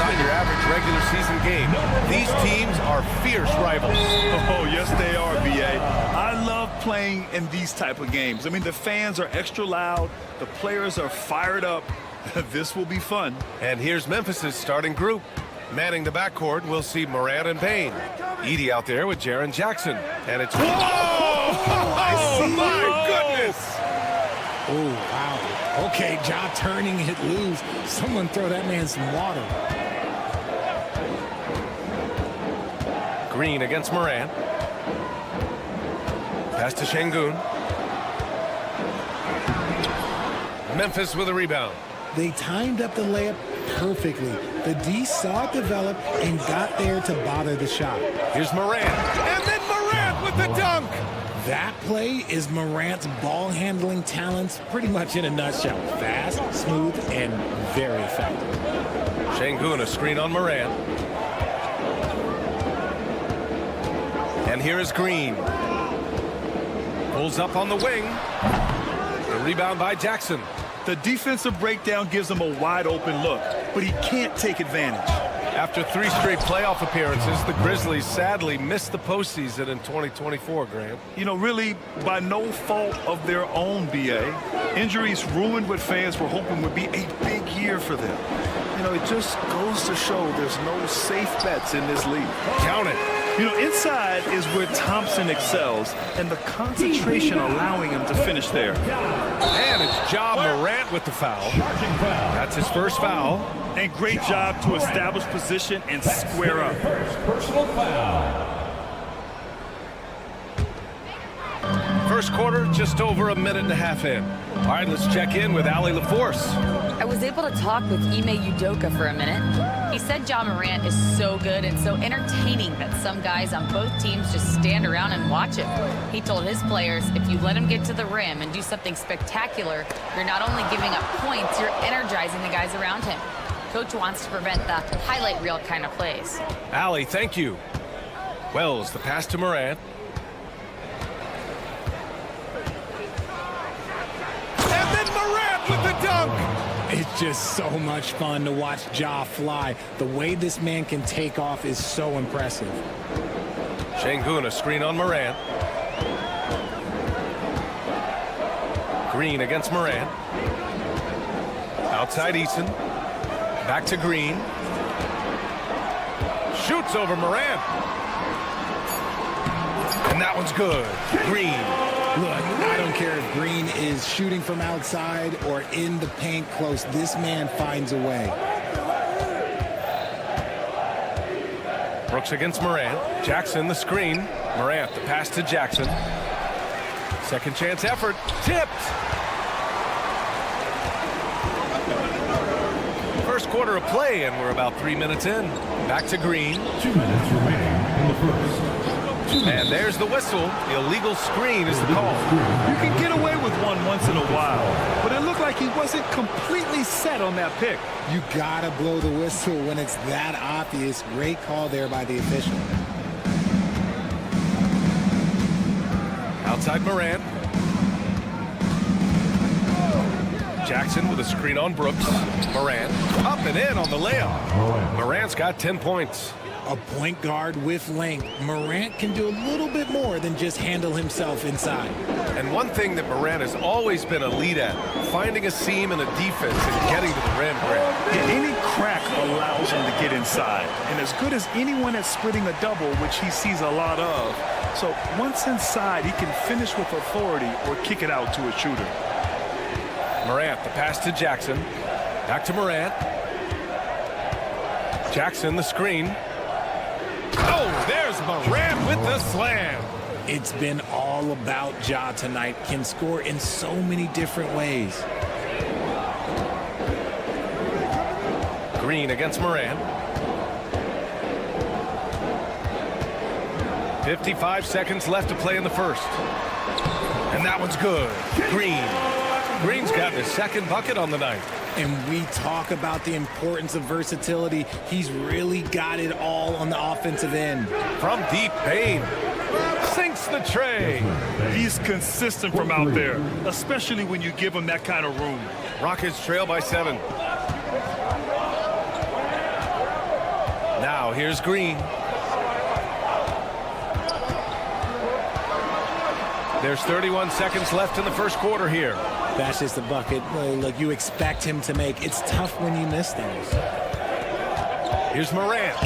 Not your average regular season game. These teams are fierce rivals. Oh, yes, they are, B.A. I love playing in these type of games. I mean, the fans are extra loud. The players are fired up. This will be fun. And here's Memphis' starting group. Manning the backcourt, we'll see Morant and Payne. Edie out there with Jaren Jackson. And it's... Whoa! Oh, my goodness! Oh, wow. Okay, Ja turning it loose. Someone throw that man some water. Green against Morant. Pass to Şengün. Memphis with a rebound. They timed up the layup perfectly. The D saw it develop and got there to bother the shot. Here's Morant. And then Morant with the dunk. That play is Morant's ball handling talents pretty much in a nutshell. Fast, smooth, and very effective. Şengün, a screen on Morant. And here is Green. Pulls up on the wing. The rebound by Jackson. The defensive breakdown gives him a wide open look, but he can't take advantage. After 3 straight playoff appearances, the Grizzlies sadly missed the postseason in 2024, Grant. You know, really, by no fault of their own, B.A. Injuries ruined what fans were hoping would be a big year for them. You know, it just goes to show there's no safe bets in this league. Count it. You know, inside is where Thompson excels, and the concentration allowing him to finish there. And it's Ja Morant with the foul. That's his first foul. And great job to establish position and square up. Personal foul. First quarter, just over a minute and a half in. All right, let's check in with Allie LaForce. I was able to talk with Ime Udoka for a minute. He said Ja Morant is so good and so entertaining that some guys on both teams just stand around and watch him. He told his players, if you let him get to the rim and do something spectacular, you're not only giving up points, you're energizing the guys around him. Coach wants to prevent the highlight reel kind of plays. Allie, thank you. Wells, the pass to Morant. And then Morant with the dunk. It's just so much fun to watch Ja fly. The way this man can take off is so impressive. Şengün, a screen on Morant. Green against Morant. Outside Eason. Back to Green. Shoots over Morant. And that one's good. Green. Look, I don't care if Green is shooting from outside or in the paint close. This man finds a way. Brooks against Morant. Jackson the screen. Morant the pass to Jackson. Second chance effort. Tipped. First quarter of play, and we're about 3 minutes in. Back to Green. 2 minutes remaining in the first. And there's the whistle. Illegal screen is the call. You can get away with one once in a while, but it looked like he wasn't completely set on that pick. You gotta blow the whistle when it's that obvious. Great call there by the official. Outside Morant. Jackson with a screen on Brooks. Morant up and in on the layup. Morant's got 10 points. A point guard with length. Morant can do a little bit more than just handle himself inside. And one thing that Morant has always been elite at, finding a seam in a defense and getting to the rim, Grant. Any crack allows him to get inside. And as good as anyone at splitting a double, which he sees a lot of. So once inside, he can finish with authority or kick it out to a shooter. Morant, the pass to Jackson. Back to Morant. Jackson, the screen. Oh, there's Morant with the slam. It's been all about Ja tonight. Can score in so many different ways. Green against Morant. 55 seconds left to play in the first. And that one's good. Green's got his second bucket on the night. And we talk about the importance of versatility. He's really got it all on the offensive end. From deep, Payne sinks the tray. He's consistent from out there, especially when you give him that kind of room. Rockets trail by 7. Now here's Green. There's 31 seconds left in the first quarter here. That's just a bucket like you expect him to make. It's tough when you miss those. Here's Morant.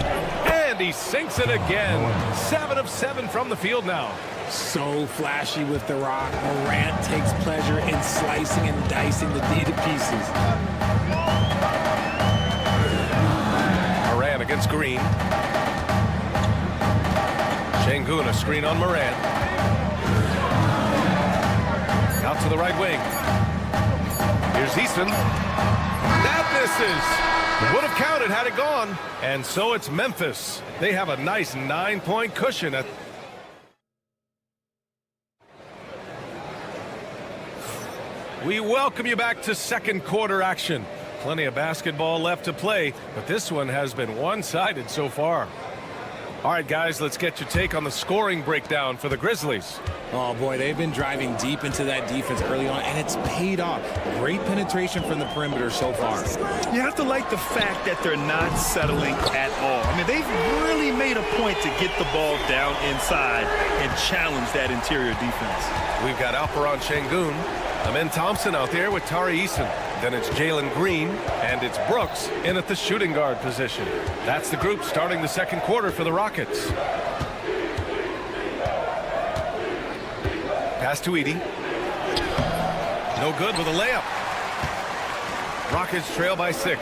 And he sinks it again. 7 of 7 from the field now. So flashy with the rock. Morant takes pleasure in slicing and dicing the D to pieces. Morant against Green. Şengün, a screen on Morant. Out to the right wing. Here's Easton. That misses. Would have counted had it gone. And so it's Memphis. They have a nice 9-point cushion. We welcome you back to second quarter action. Plenty of basketball left to play, but this one has been one-sided so far. All right, guys, let's get your take on the scoring breakdown for the Grizzlies. Oh, boy, they've been driving deep into that defense early on, and it's paid off. Great penetration from the perimeter so far. You have to like the fact that they're not settling at all. I mean, they've really made a point to get the ball down inside and challenge that interior defense. We've got Alperen Şengün, Amen Thompson out there with Tari Eason. Then it's Jalen Green, and it's Brooks in at the shooting guard position. That's the group starting the second quarter for the Rockets. Pass to Edey. No good with a layup. Rockets trail by 6.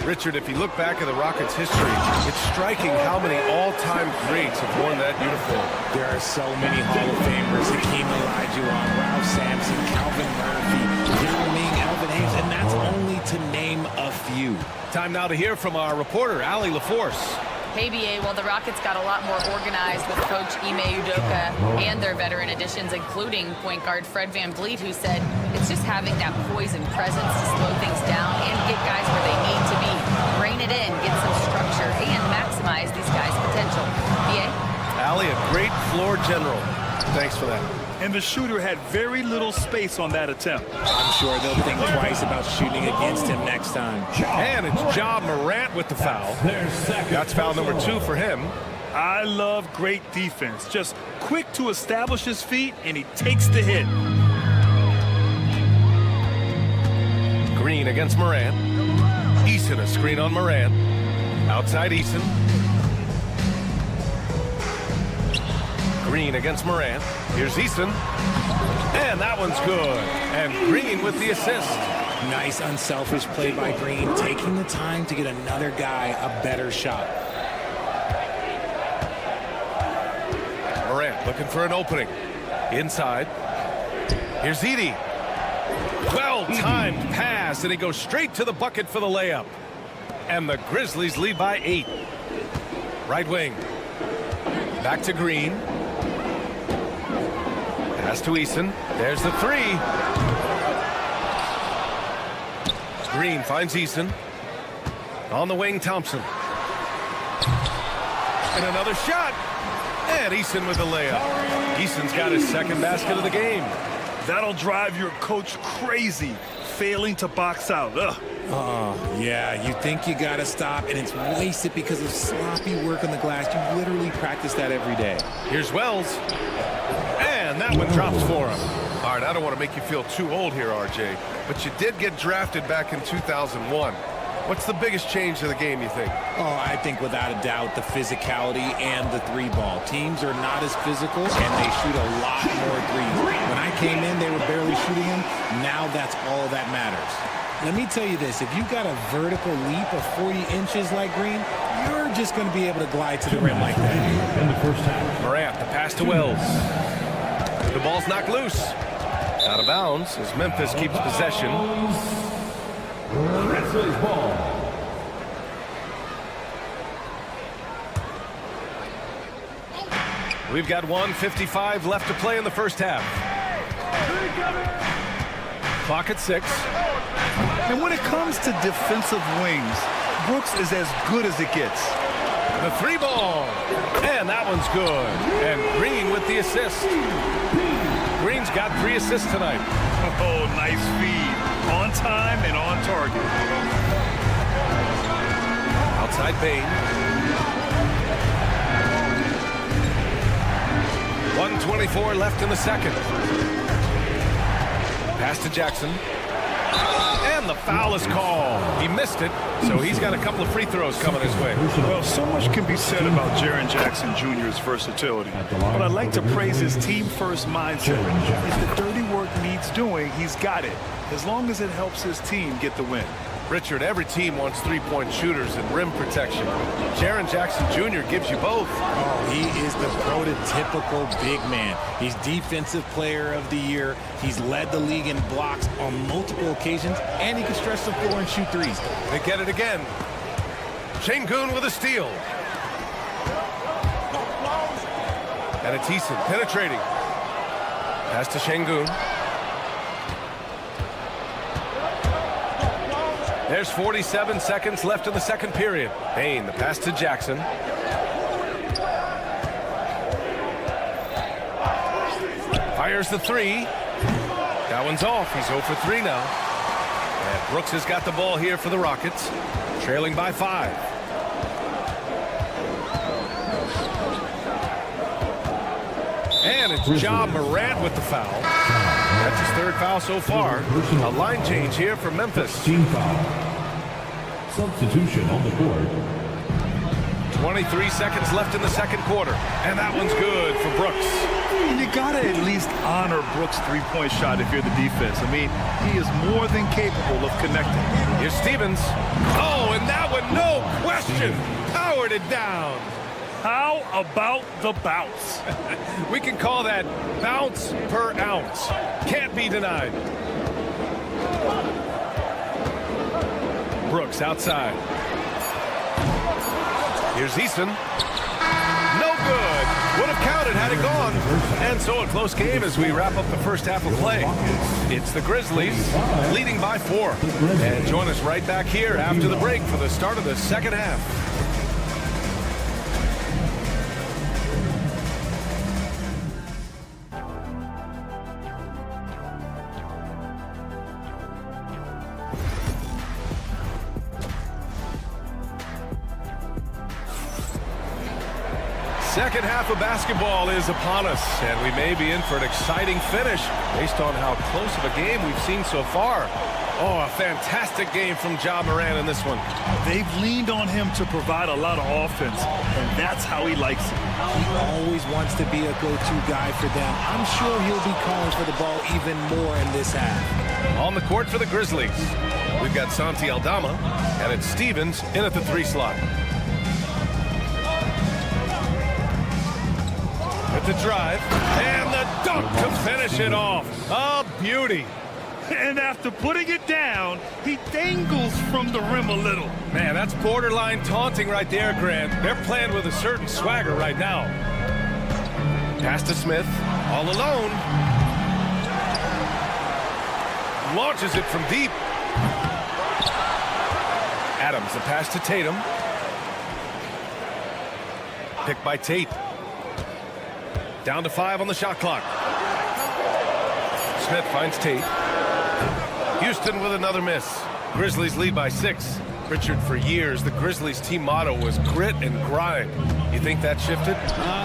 Richard, if you look back at the Rockets' history, it's striking how many all-time greats have worn that uniform. There are so many Hall of Famers. Hakeem Olajuwon, Ralph Sampson, Calvin Murphy, Yao Ming, Elvin Hayes, and that's only to name a few. Time now to hear from our reporter, Allie LaForce. Hey, BA, well, the Rockets got a lot more organized with Coach Ime Udoka and their veteran additions, including point guard Fred VanVleet, who said it's just having that poise and presence to slow things down and get guys where they need to be. Rein it in, get some structure, and maximize these guys' potential. BA? Allie, a great floor general. Thanks for that. And the shooter had very little space on that attempt. I'm sure they'll think twice about shooting against him next time. And it's Ja Morant with the foul. That's foul number 2 for him. I love great defense. Just quick to establish his feet, and he takes the hit. Green against Morant. Eason, a screen on Morant. Outside Eason. Green against Morant. Here's Eason. And that one's good. And Green with the assist. Nice unselfish play by Green, taking the time to get another guy a better shot. Morant looking for an opening. Inside. Here's Edey. Well-timed pass, and he goes straight to the bucket for the layup. And the Grizzlies lead by 8. Right wing. Back to Green. Pass to Eason. There's the 3. Green finds Eason. On the wing, Thompson. And another shot. And Eason with the layup. Eason's got his second basket of the game. That'll drive your coach crazy, failing to box out. Ugh. Oh, yeah, you think you got to stop, and it's wasted because of sloppy work on the glass. You literally practice that every day. Here's Wells. And that one drops for him. All right, I don't want to make you feel too old here, RJ, but you did get drafted back in 2001. What's the biggest change to the game, you think? Oh, I think without a doubt the physicality and the 3-ball. Teams are not as physical, and they shoot a lot more threes. When I came in, they were barely shooting them. Now that's all that matters. Let me tell you this, if you've got a vertical leap of 40 inches like Green, you're just going to be able to glide to the rim like that. In the first half. Morant, the pass to Wells. The ball's knocked loose. Out of bounds as Memphis keeps possession. Grizzlies ball. We've got 1:55 left to play in the first half. Clock at 6. And when it comes to defensive wings, Brooks is as good as it gets. The 3 ball. And that one's good. And Green with the assist. Green's got 3 assists tonight. Oh, nice feed. On time and on target. Outside Bain. 1:24 left in the second. Pass to Jackson. And the foul is called. He missed it, so he's got a couple of free throws coming his way. Well, so much can be said about Jaren Jackson Jr.'s versatility. But I'd like to praise his team-first mindset. If the dirty work needs doing, he's got it, as long as it helps his team get the win. Richard, every team wants three-point shooters and rim protection. Jaren Jackson Jr. gives you both. Oh, he is the prototypical big man. He's Defensive Player of the Year. He's led the league in blocks on multiple occasions, and he can stretch the floor and shoot threes. They get it again. Şengün with a steal. And it's Eason penetrating. Pass to Şengün. There's 47 seconds left in the second period. Bain, the pass to Jackson. Fires the 3. That one's off. He's 0 for 3 now. And Brooks has got the ball here for the Rockets, trailing by 5. And it's Ja Morant with the foul. That's his 3rd foul so far. A line change here for Memphis. Team foul. Substitution on the court. 23 seconds left in the second quarter. And that one's good for Brooks. And you got to at least honor Brooks' three-point shot if you're the defense. I mean, he is more than capable of connecting. Here's Stevens. Oh, and that one, no question, powered it down. How about the bounce? We can call that bounce per ounce. Can't be denied. Brooks outside. Here's Eason. No good. Would have counted had it gone. And so a close game as we wrap up the first half of play. It's the Grizzlies leading by 4. And join us right back here after the break for the start of the second half. Second half of basketball is upon us, and we may be in for an exciting finish based on how close of a game we've seen so far. Oh, a fantastic game from Ja Morant in this one. They've leaned on him to provide a lot of offense, and that's how he likes it. He always wants to be a go-to guy for them. I'm sure he'll be calling for the ball even more in this half. On the court for the Grizzlies, we've got Santi Aldama, and it's Stevens in at the 3 slot. The drive and the dunk to finish it off. A beauty. And after putting it down, he dangles from the rim a little. Man, that's borderline taunting right there, Grant. They're playing with a certain swagger right now. Pass to Smith, all alone. Launches it from deep. Adams, the pass to Tatum. Picked by Tate. Down to 5 on the shot clock. Smith finds Tate. Houston with another miss. Grizzlies lead by 6. Richard, for years, the Grizzlies team motto was grit and grind. You think that shifted?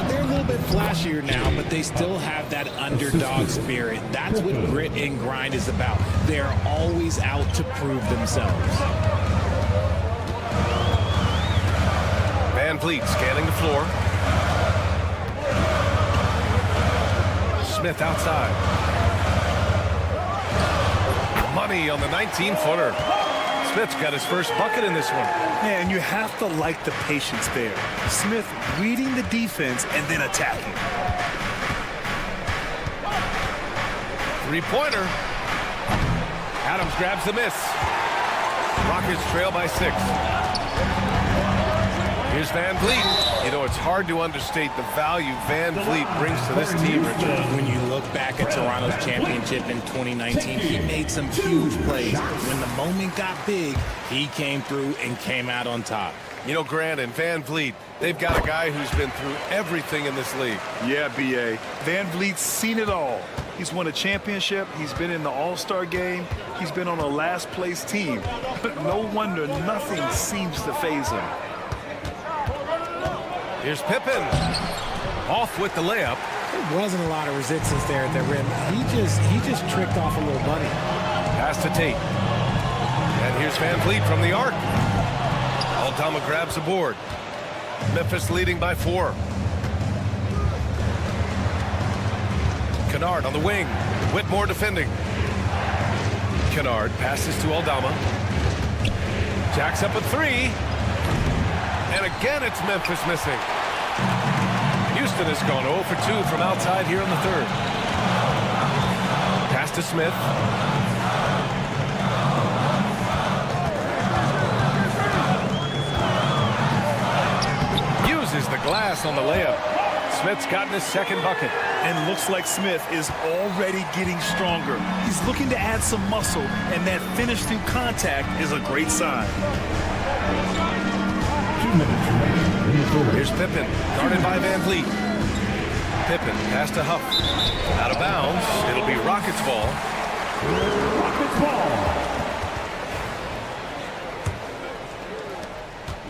They're a little bit flashier now, but they still have that underdog spirit. That's what grit and grind is about. They're always out to prove themselves. Van Vliet scanning the floor. Smith outside. Money on the 19-footer. Smith's got his first bucket in this one. Yeah, and you have to like the patience there. Smith reading the defense and then attacking. Three-pointer. Adams grabs the miss. Rockets trail by 6. Here's Van Vliet. You know, it's hard to understate the value Van Vliet brings to this team, Richard. When you look back at Toronto's championship in 2019, he made some huge plays. When the moment got big, he came through and came out on top. You know, Grant and Van Vliet, they've got a guy who's been through everything in this league. Yeah, B.A. Van Vliet's seen it all. He's won a championship. He's been in the All-Star game. He's been on a last-place team. But no wonder nothing seems to faze him. Here's Pippen. Off with the layup. There wasn't a lot of resistance there at the rim. He just tricked off a little bunny. Pass to Tate. And here's Van Vliet from the arc. Aldama grabs the board. Memphis leading by 4. Kennard on the wing. Whitmore defending. Kennard passes to Aldama. Jacks up a 3. And again, it's Memphis missing. Houston has gone 0 for 2 from outside here in the 3rd. Pass to Smith. Uses the glass on the layup. Smith's gotten his 2nd bucket. And looks like Smith is already getting stronger. He's looking to add some muscle, and that finish through contact is a great sign. 2 minutes remaining in the third. Here's Pippen, guarded by Van Vliet. Pippen, pass to Huff. Out of bounds. It'll be Rockets ball. Rockets ball.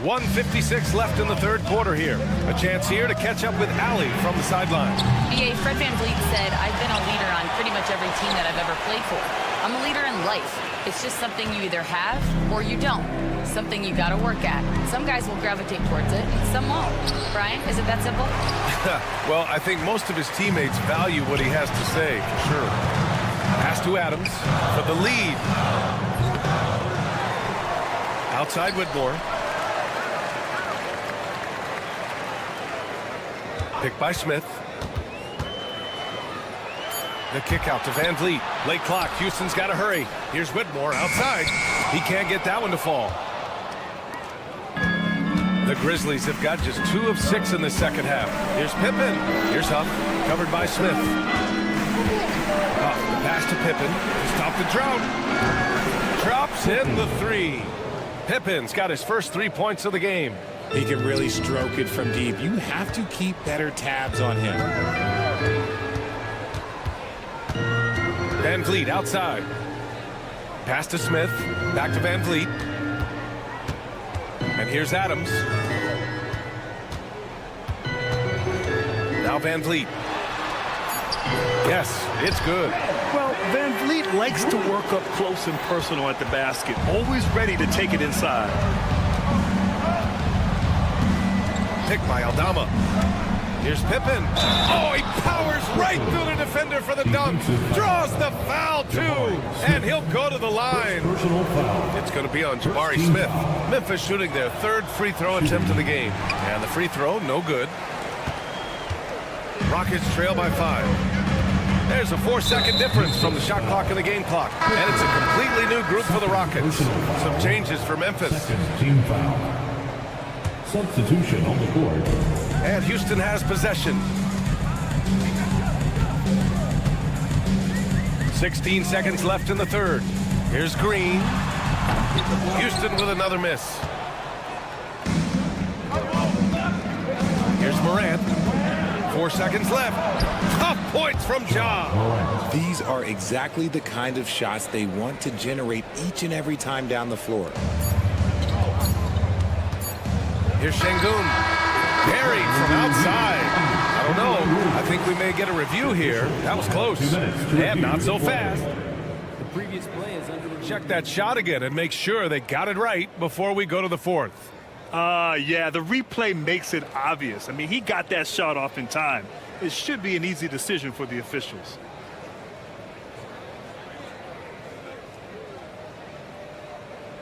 1:56 left in the 3rd quarter here. A chance here to catch up with Allie from the sideline. BA, Fred Van Vliet said, I've been a leader on pretty much every team that I've ever played for. I'm a leader in life. It's just something you either have or you don't. Something you got to work at. Some guys will gravitate towards it, and some won't. Brian, is it that simple? Well, I think most of his teammates value what he has to say, for sure. Pass to Adams for the lead. Outside Whitmore. Picked by Smith. The kick out to Van Vliet. Late clock. Houston's got to hurry. Here's Whitmore outside. He can't get that one to fall. The Grizzlies have got just 2 of 6 in the 2nd half. Here's Pippen. Here's Huff. Covered by Smith. Huff, the pass to Pippen. To stop the drought. Drops in the 3. Pippen's got his first 3 points of the game. He can really stroke it from deep. You have to keep better tabs on him. Van Vliet outside. Pass to Smith. Back to Van Vliet. And here's Adams. Now Van Vliet. Yes, it's good. Well, Van Vliet likes to work up close and personal at the basket. Always ready to take it inside. Picked by Aldama. Here's Pippen. Oh, he powers right through the defender for the dunk. Draws the foul, too. And he'll go to the line. Personal foul. It's going to be on Jabari Smith. Memphis shooting their 3rd free throw attempt of the game. And the free throw, no good. Rockets trail by 5. There's a 4-second difference from the shot clock and the game clock. And it's a completely new group for the Rockets. Some changes for Memphis. Second team foul. Substitution on the court. And Houston has possession. 16 seconds left in the 3rd. Here's Green. Houston with another miss. Here's Morant. 4 seconds left. Tough points from Ja. These are exactly the kind of shots they want to generate each and every time down the floor. Here's Şengün. Buried from outside. I don't know. I think we may get a review here. That was close. And not so fast. The previous play is under review. Check that shot again and make sure they got it right before we go to the 4th. Yeah, the replay makes it obvious. I mean, he got that shot off in time. It should be an easy decision for the officials.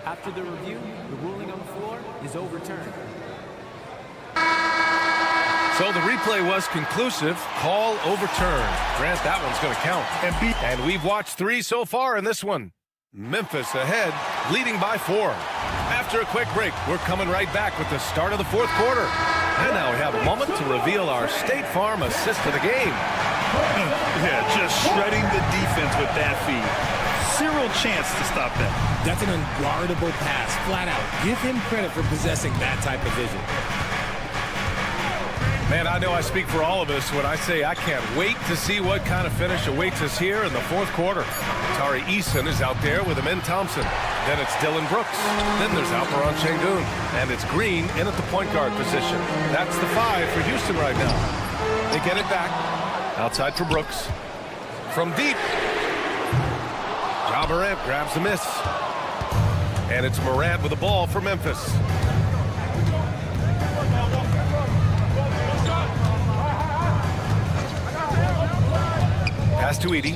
After the review, the ruling on the floor is overturned. So the replay was conclusive. Call overturned. Grant, that one's going to count. And we've watched 3 so far in this one. Memphis ahead, leading by 4. After a quick break, we're coming right back with the start of the 4th quarter. And now we have a moment to reveal our State Farm assist of the game. Yeah, just shredding the defense with that feed. Zero chance to stop that. That's an unguardable pass, flat out. Give him credit for possessing that type of vision. Man, I know I speak for all of us when I say I can't wait to see what kind of finish awaits us here in the 4th quarter. Tari Eason is out there with Amin Thompson. Then it's Dylan Brooks. Then there's Alperon Şengün. And it's Green in at the point guard position. That's the 5 for Houston right now. They get it back. Outside for Brooks. From deep. Ja Morant grabs the miss. And it's Morant with the ball for Memphis. Pass to Edey.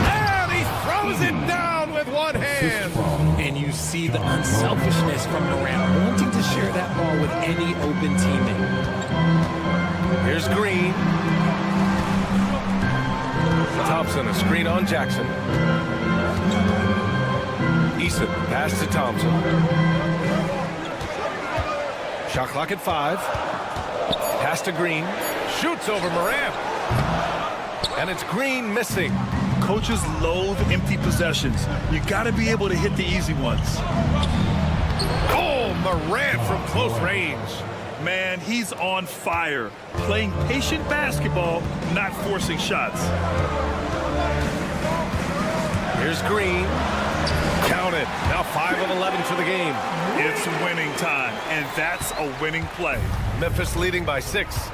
And he throws it down with one hand. And you see the unselfishness from Morant, wanting to share that ball with any open teammate. Here's Green. Thompson, a screen on Jackson. Eason, pass to Thompson. Shot clock at 5. Pass to Green. Shoots over Morant. And it's Green missing. Coaches loathe empty possessions. You got to be able to hit the easy ones. Oh, Morant from close range. Man, he's on fire. Playing patient basketball, not forcing shots. Here's Green. Count it. Now 5 of 11 for the game. It's winning time, and that's a winning play. Memphis leading by 6.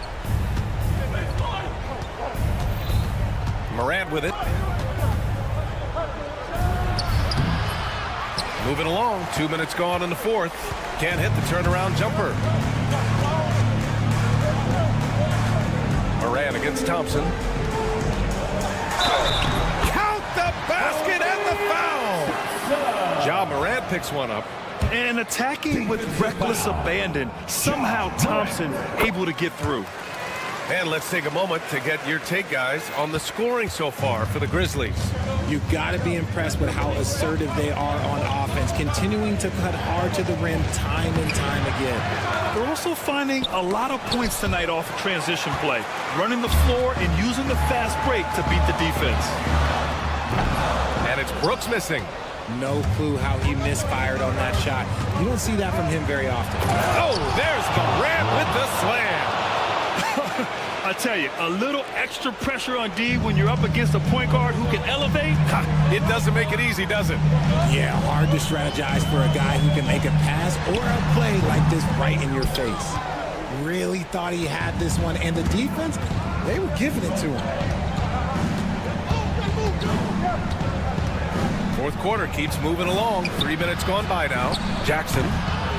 Morant with it. Moving along. 2 minutes gone in the 4th. Can't hit the turnaround jumper. Morant against Thompson. Count the basket and the foul. Ja Morant picks one up. And attacking with reckless abandon. Somehow Thompson able to get through. And let's take a moment to get your take, guys, on the scoring so far for the Grizzlies. You got to be impressed with how assertive they are on offense, continuing to cut hard to the rim time and time again. They're also finding a lot of points tonight off of transition play, running the floor and using the fast break to beat the defense. And it's Brooks missing. No clue how he misfired on that shot. You don't see that from him very often. Oh, there's Morant with the slam. I tell you, a little extra pressure on D when you're up against a point guard who can elevate. It doesn't make it easy, does it? Yeah, hard to strategize for a guy who can make a pass or a play like this right in your face. Really thought he had this one, and the defense, they were giving it to him. 4th quarter keeps moving along. 3 minutes gone by now. Jackson.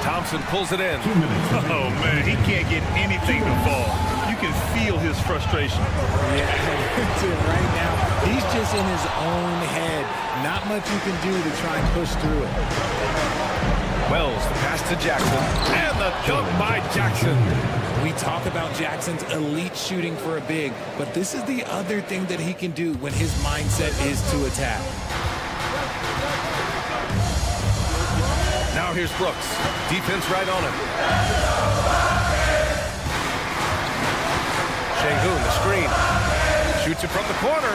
Thompson pulls it in. 2 minutes. Oh, man, he can't get anything to fall. You can feel his frustration. Yeah, right now, he's just in his own head. Not much you can do to try and push through it. Wells, the pass to Jackson. And the dunk by Jackson. We talk about Jackson's elite shooting for a big, but this is the other thing that he can do when his mindset is to attack. Now here's Brooks. Defense right on him. Şengün, the screen. Shoots it from the corner.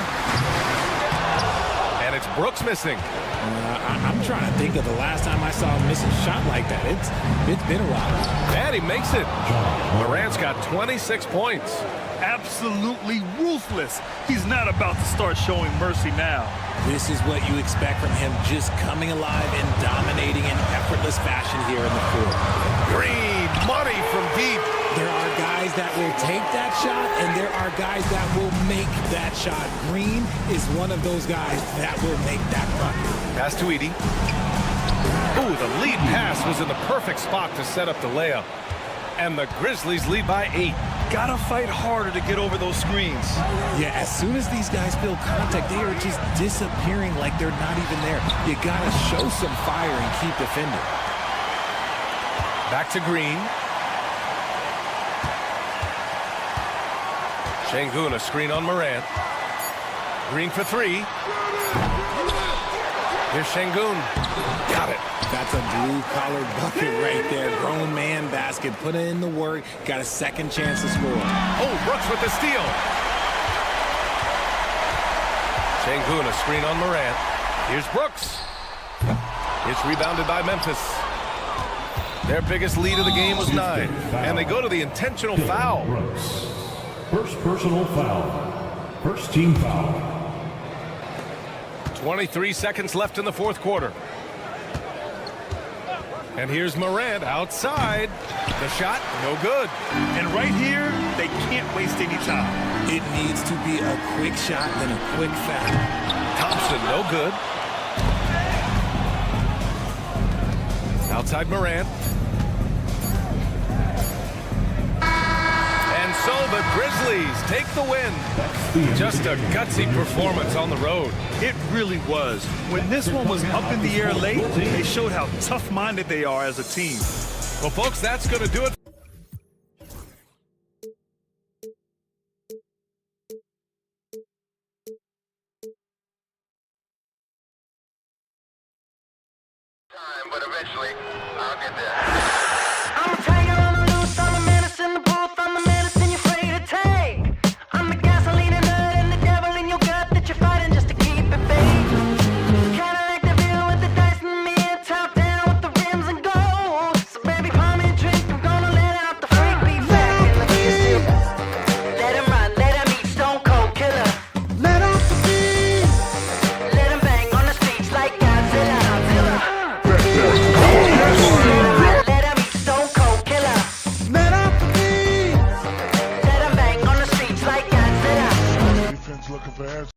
And it's Brooks missing. I'm trying to think of the last time I saw him miss a shot like that. It's been a while. And he makes it. Morant's got 26 points. Absolutely ruthless. He's not about to start showing mercy now. This is what you expect from him, just coming alive and dominating in effortless fashion here in the court. Green, money from deep. There are guys that will take that shot, and there are guys that will make that shot. Green is one of those guys that will make that bucket. Pass to Edey. Ooh, the lead pass was in the perfect spot to set up the layup. And the Grizzlies lead by 8. Gotta fight harder to get over those screens. Yeah, as soon as these guys feel contact, they are just disappearing like they're not even there. You gotta show some fire and keep defending. Back to Green. Şengün, a screen on Morant. Green for three. Here's Şengün. Got it. That's a blue-collar bucket right there. Grown man basket. Put in the work. Got a second chance to score. Oh, Brooks with the steal. Şengün, a screen on Morant. Here's Brooks. It's rebounded by Memphis. Their biggest lead of the game was 9. And they go to the intentional foul. Brooks. First personal foul. First team foul. 23 seconds left in the fourth quarter. And here's Morant outside. The shot, no good. And right here, they can't waste any time. It needs to be a quick shot, then a quick foul. Thompson, no good. Outside Morant. And so the Grizzlies take the win. Just a gutsy performance on the road. It really was. When this one was up in the air late, they showed how tough-minded they are as a team. Well, folks, that's going to do it. But eventually, I'll get there. I'm a tiger on the loose, I'm a menace in the booth, I'm the medicine you're afraid to take. I'm the gasoline and nut and the devil in your gut that you're fighting just to keep it fake. Kinda like the view with the dice and me, top down with the rims and gold. So baby, pour me a drink, I'm gonna let out the freak beat back and let me still. Let him run, let him eat, stone cold killer. Let off the beat. Let him bang on the streets like Godzilla. Let him eat, stone cold killer. Let off the beat. Let him bang on the streets like Godzilla. Defense looking for answers.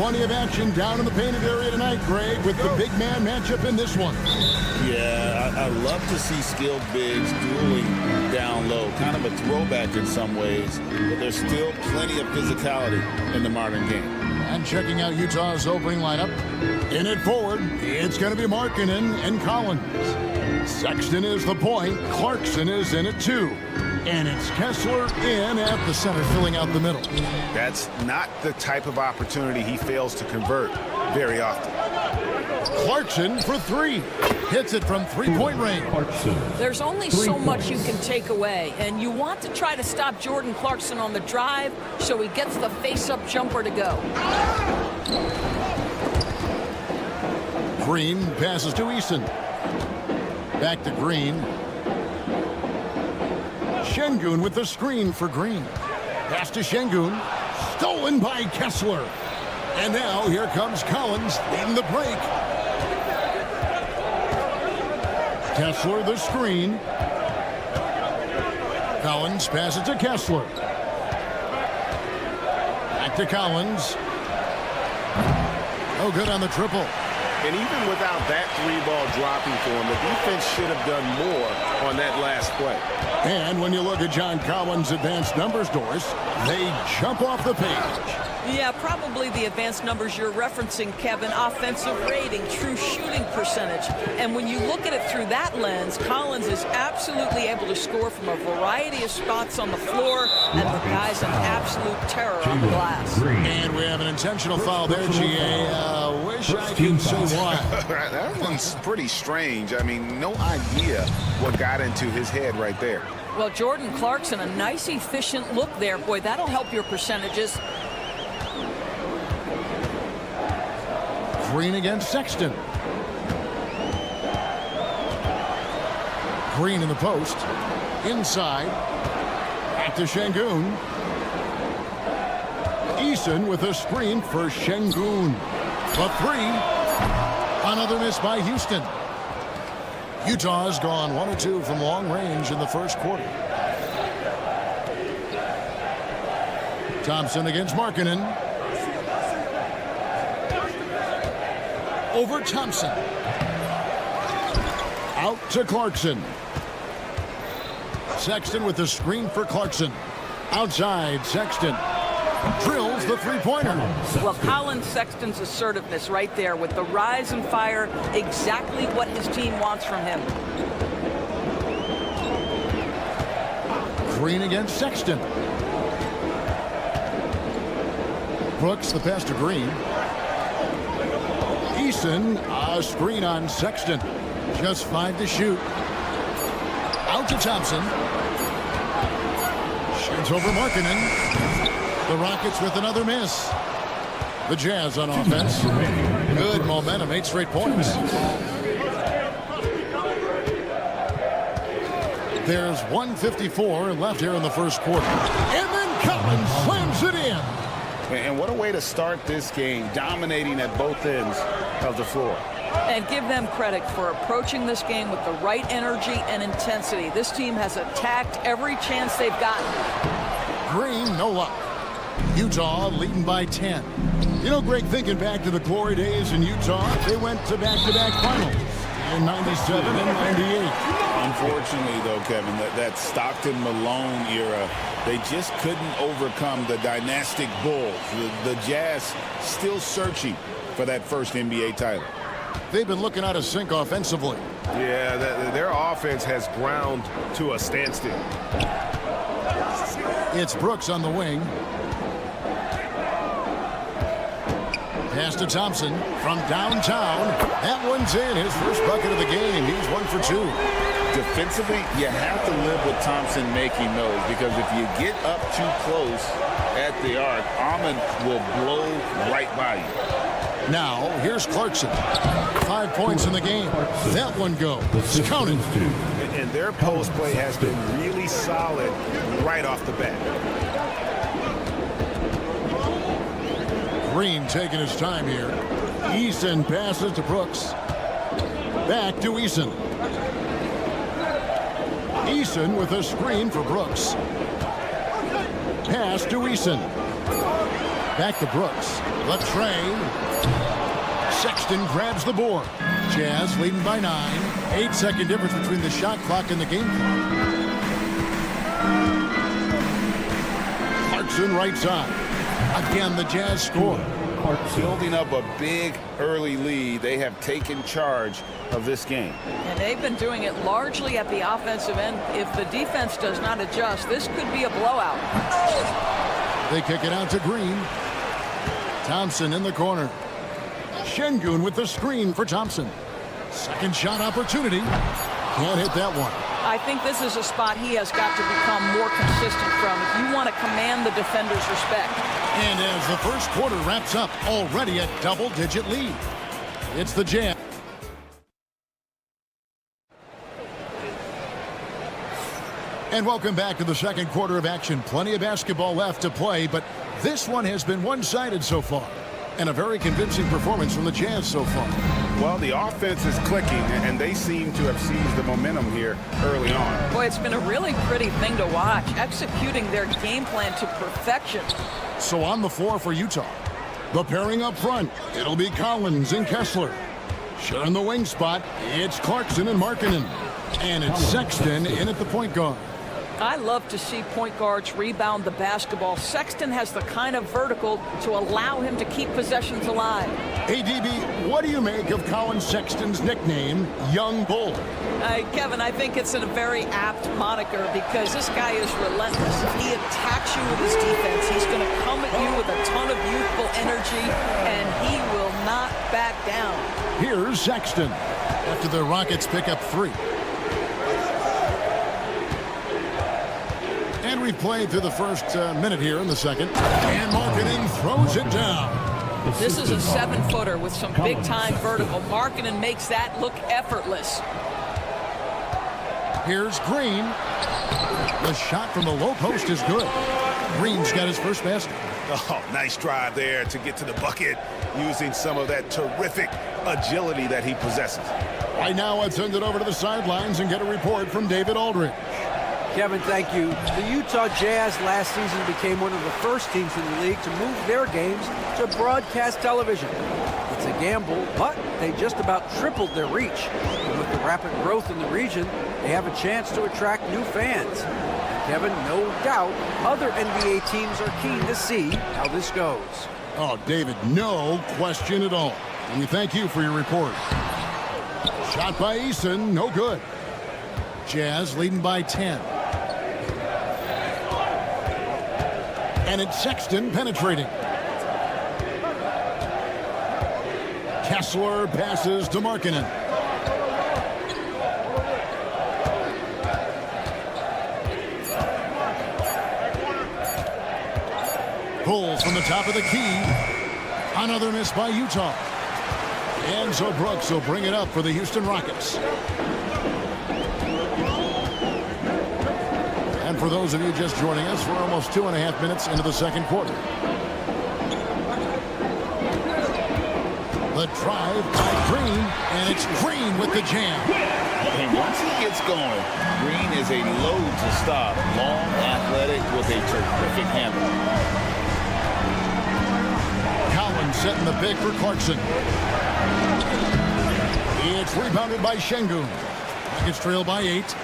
Plenty of action down in the painted area tonight, Greg, with the big man matchup in this one. Yeah, I love to see skilled bigs dueling down low. Kind of a throwback in some ways, but there's still plenty of physicality in the modern game. And checking out Utah's opening lineup. In it forward, it's going to be Markkanen and Collins. Sexton is the point. Clarkson is in at 2. And it's Kessler in at the center, filling out the middle. That's not the type of opportunity he fails to convert very often. Clarkson for 3. Hits it from three-point range. There's only so much you can take away, and you want to try to stop Jordan Clarkson on the drive so he gets the face-up jumper to go. Green passes to Eason. Back to Green. Şengün with the screen for Green. Pass to Şengün. Stolen by Kessler. And now here comes Collins leading the break. Kessler the screen. Collins passes to Kessler. Back to Collins. Oh, good on the triple. And even without that 3-ball dropping for him, the defense should have done more on that last play. And when you look at John Collins' advanced numbers, Doris, they jump off the page. Yeah, probably the advanced numbers you're referencing, Kevin. Offensive rating, true shooting percentage. And when you look at it through that lens, Collins is absolutely able to score from a variety of spots on the floor, and the guy's an absolute terror on the glass. And we have an intentional foul there, GA. Wish I could say why. That one's pretty strange. I mean, no idea what got into his head right there. Well, Jordan Clarkson, a nice, efficient look there. Boy, that'll help your percentages. Green against Sexton. Green in the post. Inside. Back to Şengün. Eason with a screen for Şengün. A 3. Another miss by Houston. Utah's gone 1 or 2 from long range in the first quarter. Thompson against Markkanen. Over Thompson. Out to Clarkson. Sexton with the screen for Clarkson. Outside, Sexton drills the three-pointer. Well, Colin Sexton's assertiveness right there with the rise and fire, exactly what his team wants from him. Green against Sexton. Brooks, the pass to Green. Eason, a screen on Sexton. Just 5 to shoot. Out to Thompson. Shoots over Markkanen. The Rockets with another miss. The Jazz on offense. Good momentum, 8 straight points. There's 1:54 left here in the first quarter. And then Collins slams it in. And what a way to start this game, dominating at both ends of the floor. And give them credit for approaching this game with the right energy and intensity. This team has attacked every chance they've gotten. Green, no luck. Utah leading by 10. You know, Greg, thinking back to the glory days in Utah, they went to back-to-back finals in 97 and 98. Unfortunately, though, Kevin, that Stockton-Malone era, they just couldn't overcome the dynastic Bulls. The Jazz still searching for that first NBA title. They've been looking out of sync offensively. Yeah, their offense has ground to a standstill. It's Brooks on the wing. Pass to Thompson from downtown. That one's in. His first bucket of the game. He's 1 for 2. Defensively, you have to live with Thompson making those, because if you get up too close at the arc, Ahmed will blow right by you. Now, here's Clarkson. 5 points in the game. That one goes. Counted. And their post play has been really solid right off the bat. Green taking his time here. Eason passes to Brooks. Back to Eason. Eason with a screen for Brooks. Pass to Eason. back to Brooks. The tray. Sexton grabs the board. Jazz leading by 9. 8-second difference between the shot clock and the game clock. Clarkson right side. Again, the Jazz score. Building up a big early lead. They have taken charge of this game. And they've been doing it largely at the offensive end. If the defense does not adjust, this could be a blowout. They kick it out to Green. Thompson in the corner. Şengün with the screen for Thompson. Second shot opportunity. Can't hit that one. I think this is a spot he has got to become more consistent from if you want to command the defender's respect. And as the first quarter wraps up, already a double-digit lead. It's the Jazz. And welcome back to the second quarter of action. Plenty of basketball left to play, but this one has been one-sided so far. And a very convincing performance from the Jazz so far. Well, the offense is clicking, and they seem to have seized the momentum here early on. Boy, it's been a really pretty thing to watch, executing their game plan to perfection. So on the floor for Utah, the pairing up front, it'll be Collins and Kessler. Sharing the wing spot, it's Clarkson and Markkanen. And it's Sexton in at the point guard. I love to see point guards rebound the basketball. Sexton has the kind of vertical to allow him to keep possessions alive. Hey, DB, what do you make of Colin Sexton's nickname, Young Bull? Kevin, I think it's a very apt moniker because this guy is relentless. He attacks you with his defense. He's going to come at you with a ton of youthful energy, and he will not back down. Here's Sexton after the Rockets pick up 3. And we've played through the first minute here in the second. And Markkanen throws it down. This is a 7-footer with some big-time vertical. Markkanen makes that look effortless. Here's Green. The shot from the low post is good. Green's got his first basket. Oh, nice drive there to get to the bucket using some of that terrific agility that he possesses. Right now, let's send it over to the sidelines and get a report from David Aldridge. Kevin, thank you. The Utah Jazz last season became one of the first teams in the league to move their games to broadcast television. It's a gamble, but they just about tripled their reach. And with the rapid growth in the region, they have a chance to attract new fans. Kevin, no doubt, other NBA teams are keen to see how this goes. Oh, David, no question at all. And we thank you for your report. Shot by Eason, no good. Jazz leading by 10. And it's Sexton penetrating. Kessler passes to Markkanen. Pulls from the top of the key. Another miss by Utah. And so Brooks will bring it up for the Houston Rockets. And for those of you just joining us, we're almost 2.5 minutes into the second quarter. The drive by Green, and it's Green with the jam. And once he gets going, Green is a load to stop. Long, athletic, with a terrific handle. Collins setting the pick for Clarkson. It's rebounded by Şengün. Rockets trail by 8.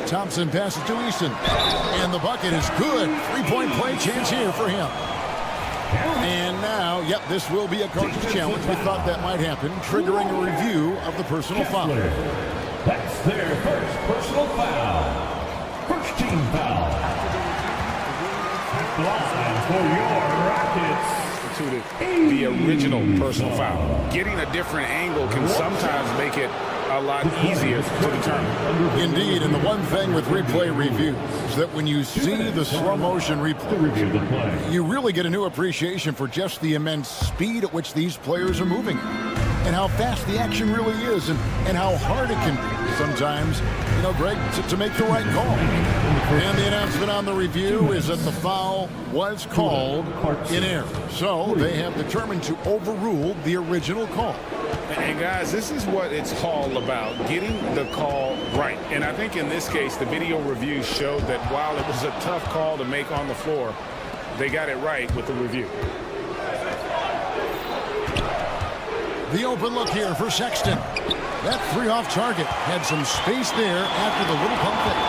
Thompson passes to Eason. And the bucket is good. 3-point play chance here for him. And now, yep, this will be a coach's challenge. We thought that might happen, triggering a review of the personal foul. That's their first personal foul. First team foul. At the line for your Rockets. The original personal foul. Getting a different angle can sometimes make it a lot easier to determine. Indeed, and the one thing with replay reviews is that when you see the slow motion replay, you really get a new appreciation for just the immense speed at which these players are moving and how fast the action really is and how hard it can be sometimes, you know, Greg, to make the right call. And the announcement on the review is that the foul was called in error. So they have determined to overrule the original call. And guys, this is what it's all about, getting the call right. And I think in this case, the video review showed that while it was a tough call to make on the floor, they got it right with the review. The open look here for Sexton. That three off target had some space there after the little pump fake.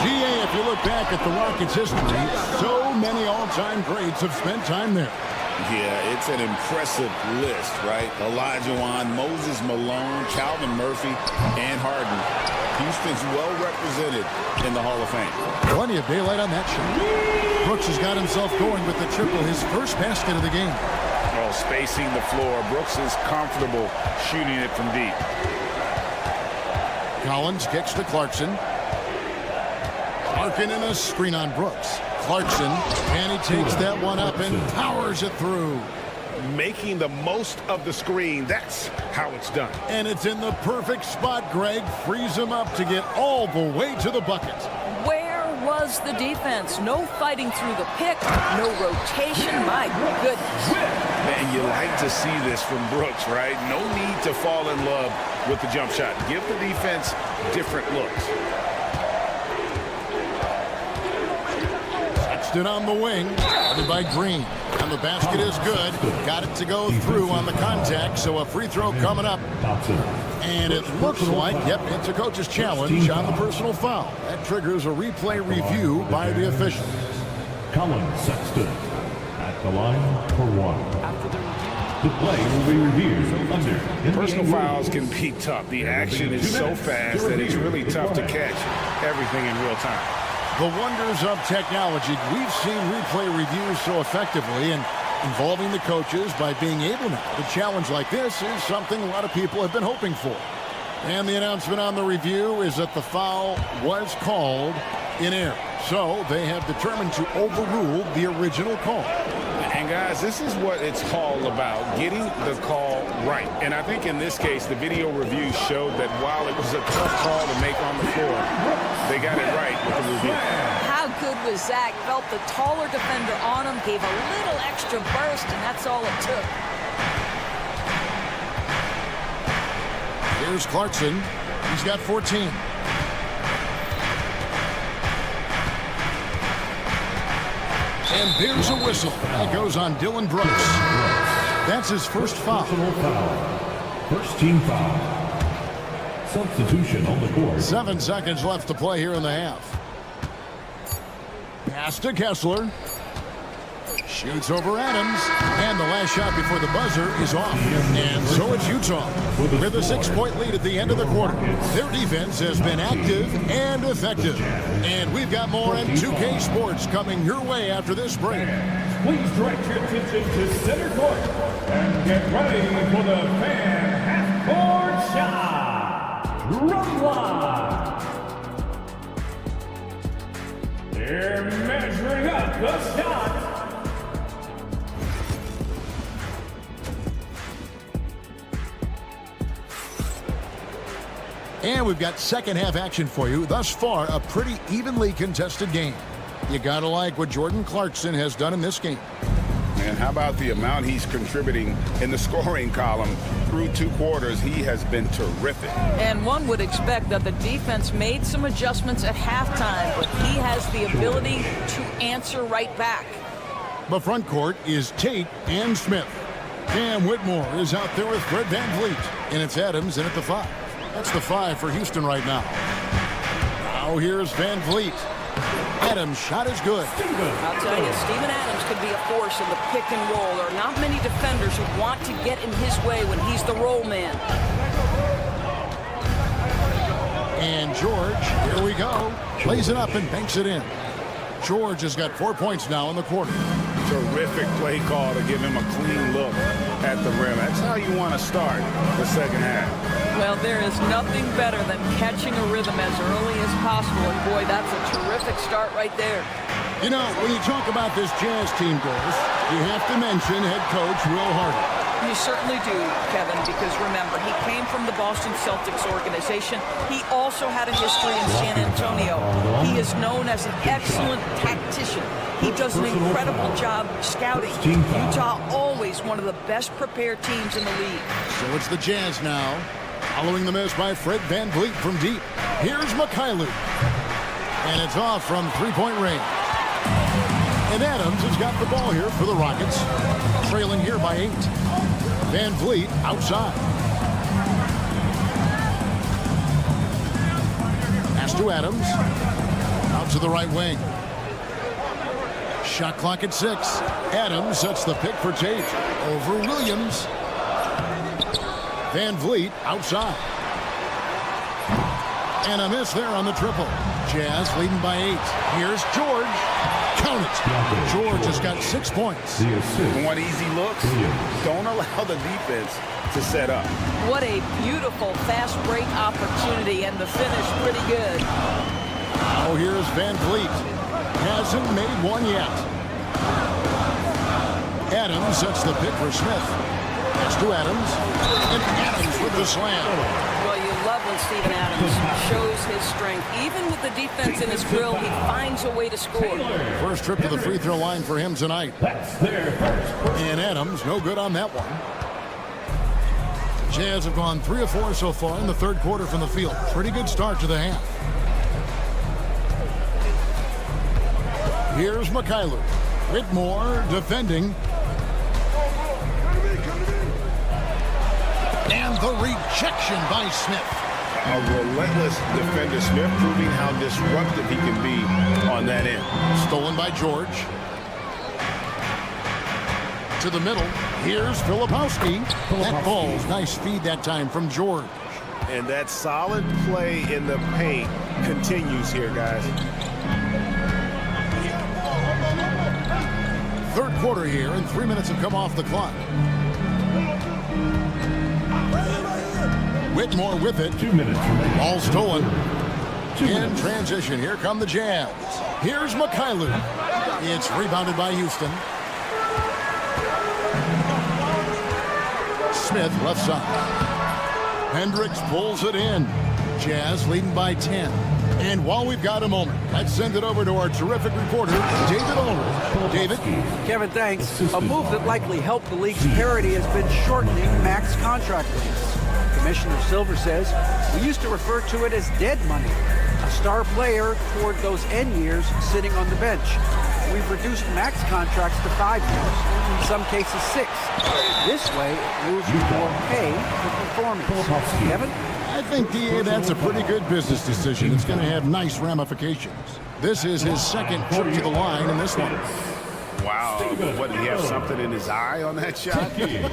GA, if you look back at the Rockets' history, so many all-time greats have spent time there. Yeah, it's an impressive list, right? Olajuwon, Moses Malone, Calvin Murphy, and Harden. Houston's well represented in the Hall of Fame. Plenty of daylight on that shot. Brooks has got himself going with the triple, his first basket of the game. Oh, spacing the floor. Brooks is comfortable shooting it from deep. Collins kicks to Clarkson. Larkin in a screen on Brooks. Clarkson, and he takes that one up and powers it through. Making the most of the screen. That's how it's done. And it's in the perfect spot. Greg frees him up to get all the way to the bucket. Where was the defense? No fighting through the pick, no rotation. My goodness. Man, you like to see this from Brooks, right? No need to fall in love with the jump shot. Give the defense different looks. Sexton on the wing, guarded by Green. And the basket is good. Got it to go through on the contact, so a free throw coming up. And it looks like, yep, it's a coach's challenge on the personal foul. That triggers a replay review by the officials. Colin Sexton at the line for one. The play will be reviewed under personal fouls can be tough. The action is so fast that it's really tough to catch everything in real time. The wonders of technology. We've seen replay reviews so effectively and involving the coaches by being able to challenge like this is something a lot of people have been hoping for. And the announcement on the review is that the foul was called in error. So they have determined to overrule the original call. And guys, this is what it's all about, getting the call right. And I think in this case, the video review showed that while it was a tough call to make on the floor, they got it right with the review. How good was Zach? Felt the taller defender on him, gave a little extra burst, and that's all it took. Here's Clarkson. He's got 14. And there's a whistle. It goes on Dylan Brooks. That's his first foul. First team foul. Substitution on the court. 7 seconds left to play here in the half. Pass to Kessler. Shoots over Adams. And the last shot before the buzzer is off. And so it's Utah with a 6-point lead at the end of the quarter. Their defense has been active and effective. And we've got more in 2K Sports coming your way after this break. Please direct your attention to center court and get ready for the fan half-court shot. Run line. They're measuring up the shot. And we've got second half action for you. Thus far, a pretty evenly contested game. You gotta like what Jordan Clarkson has done in this game. And how about the amount he's contributing in the scoring column through 2 quarters? He has been terrific. And one would expect that the defense made some adjustments at halftime, but he has the ability to answer right back. The front court is Tate and Smith. Cam Whitmore is out there with Fred VanVleet. And it's Adams in at the 5. That's the 5 for Houston right now. Now here's VanVleet. Adams' shot is good. I'll tell you, Steven Adams could be a force in the pick and roll. There are not many defenders who want to get in his way when he's the roll man. And George, here we go. Plays it up and banks it in. George has got 4 points now in the quarter. Terrific play call to give him a clean look at the rim. That's how you want to start the second half. Well, there is nothing better than catching a rhythm as early as possible. And boy, that's a terrific start right there. You know, when you talk about this Jazz team, Doris, you have to mention head coach Will Hardy. You certainly do, Kevin, because remember, he came from the Boston Celtics organization. He also had a history in San Antonio. He is known as an excellent tactician. He does an incredible job scouting. Utah always one of the best prepared teams in the league. So it's the Jazz now. Following the miss by Fred VanVleet from deep. Here's Mikhailuk. And it's off from 3-point range. And Adams has got the ball here for the Rockets. Trailing here by 8. Van Vliet outside. Pass to Adams. Out to the right wing. Shot clock at 6. Adams sets the pick for Tate. Over Williams. Van Vliet outside. And a miss there on the triple. Jazz leading by 8. Here's George. Count it. George has got 6 points. Want easy looks? Don't allow the defense to set up. What a beautiful fast break opportunity, and the finish pretty good. Oh, here's Van Vliet. Hasn't made one yet. Adams sets the pick for Smith. Pass to Adams. And Adams with the slam. Well, you love when Steven Adams shows his strength. Even with the defense in his grill, he finds a way to score. First trip to the free throw line for him tonight. And Adams, no good on that one. Jazz have gone 3 of 4 so far in the third quarter from the field. Pretty good start to the half. Here's Mikhailuk. Whitmore defending. And the rejection by Smith. A relentless defender, Smith, proving how disruptive he can be on that end. Stolen by George. To the middle. Here's Filipowski. That ball's nice feed that time from George. And that solid play in the paint continues here, guys. Third quarter here, and 3 minutes have come off the clock. Whitmore with it. 2 minutes remaining. Ball stolen. In transition, here come the Jazz. Here's Mikhailuk. It's rebounded by Houston. Smith left side. Hendricks pulls it in. Jazz leading by 10. And while we've got a moment, let's send it over to our terrific reporter, David Ulrich. David? Kevin, thanks. A move that likely helped the league's parity has been shortening max contract lengths. Commissioner Silver says, we used to refer to it as dead money, a star player toward those end years sitting on the bench. We've reduced max contracts to 5 years, in some cases 6. This way, it moves you more pay for performance. Kevin? I think, DA, that's a pretty good business decision. It's going to have nice ramifications. This is his second trip to the line in this one. Wow. What, did he have something in his eye on that shot? Maybe.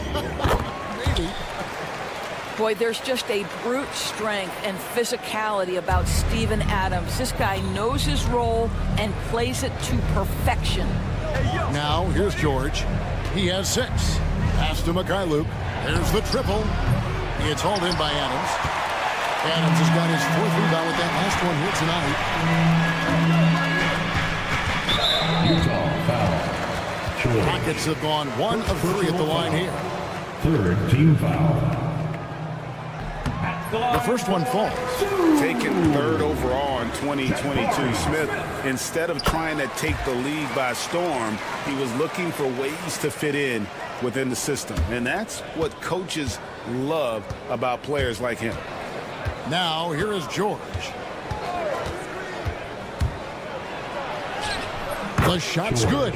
Boy, there's just a brute strength and physicality about Steven Adams. This guy knows his role and plays it to perfection. Now, here's George. He has 6. Pass to Mikhailuk. There's the triple. It's hauled in by Adams. Adams has got his 4th rebound with that last one here tonight. Utah foul. Rockets have gone 1 of 3 at the line here. 3rd team foul. The first one falls. Taken 3rd overall in 2022. Smith, instead of trying to take the league by storm, he was looking for ways to fit in within the system. And that's what coaches love about players like him. Now, here is George. The shot's good.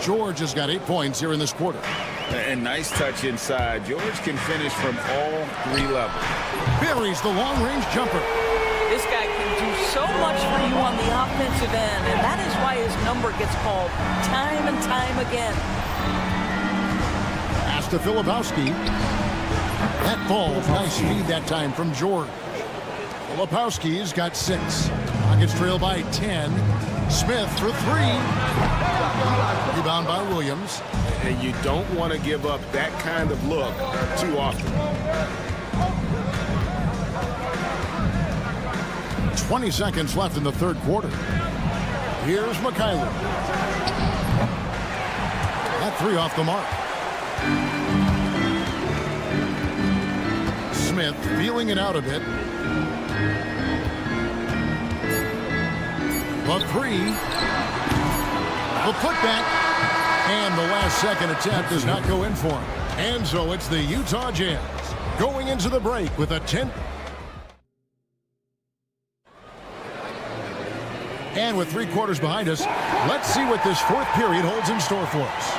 George has got 8 points here in this quarter. And nice touch inside. George can finish from all 3 levels. Buries the long-range jumper. This guy can do so much for you on the offensive end, and that is why his number gets called time and time again. Pass to Filipowski. That ball, nice feed that time from George. Filipowski's got 6. Rockets trail by 10. Smith for 3. Rebound by Williams. And you don't want to give up that kind of look too often. 20 seconds left in the third quarter. Here's Mikhailuk. That 3 off the mark. Smith feeling it out a bit. The 3. The putback. And the last second attempt does not go in for him. And so it's the Utah Jazz going into the break with a 10. And with 3 quarters behind us, let's see what this 4th period holds in store for us.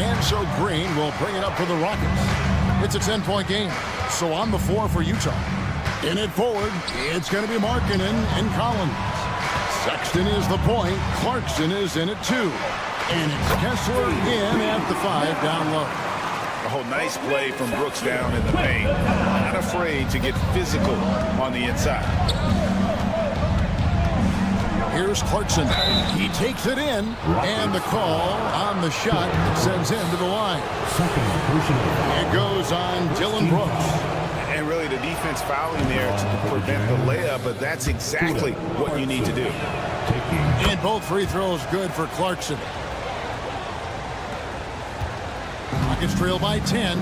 And so Green will bring it up for the Rockets. It's a 10-point game, so on the floor for Utah. In it forward, it's going to be Markkanen and Collins. Sexton is the point. Clarkson is in at 2. And it's Kessler in at the 5 down low. Oh, nice play from Brooks down in the paint. Not afraid to get physical on the inside. Here's Clarkson. He takes it in, and the call on the shot sends him to the line. It goes on Dylan Brooks. And really the defense fouling there to prevent the layup, but that's exactly what you need to do. And both free throws good for Clarkson. Rockets trail by 10.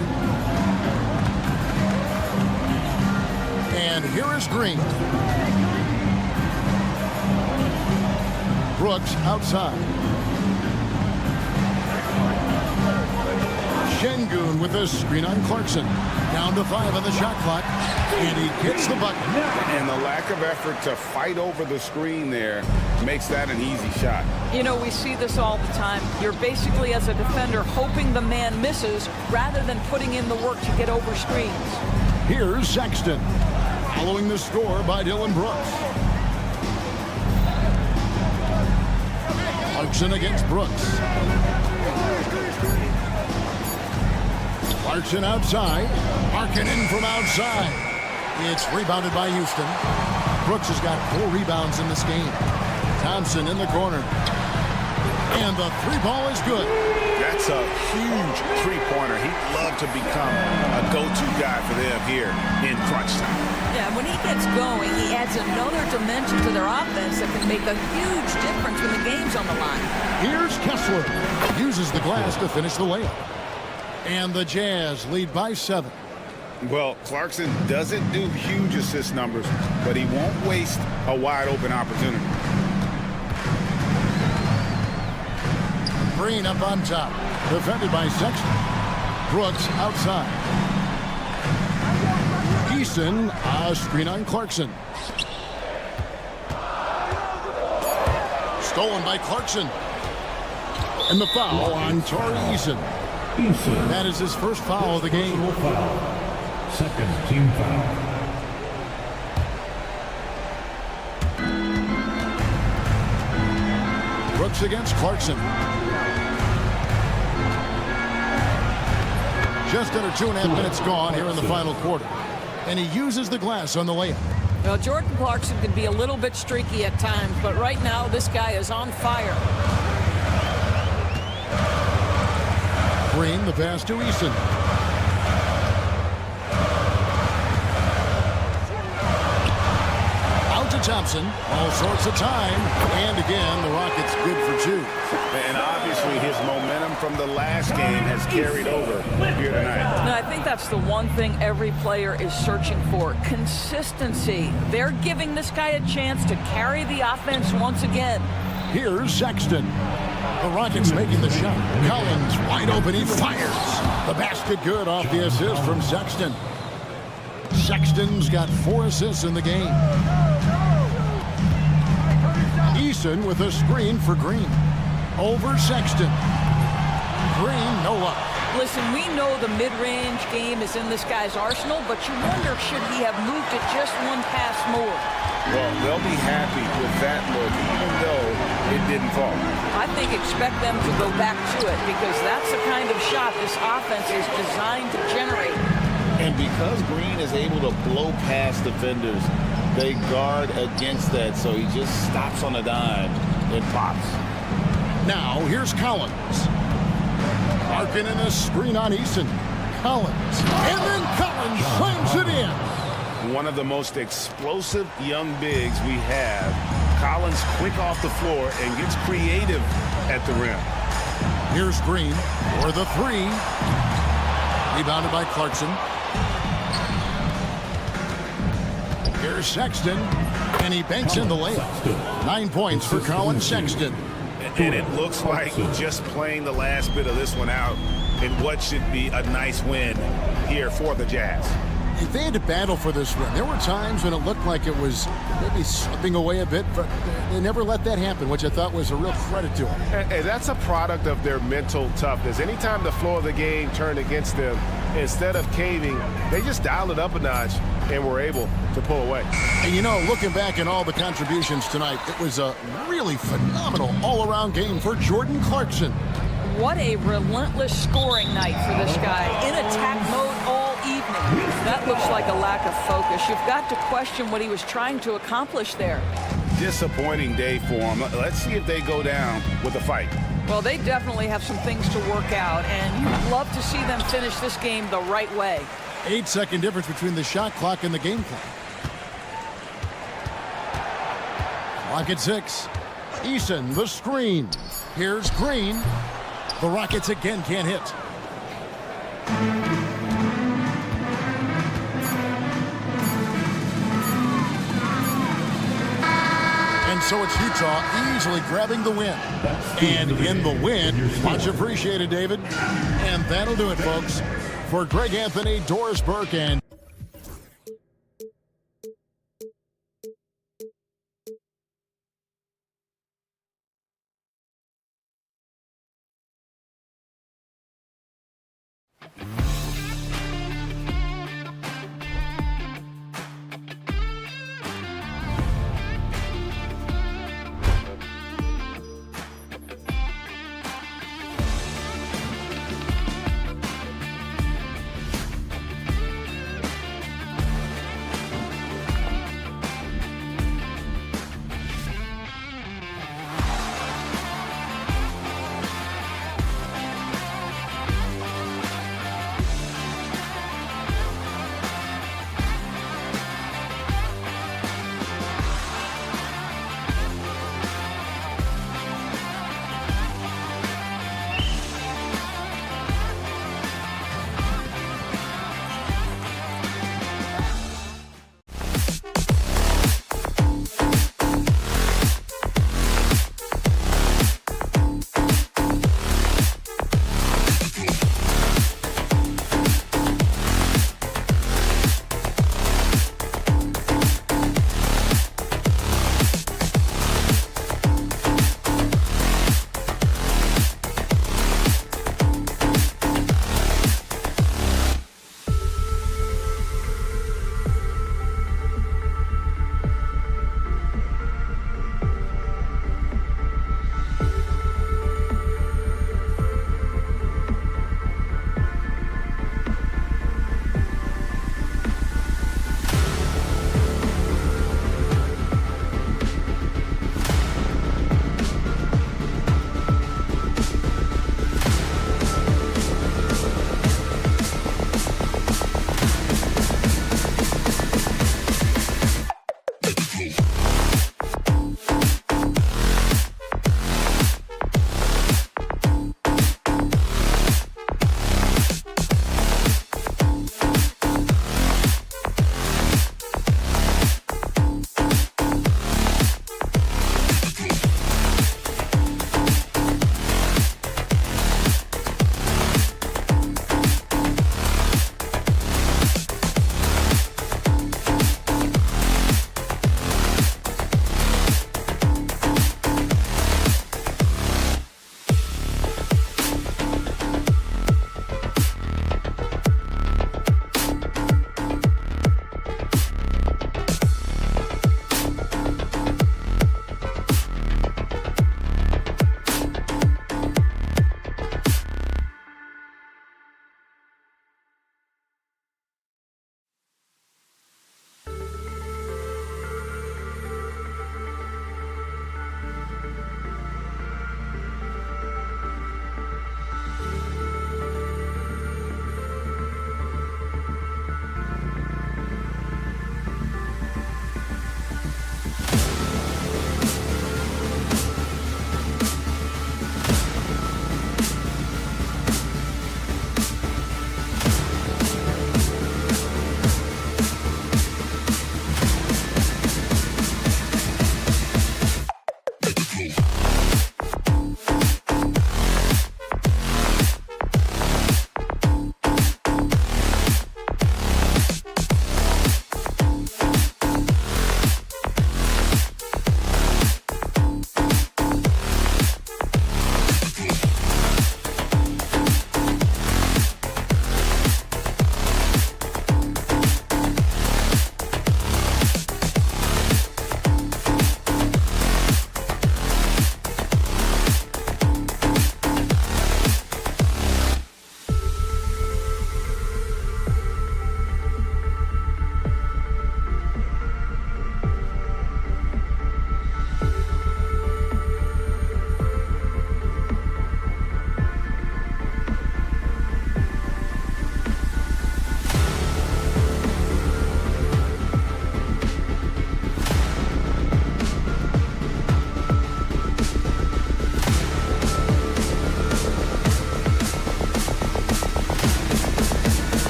And here is Green. Brooks outside. Şengün with a screen on Clarkson. Down to 5 on the shot clock. And he gets the bucket. And the lack of effort to fight over the screen there makes that an easy shot. You know, we see this all the time. You're basically, as a defender, hoping the man misses rather than putting in the work to get over screens. Here's Sexton. Following the score by Dylan Brooks. Clarkson against Brooks. Clarkson outside. Markkanen from outside. It's rebounded by Houston. Brooks has got 4 rebounds in this game. Thompson in the corner. And the 3 ball is good. That's a huge 3-pointer. He'd love to become a go-to guy for them here in crunch time. Yeah, when he gets going, he adds another dimension to their offense that can make a huge difference when the game's on the line. Here's Kessler. Uses the glass to finish the layup. And the Jazz lead by 7. Well, Clarkson doesn't do huge assist numbers, but he won't waste a wide-open opportunity. Green up on top. Defended by Sexton. Brooks outside. Eason, a screen on Clarkson. Stolen by Clarkson. And the foul on Torrey Eason. That is his first foul of the game. Second team foul. Brooks against Clarkson. Just under 2.5 minutes gone here in the final quarter. And he uses the glass on the layup. Well, Jordan Clarkson can be a little bit streaky at times, but right now this guy is on fire. Green, the pass to Eason. Out to Thompson. All sorts of time. And again, the Rockets good for 2. And obviously his momentum from the last game has carried over here tonight. Now, I think that's the one thing every player is searching for. Consistency. They're giving this guy a chance to carry the offense once again. Here's Sexton. The Rockets making the shot. Collins wide open. He fires. The basket good off the assist from Sexton. Sexton's got 4 assists in the game. Eason with a screen for Green. Over Sexton. Green, no luck. Listen, we know the mid-range game is in this guy's arsenal, but you wonder, should he have moved it just one pass more? Well, they'll be happy with that look, even though it didn't fall. I think expect them to go back to it, because that's the kind of shot this offense is designed to generate. And because Green is able to blow past defenders, they guard against that, so he just stops on a dime and pops. Now, here's Collins. Markkanen a screen on Eason. Collins. And then Collins slams it in. One of the most explosive young bigs we have. Collins quick off the floor and gets creative at the rim. Here's Green for the 3. Rebounded by Clarkson. Here's Sexton. And he banks in the layup. 9 points for Colin Sexton. And it looks like just playing the last bit of this one out in what should be a nice win here for the Jazz. they had to battle for this win. There were times when it looked like it was maybe slipping away a bit, but they never let that happen, which I thought was a real credit to them. And that's a product of their mental toughness. Anytime the flow of the game turned against them, instead of caving, they just dialed it up a notch and were able to pull away. And you know, looking back at all the contributions tonight, it was a really phenomenal all-around game for Jordan Clarkson. What a relentless scoring night for this guy. In attack mode all evening. That looks like a lack of focus. You've got to question what he was trying to accomplish there. Disappointing day for him. Let's see if they go down with a fight. Well, they definitely have some things to work out, and you'd love to see them finish this game the right way. 8-second difference between the shot clock and the game clock. Clock at 6. Eason, the screen. Here's Green. The Rockets again can't hit. And so it's Utah easily grabbing the win. And in the win, much appreciated, David. And that'll do it, folks. For Greg Anthony, Doris Burke, and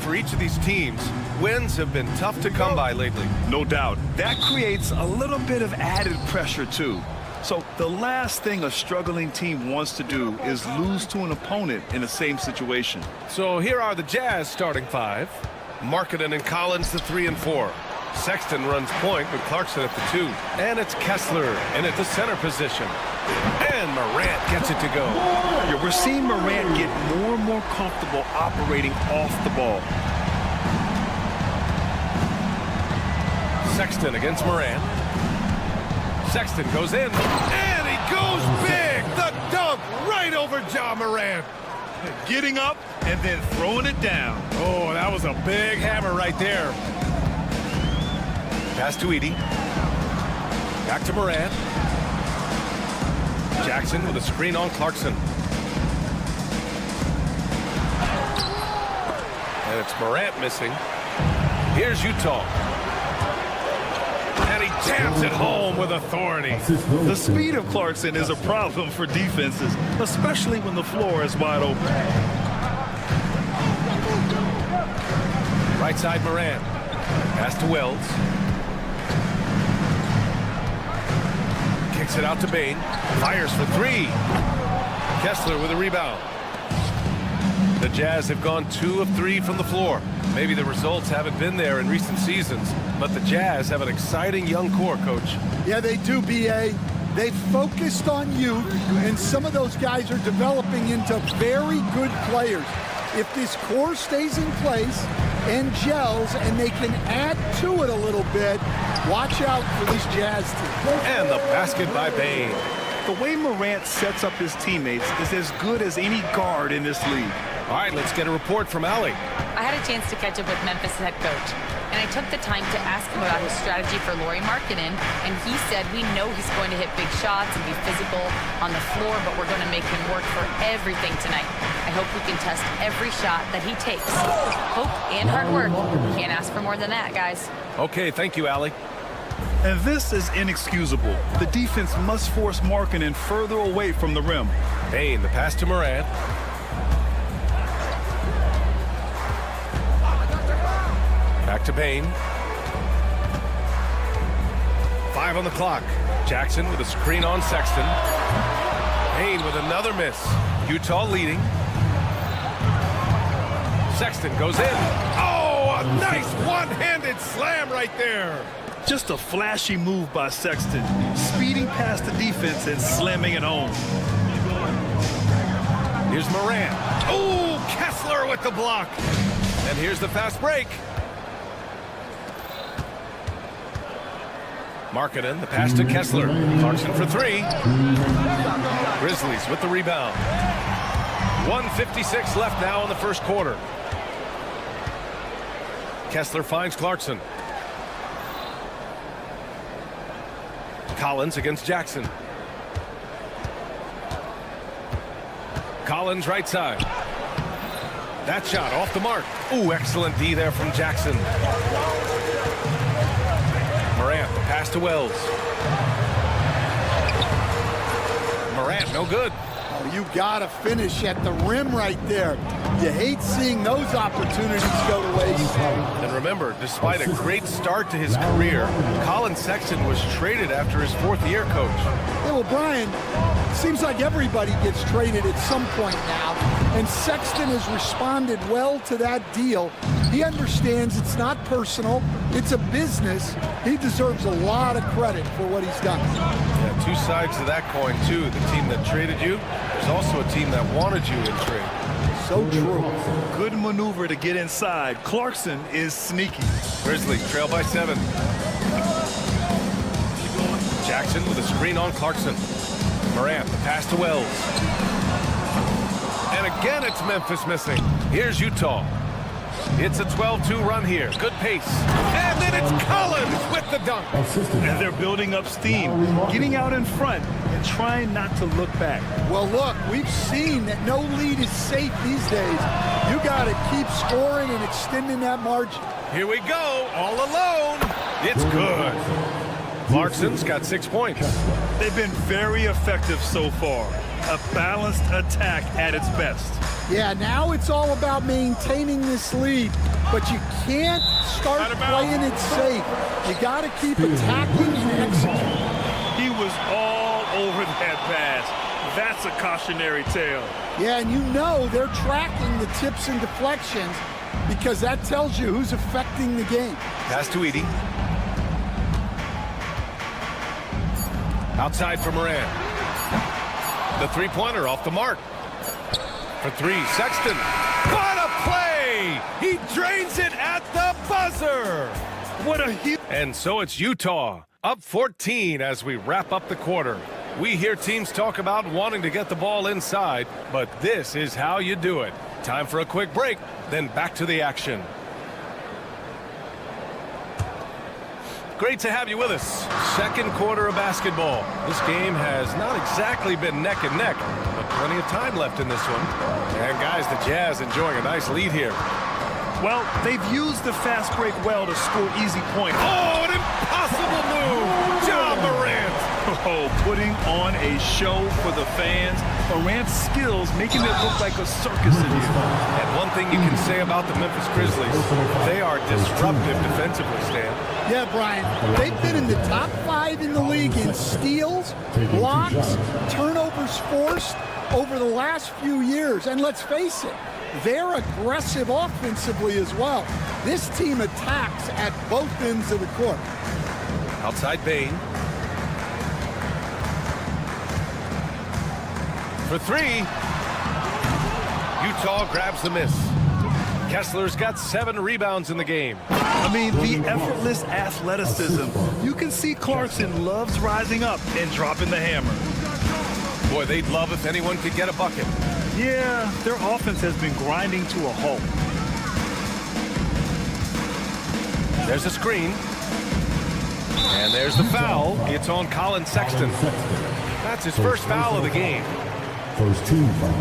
For each of these teams, wins have been tough to come by lately. No doubt. That creates a little bit of added pressure, too. So the last thing a struggling team wants to do is lose to an opponent in the same situation. So here are the Jazz starting five. Markkanen and Collins, the 3 and 4. Sexton runs point with Clarkson at the 2. And it's Kessler in at the center position. And Morant gets it to go. Yeah, we're seeing Morant get more and more comfortable operating off the ball. Sexton against Morant. Sexton goes in, and he goes big! The dunk right over Ja Morant. Getting up and then throwing it down. Oh, that was a big hammer right there. Pass to Edey. Back to Morant. Jackson with a screen on Clarkson. And it's Morant missing. Here's Utah. And he jams it home with authority. The speed of Clarkson is a problem for defenses, especially when the floor is wide open. Right side Morant. Pass to Wells. Kicks Kicks it out to Bane. Fires for three. Kessler with a rebound. The Jazz have gone 2 of 3 from the floor. Maybe the results haven't been there in recent seasons, but the Jazz have an exciting young core, Coach. Yeah, they do, B.A. They've focused on youth, and some of those guys are developing into very good players. If this core stays in place and gels and they can add to it a little bit, watch out for this Jazz team. And the basket by Bane. The way Morant sets up his teammates is as good as any guard in this league. All right, let's get a report from Allie. I had a chance to catch up with Memphis head coach, and I took the time to ask him about his strategy for Lauri Markkanen, and he said we know he's going to hit big shots and be physical on the floor, but we're going to make him work for everything tonight. I hope we can test every shot that he takes. Hope and hard work. Can't ask for more than that, guys. Okay, thank you, Allie. And this is inexcusable. The defense must force Markkanen further away from the rim. Bane, the pass to Morant. Back to Bane. 5 on the clock. Jackson with a screen on Sexton. Bane with another miss. Utah leading. Sexton goes in. Oh, a nice one-handed slam right there. Just a flashy move by Sexton, speeding past the defense and slamming it home. Here's Morant. Oh, Kessler with the block. And here's the fast break. Markkanen, the pass to Kessler. Clarkson for three. Grizzlies with the rebound. 1:56 left now in the first quarter. Kessler finds Clarkson. Collins against Jackson. Collins right side. That shot off the mark. Ooh, excellent D there from Jackson. Morant, the pass to Wells. Morant, no good. Oh, you gotta finish at the rim right there. You hate seeing those opportunities go to waste. And remember, despite a great start to his career, Colin Sexton was traded after his 4th year, Coach. Yeah, well, Brian, seems like everybody gets traded at some point now, and Sexton has responded well to that deal. He understands it's not personal, it's a business. He deserves a lot of credit for what he's done. Yeah, 2 sides to that coin, too. The team that traded you, there's also a team that wanted you in trade. So true. Good maneuver to get inside. Clarkson is sneaky. Grizzlies trail by 7. Jackson with a screen on Clarkson. Morant, the pass to Wells. And again, it's Memphis missing. Here's Utah. It's a 12-2 run here. Good pace. And then it's Collins with the dunk. And they're building up steam, getting out in front and trying not to look back. Well, look, we've seen that no lead is safe these days. You got to keep scoring and extending that margin. Here we go, all alone. It's good. Clarkson's got 6 points. They've been very effective so far. A balanced attack at its best. Yeah, now it's all about maintaining this lead, but you can't start playing it safe. You got to keep attacking and executing. He was all over that pass. That's a cautionary tale. Yeah, and you know they're tracking the tips and deflections because that tells you who's affecting the game. Pass to Edey. Outside for Morant. The three-pointer off the mark. For 3, Sexton. What a play! He drains it at the buzzer! What a huge... And so it's Utah, up 14 as we wrap up the quarter. We hear teams talk about wanting to get the ball inside, but this is how you do it. Time for a quick break, then back to the action. Great to have you with us. Second quarter of basketball. This game has not exactly been neck and neck, but plenty of time left in this one. And guys, the Jazz enjoying a nice lead here. Well, they've used the fast break well to score easy points. Oh, an impossible move! Ja Morant! Oh, putting on a show for the fans. Morant's skills making it look like a circus in here. And one thing you can say about the Memphis Grizzlies, they are disruptive defensively, Stan. Yeah, Brian, they've been in the top 5 in the league in steals, blocks, turnovers forced over the last few years. And let's face it, they're aggressive offensively as well. This team attacks at both ends of the court. Outside Bane. For 3. Utah grabs the miss. Kessler's got 7 rebounds in the game. I mean, the effortless athleticism. You can see Clarkson loves rising up and dropping the hammer. Boy, they'd love if anyone could get a bucket. Yeah, their offense has been grinding to a halt. There's a screen. And there's the foul. It's on Colin Sexton. That's his first foul of the game. First team foul.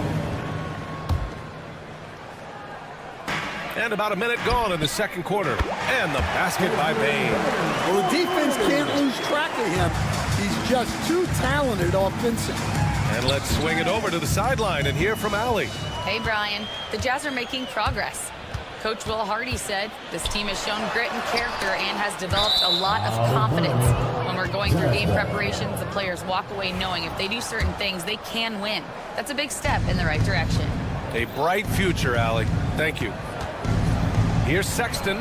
And about a minute gone in the second quarter. And the basket by Bane. Well, the defense can't lose track of him. He's just too talented offensively. And let's swing it over to the sideline and hear from Allie. Hey, Brian. The Jazz are making progress. Coach Will Hardy said this team has shown grit and character and has developed a lot of confidence. When we're going through game preparations, the players walk away knowing if they do certain things, they can win. That's a big step in the right direction. A bright future, Allie. Thank you. Here's Sexton.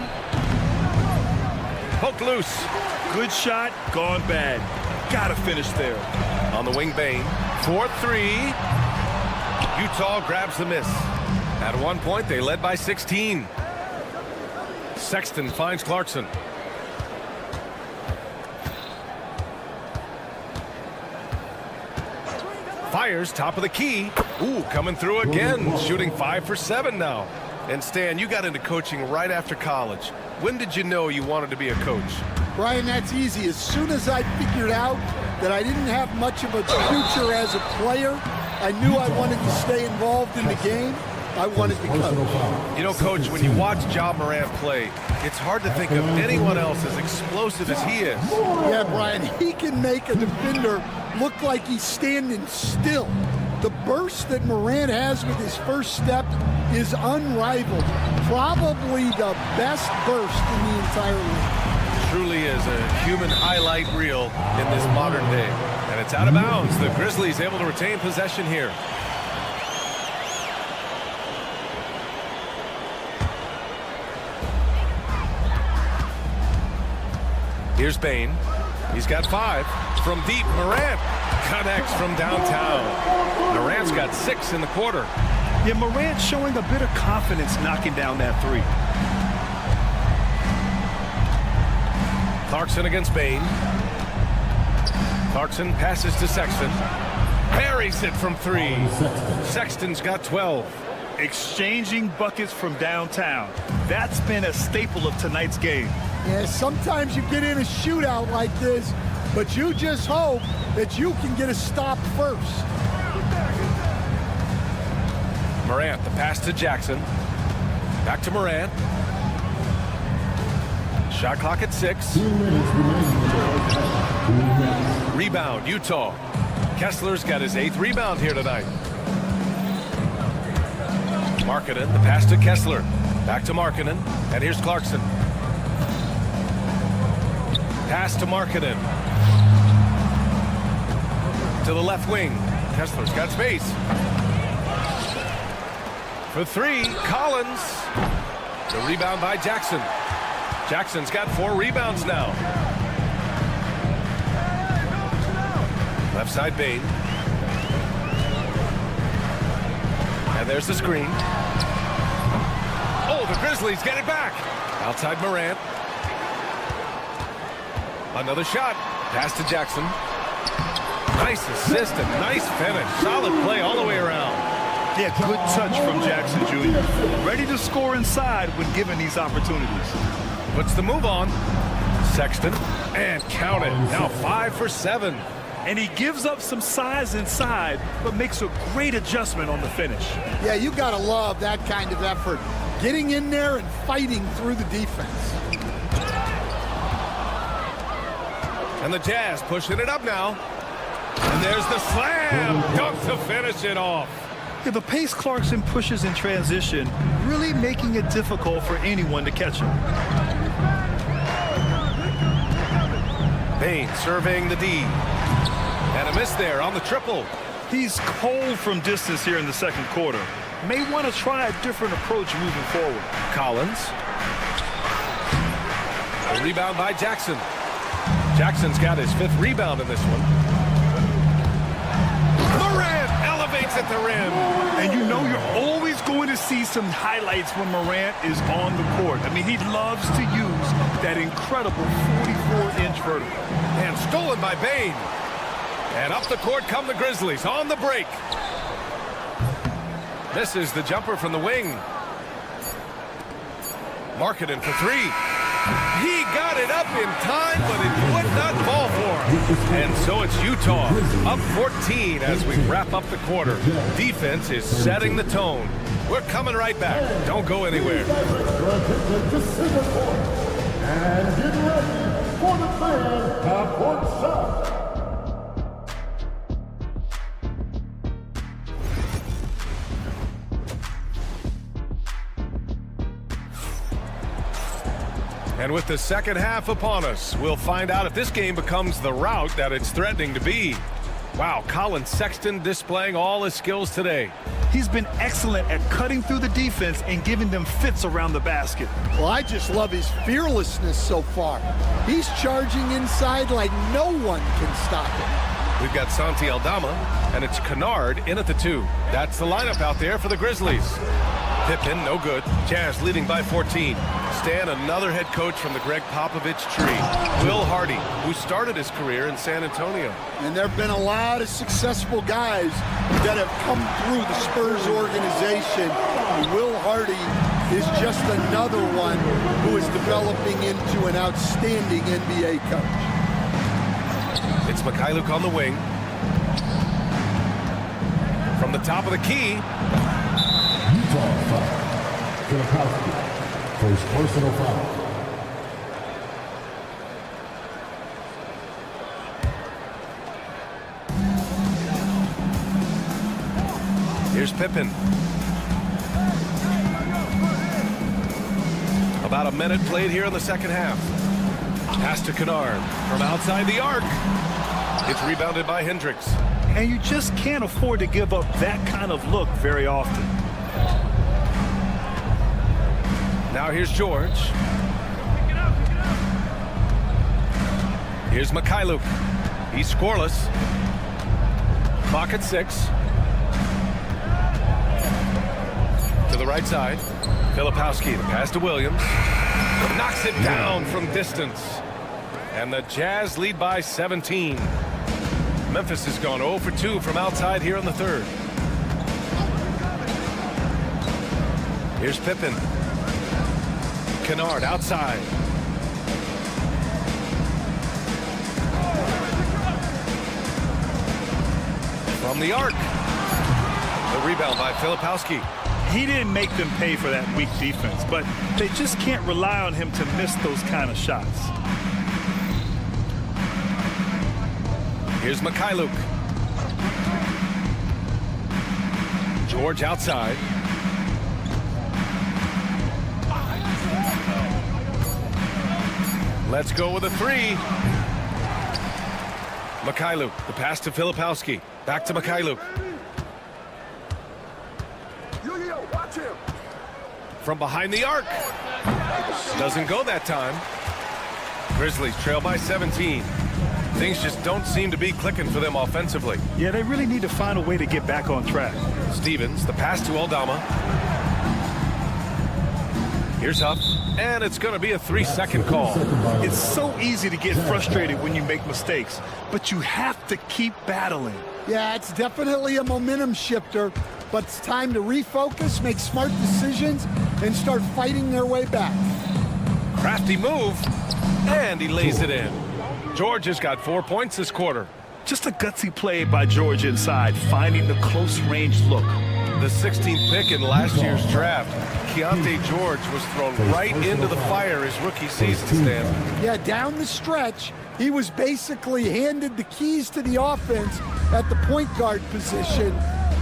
Poked loose. Good shot, gone bad. Gotta finish there. On the wing, Bane. 4-3. Utah grabs the miss. At one point, they led by 16. Sexton finds Clarkson. Fires top of the key. Ooh, coming through again. Shooting 5 for 7 now. And Stan, you got into coaching right after college. When did you know you wanted to be a coach? Brian, that's easy. As soon as I figured out that I didn't have much of a future as a player, I knew I wanted to stay involved in the game. I wanted to coach. You know, Coach, when you watch Ja Morant play, it's hard to think of anyone else as explosive as he is. Yeah, Brian, he can make a defender look like he's standing still. The burst that Morant has with his first step is unrivaled. Probably the best burst in the entire league. Truly is a human highlight reel in this modern day. And it's out of bounds. The Grizzlies able to retain possession here. Here's Bane. He's got 5. From deep, Morant connects from downtown. Morant's got 6 in the quarter. Yeah, Morant showing a bit of confidence knocking down that 3. Clarkson against Bane. Clarkson passes to Sexton. Buries it from 3. Sexton's got 12. Exchanging buckets from downtown. That's been a staple of tonight's game. Yeah, sometimes you get in a shootout like this, but you just hope that you can get a stop first. Morant, the pass to Jackson. Back to Morant. Shot clock at 6. Rebound, Utah. Kessler's got his 8th rebound here tonight. Markkanen, the pass to Kessler. Back to Markkanen, and here's Clarkson. Pass to Markkanen. To the left wing. Kessler's got space. For 3, Collins. The rebound by Jackson. Jackson's got 4 rebounds now. Left side Bane. And there's the screen. Oh, the Grizzlies get it back. Outside Morant. Another shot. Pass to Jackson. Nice assist and nice finish. Solid play all the way around. Yeah, good touch from Jackson Jr. Ready to score inside when given these opportunities. Puts the move on. Sexton. And count it. Now 5 for 7. And he gives up some size inside, but makes a great adjustment on the finish. Yeah, you got to love that kind of effort. Getting in there and fighting through the defense. And the Jazz pushing it up now. And there's the slam dunk to finish it off. Yeah, the pace Clarkson pushes in transition, really making it difficult for anyone to catch him. Bain surveying the D. And a miss there on the triple. He's cold from distance here in the second quarter. May want to try a different approach moving forward. Collins. A rebound by Jackson. Jackson's got his 5th rebound in this one. Morant elevates at the rim. And you know you're always going to see some highlights when Morant is on the court. I mean, he loves to use that incredible 44-inch vertical. And stolen by Bain. And up the court come the Grizzlies on the break. Misses the jumper from the wing. Markkanen for 3. He got it up in time, but it would not fall for him. And so it's Utah up 14 as we wrap up the quarter. Defense is setting the tone. We're coming right back. Don't go anywhere. And get ready for the fan half-court shot. And with the second half upon us, we'll find out if this game becomes the rout that it's threatening to be. Wow, Colin Sexton displaying all his skills today. He's been excellent at cutting through the defense and giving them fits around the basket. Well, I just love his fearlessness so far. He's charging inside like no one can stop him. We've got Santi Aldama, and it's Kennard in at the 2. That's the lineup out there for the Grizzlies. Pippen, no good. Jazz leading by 14. Stan, another head coach from the Greg Popovich tree. Will Hardy, who started his career in San Antonio. And there have been a lot of successful guys that have come through the Spurs organization. Will Hardy is just another one who is developing into an outstanding NBA coach. It's Mikhailuk on the wing. From the top of the key. Utah foul. First personal foul. Here's Pippen. About a minute played here in the second half. Pass to Kennard from outside the arc. It's rebounded by Hendricks. And you just can't afford to give up that kind of look very often. Now here's George. Here's Mikhailuk. He's scoreless. Clock at 6. To the right side. Filipowski, the pass to Williams. Knocks it down from distance. And the Jazz lead by 17. Memphis has gone 0 for 2 from outside here in the third. Here's Pippen. Kennard outside. From the arc. The rebound by Filipowski. He didn't make them pay for that weak defense, but they just can't rely on him to miss those kind of shots. Here's Mikhailuk. George outside. Let's go with a 3. Mikhailuk, the pass to Filipowski. Back to Mikhailuk. Watch him. From behind the arc. Doesn't go that time. Grizzlies trail by 17. Things just don't seem to be clicking for them offensively. Yeah, they really need to find a way to get back on track. Stevens, the pass to Aldama. Here's Huff, and it's going to be a 3-second call. It's so easy to get frustrated when you make mistakes, but you have to keep battling. Yeah, it's definitely a momentum shifter, but it's time to refocus, make smart decisions, and start fighting their way back. Crafty move, and he lays it in. George has got 4 points this quarter. Just a gutsy play by George inside, finding the close-range look. the 16th pick in last year's draft. Keontae George was thrown right into the fire his rookie season, Stan. Yeah, down the stretch, he was basically handed the keys to the offense at the point guard position.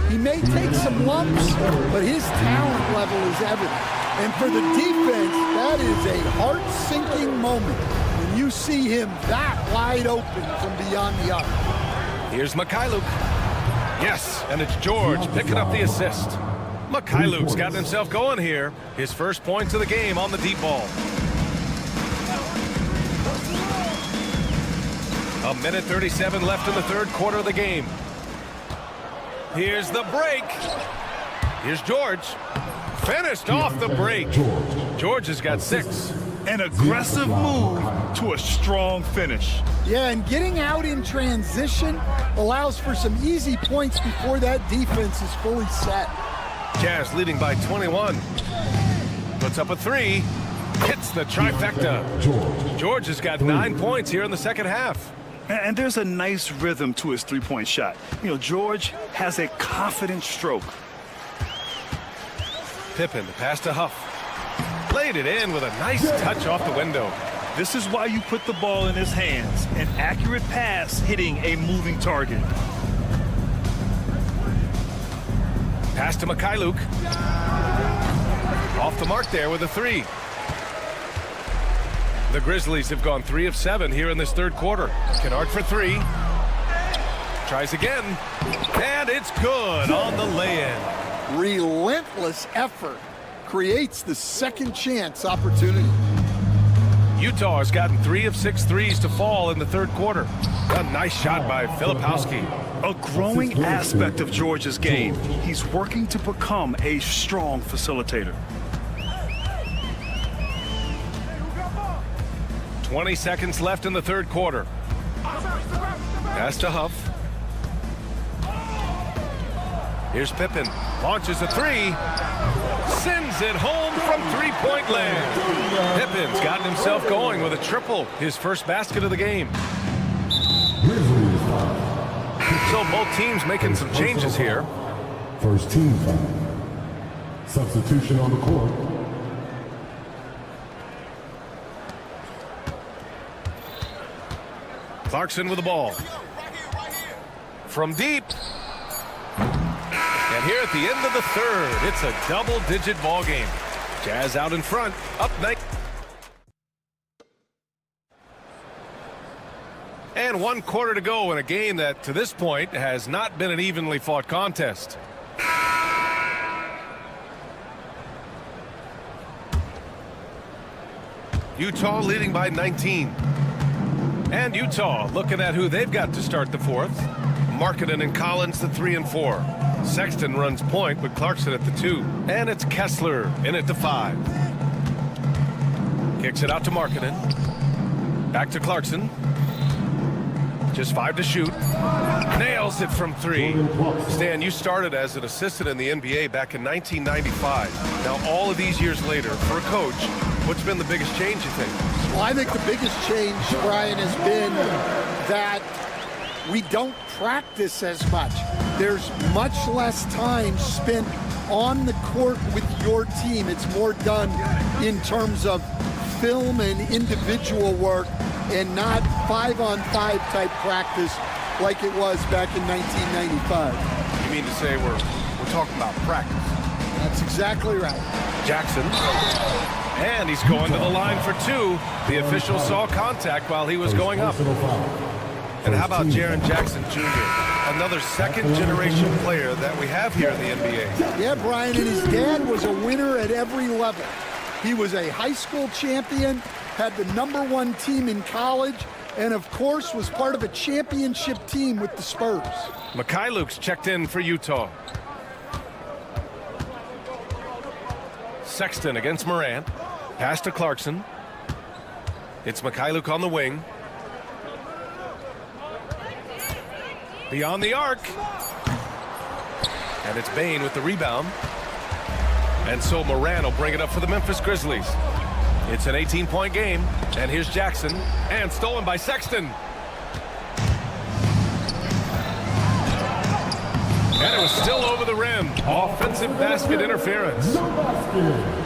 He may take some lumps, but his talent level is evident. And for the defense, that is a heart-sinking moment when you see him that wide open from beyond the arc. Here's Mikhailuk. Yes, and it's George picking up the assist. Mikhailuk's gotten himself going here. His first points of the game on the deep ball. A minute 37 left in the third quarter of the game. Here's the break. Here's George. Finished off the break. George has got 6. An aggressive move to a strong finish. Yeah, and getting out in transition allows for some easy points before that defense is fully set. Jazz leading by 21. Puts up a 3. Hits the trifecta. George has got 9 points here in the second half. And there's a nice rhythm to his three-point shot. You know, George has a confident stroke. Pippen, the pass to Huff. Laid it in with a nice touch off the window. This is why you put the ball in his hands. An accurate pass hitting a moving target. Pass to Mikhailuk. Off the mark there with a 3. The Grizzlies have gone 3 of 7 here in this third quarter. Kennard for 3. Tries again. And it's good on the lay-in. Relentless effort creates the second chance opportunity. Utah has gotten 3 of 6 threes to fall in the third quarter. A nice shot by Filipowski. A growing aspect of George's game. He's working to become a strong facilitator. 20 seconds left in the third quarter. Pass to Huff. Here's Pippen. Launches a 3. Sends it home from three-point land. Pippen's gotten himself going with a triple. His first basket of the game. So both teams making some changes here. First team foul. Substitution on the court. Clarkson with the ball. From deep. And here at the end of the third, it's a double-digit ball game. Jazz out in front, up 9. And 1 quarter to go in a game that, to this point, has not been an evenly fought contest. Utah leading by 19. And Utah looking at who they've got to start the fourth. Markkanen and Collins the 3 and 4. Sexton runs point with Clarkson at the 2. And it's Kessler in at the 5. Kicks it out to Markkanen. Back to Clarkson. Just 5 to shoot. Nails it from 3. Stan, you started as an assistant in the NBA back in 1995. Now all of these years later, for a coach, what's been the biggest change, you think? Well, I think the biggest change, Brian, has been that we don't practice as much. There's much less time spent on the court with your team. It's more done in terms of film and individual work and not 5-on-5 type practice like it was back in 1995. You mean to say we're talking about practice? That's exactly right. Jackson. And he's going to the line for 2. The official saw contact while he was going up. And how about Jaren Jackson Jr., another second-generation player that we have here in the NBA? Yeah, Brian, and his dad was a winner at every level. He was a high school champion, had the #1 team in college, and of course was part of a championship team with the Spurs. Mikhailuk's checked in for Utah. Sexton against Morant. Pass to Clarkson. It's Mikhailuk on the wing. Beyond the arc. And it's Bane with the rebound. And so Morant will bring it up for the Memphis Grizzlies. It's an 18-point game. And here's Jackson. And stolen by Sexton. And it was was still over the rim. Offensive basket interference. No basket.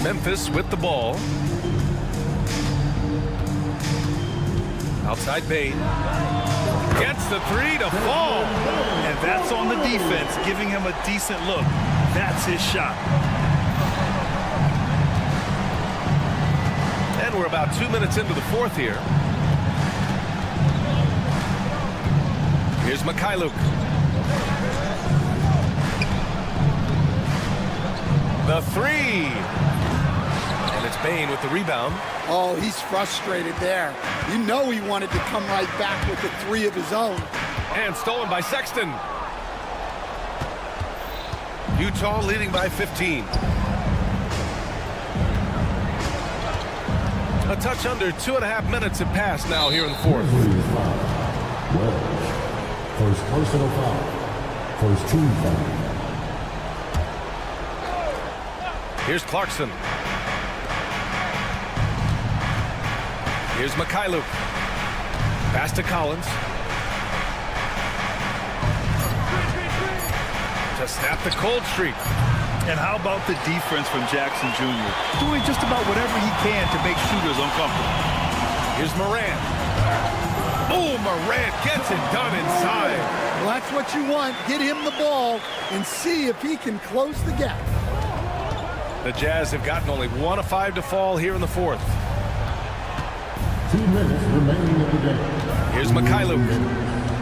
Memphis with the ball. Outside Bain. Gets the three to fall. And that's on the defense, giving him a decent look. That's his shot. And we're about 2 minutes into the fourth here. Here's Mikhailuk. The three. And it's Bain with the rebound. Oh, he's frustrated there. You know he wanted to come right back with the three of his own. And stolen by Sexton. Utah leading by 15. A touch under 2.5 minutes have passed now here in the fourth. First personal foul. First team foul. Here's Clarkson. Here's Mikhailuk. Pass to Collins. To snap the cold streak. And how about the defense from Jackson Jr.? Doing just about whatever he can to make shooters uncomfortable. Here's Morant. Oh, Morant gets it done inside. Well, that's what you want. Get him the ball and see if he can close the gap. The Jazz have gotten only 1 of 5 to fall here in the fourth. 2 minutes remaining in the game. Here's Mikhailuk.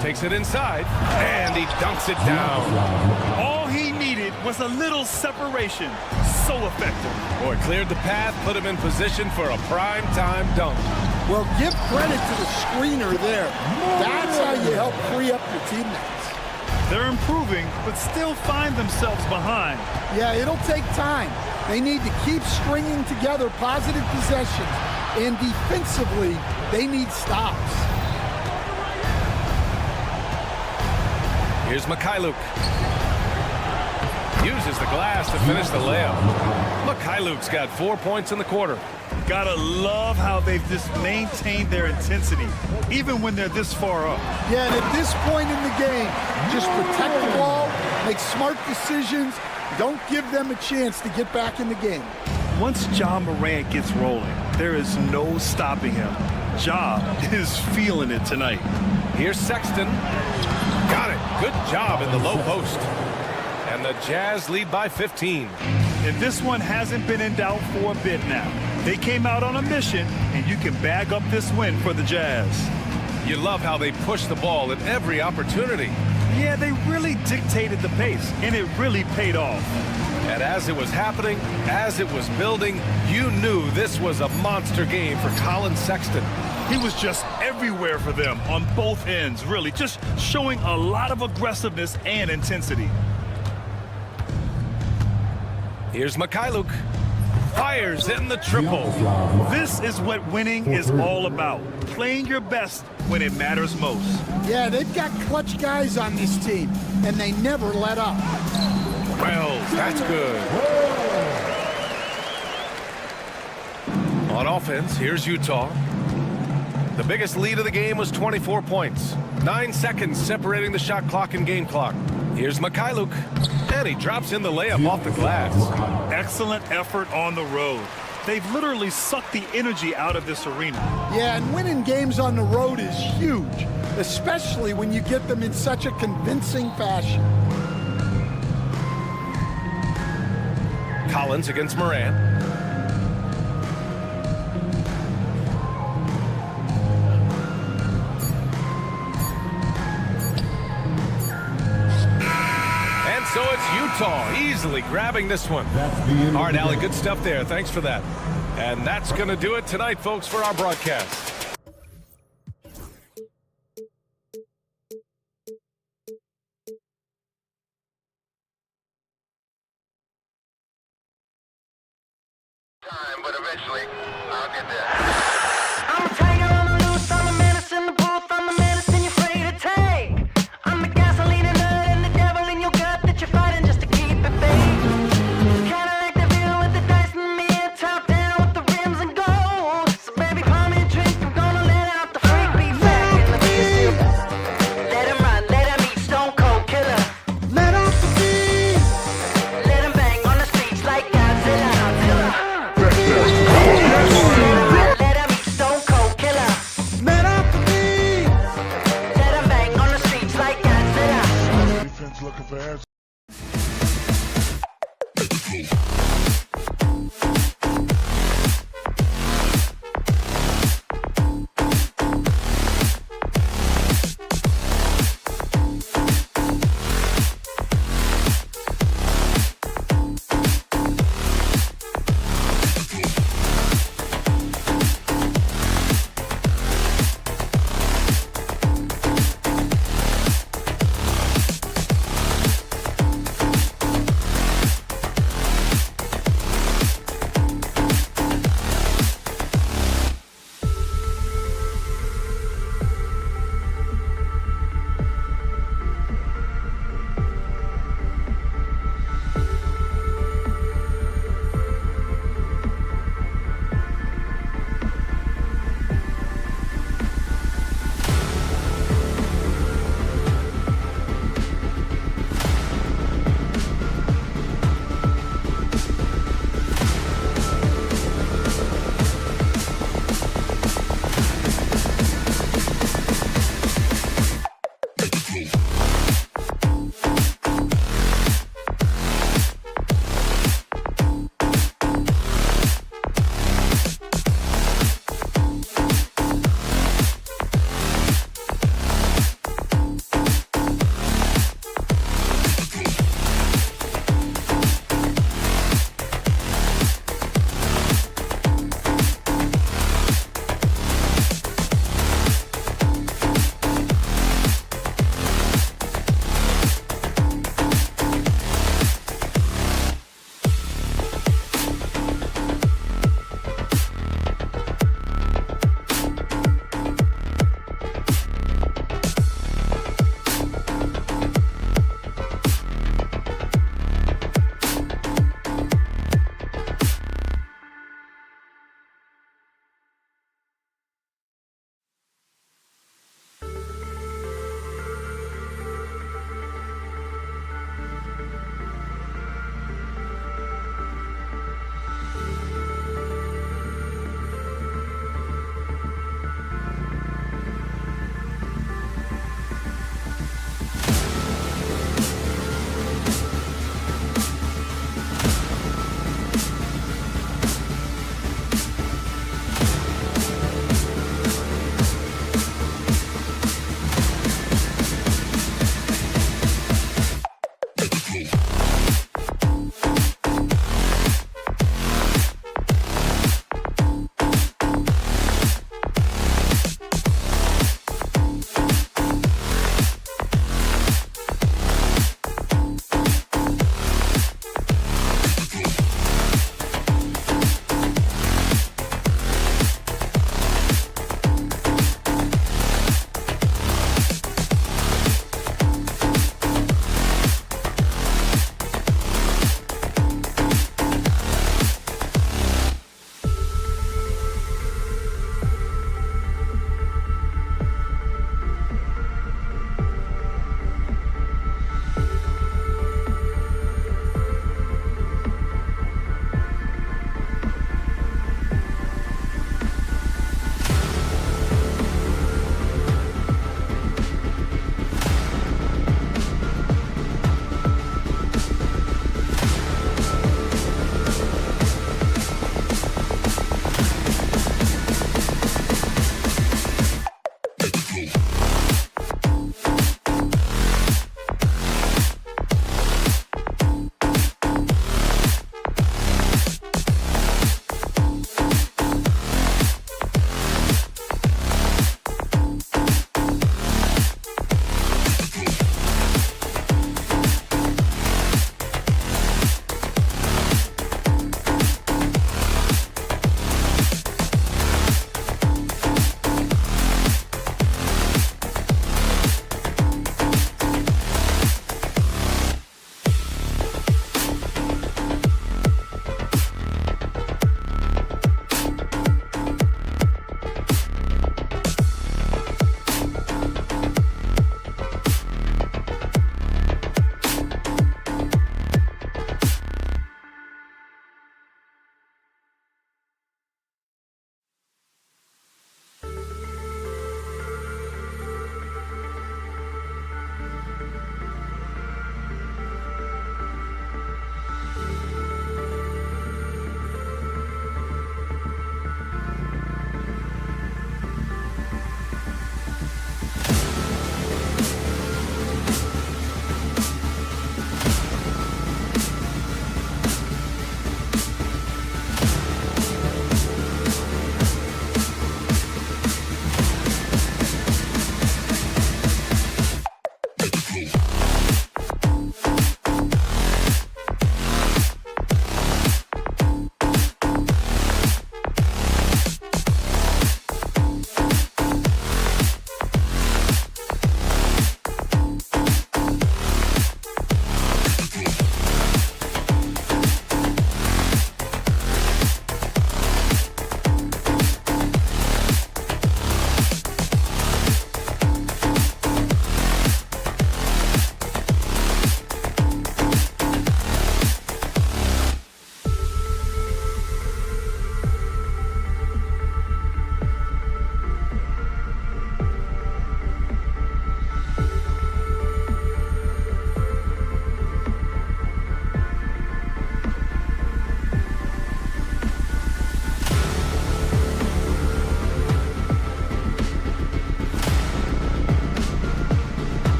Takes it inside, and he dunks it down. All he needed was a little separation. So effective. Boy, cleared the path, put him in position for a prime-time dunk. Well, give credit to the screener there. That's how you help free up your teammates. They're improving, but still find themselves behind. Yeah, it'll take time. They need to keep stringing together positive possessions, and defensively, they need stops. Here's Mikhailuk. Uses the glass to finish the layup. Mikhailuk's got 4 points in the quarter. Gotta love how they've just maintained their intensity, even when they're this far up. Yeah, and at this point in the game, just protect the ball, make smart decisions, don't give them a chance to get back in the game. Once Ja Morant gets rolling, there is no stopping him. Ja is feeling it tonight. Here's Sexton. Got it. Good job in the low post. And the Jazz lead by 15. And this one hasn't been in doubt for a bit now. They came out on a mission, and you can bag up this win for the Jazz. You love how they push the ball at every opportunity. Yeah, they really dictated the pace, and it really paid off. And as it was happening, as it was building, you knew this was a monster game for Colin Sexton. He was just everywhere for them on both ends, really, just showing a lot of aggressiveness and intensity. Here's Mikhailuk. Fires in the triple. This is what winning is all about. Playing your best when it matters most. Yeah, they've got clutch guys on this team, and they never let up. Well, that's good. On offense, here's Utah. The biggest lead of the game was 24 points. 9 seconds separating the shot clock and game clock. Here's Mikhailuk. And he drops in the layup off the glass. Excellent effort on the road. They've literally sucked the energy out of this arena. Yeah, and winning games on the road is huge, especially when you get them in such a convincing fashion. Collins against Morant. So it's Utah easily grabbing this one. All right, Allie, good stuff there. Thanks for that. And that's going to do it tonight, folks, for our broadcast. Time, but eventually, I'll get there. I'm a tiger on the loose, I'm a menace in the booth, I'm the medicine you're afraid to take. I'm the gasoline and nut and the devil in your gut that you're fighting just to keep it fake. Kinda like the view with the dice and me, top down with the rims and gold.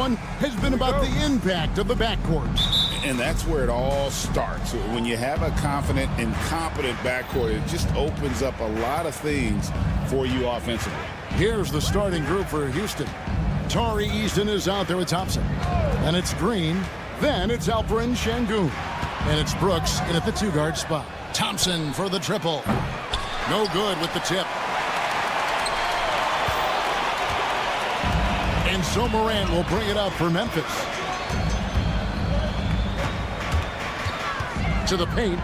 one has been about the impact of the backcourt. And that's where it all starts. When you have a confident and competent backcourt, it just opens up a lot of things for you offensively. Here's the starting group for Houston. Tari Easton is out there with Thompson. And it's Green. Then it's Alperen Şengün. And it's Brooks in at the 2-guard spot. Thompson for the triple. No good with the tip. And so Morant will bring it up for Memphis. To the paint.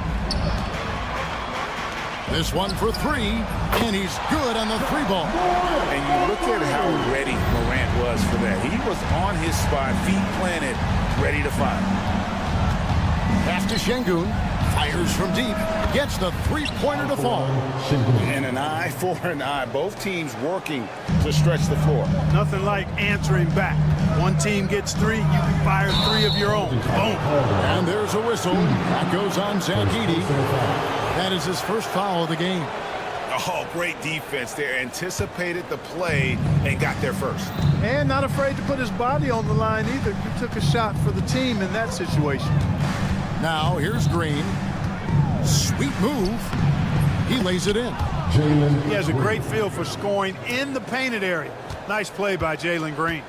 This one for 3, and he's good on the 3-ball. And you look at how ready Morant was for that. He was on his spot, feet planted, ready to fire. Pass to Şengün. Fires from deep. Gets the 3-pointer to fall. And an eye for an eye. Both teams working to stretch the floor. Nothing like answering back. One team gets 3, you can fire 3 of your own. Boom. And there's a whistle. That goes on Zach Edey. That is his first foul of the game. Oh, great defense there. Anticipated the play and got there first. And not afraid to put his body on the line either. He took a shot for the team in that situation. Now here's Green. Sweet move. He lays it in. He has a great feel for scoring in the painted area. Nice play by Jalen Green.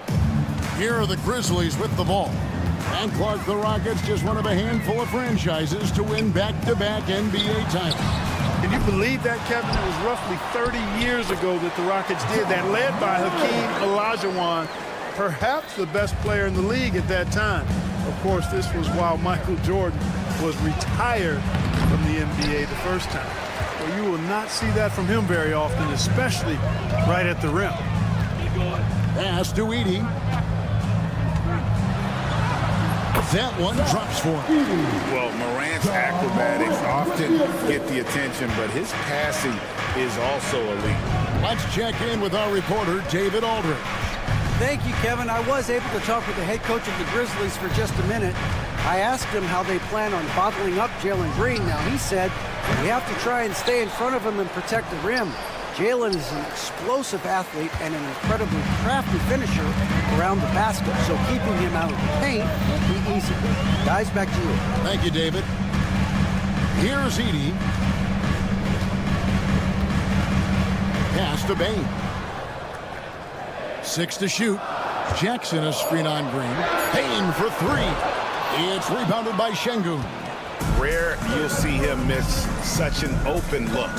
Here are the Grizzlies with the ball. And Clark, the Rockets, just one of a handful of franchises to win back-to-back NBA titles. Can you believe that, Kevin? It was roughly 30 years ago that the Rockets did that, led by Hakeem Olajuwon, perhaps the best player in the league at that time. Of course, this was while Michael Jordan was retired from the NBA the first time. Well, you will not see that from him very often, especially right at the rim. Pass to Edey. That one drops for him. Well, Morant's acrobatics often get the attention, but his passing is also elite. Let's check in with our reporter, David Aldridge. Thank you, Kevin. I was able to talk with the head coach of the Grizzlies for just a minute. I asked him how they plan on bottling up Jalen Green. Now, he said we have to try and stay in front of him and protect the rim. Jalen is an explosive athlete and an incredibly crafty finisher around the basket, so keeping him out of the paint won't be easy. Guys, back to you. Thank you, David. Here's Edey. Pass to Bane. 6 to shoot. Jackson a screen on Green. Payne for 3. It's rebounded by Şengün. Rare you'll see him miss such an open look.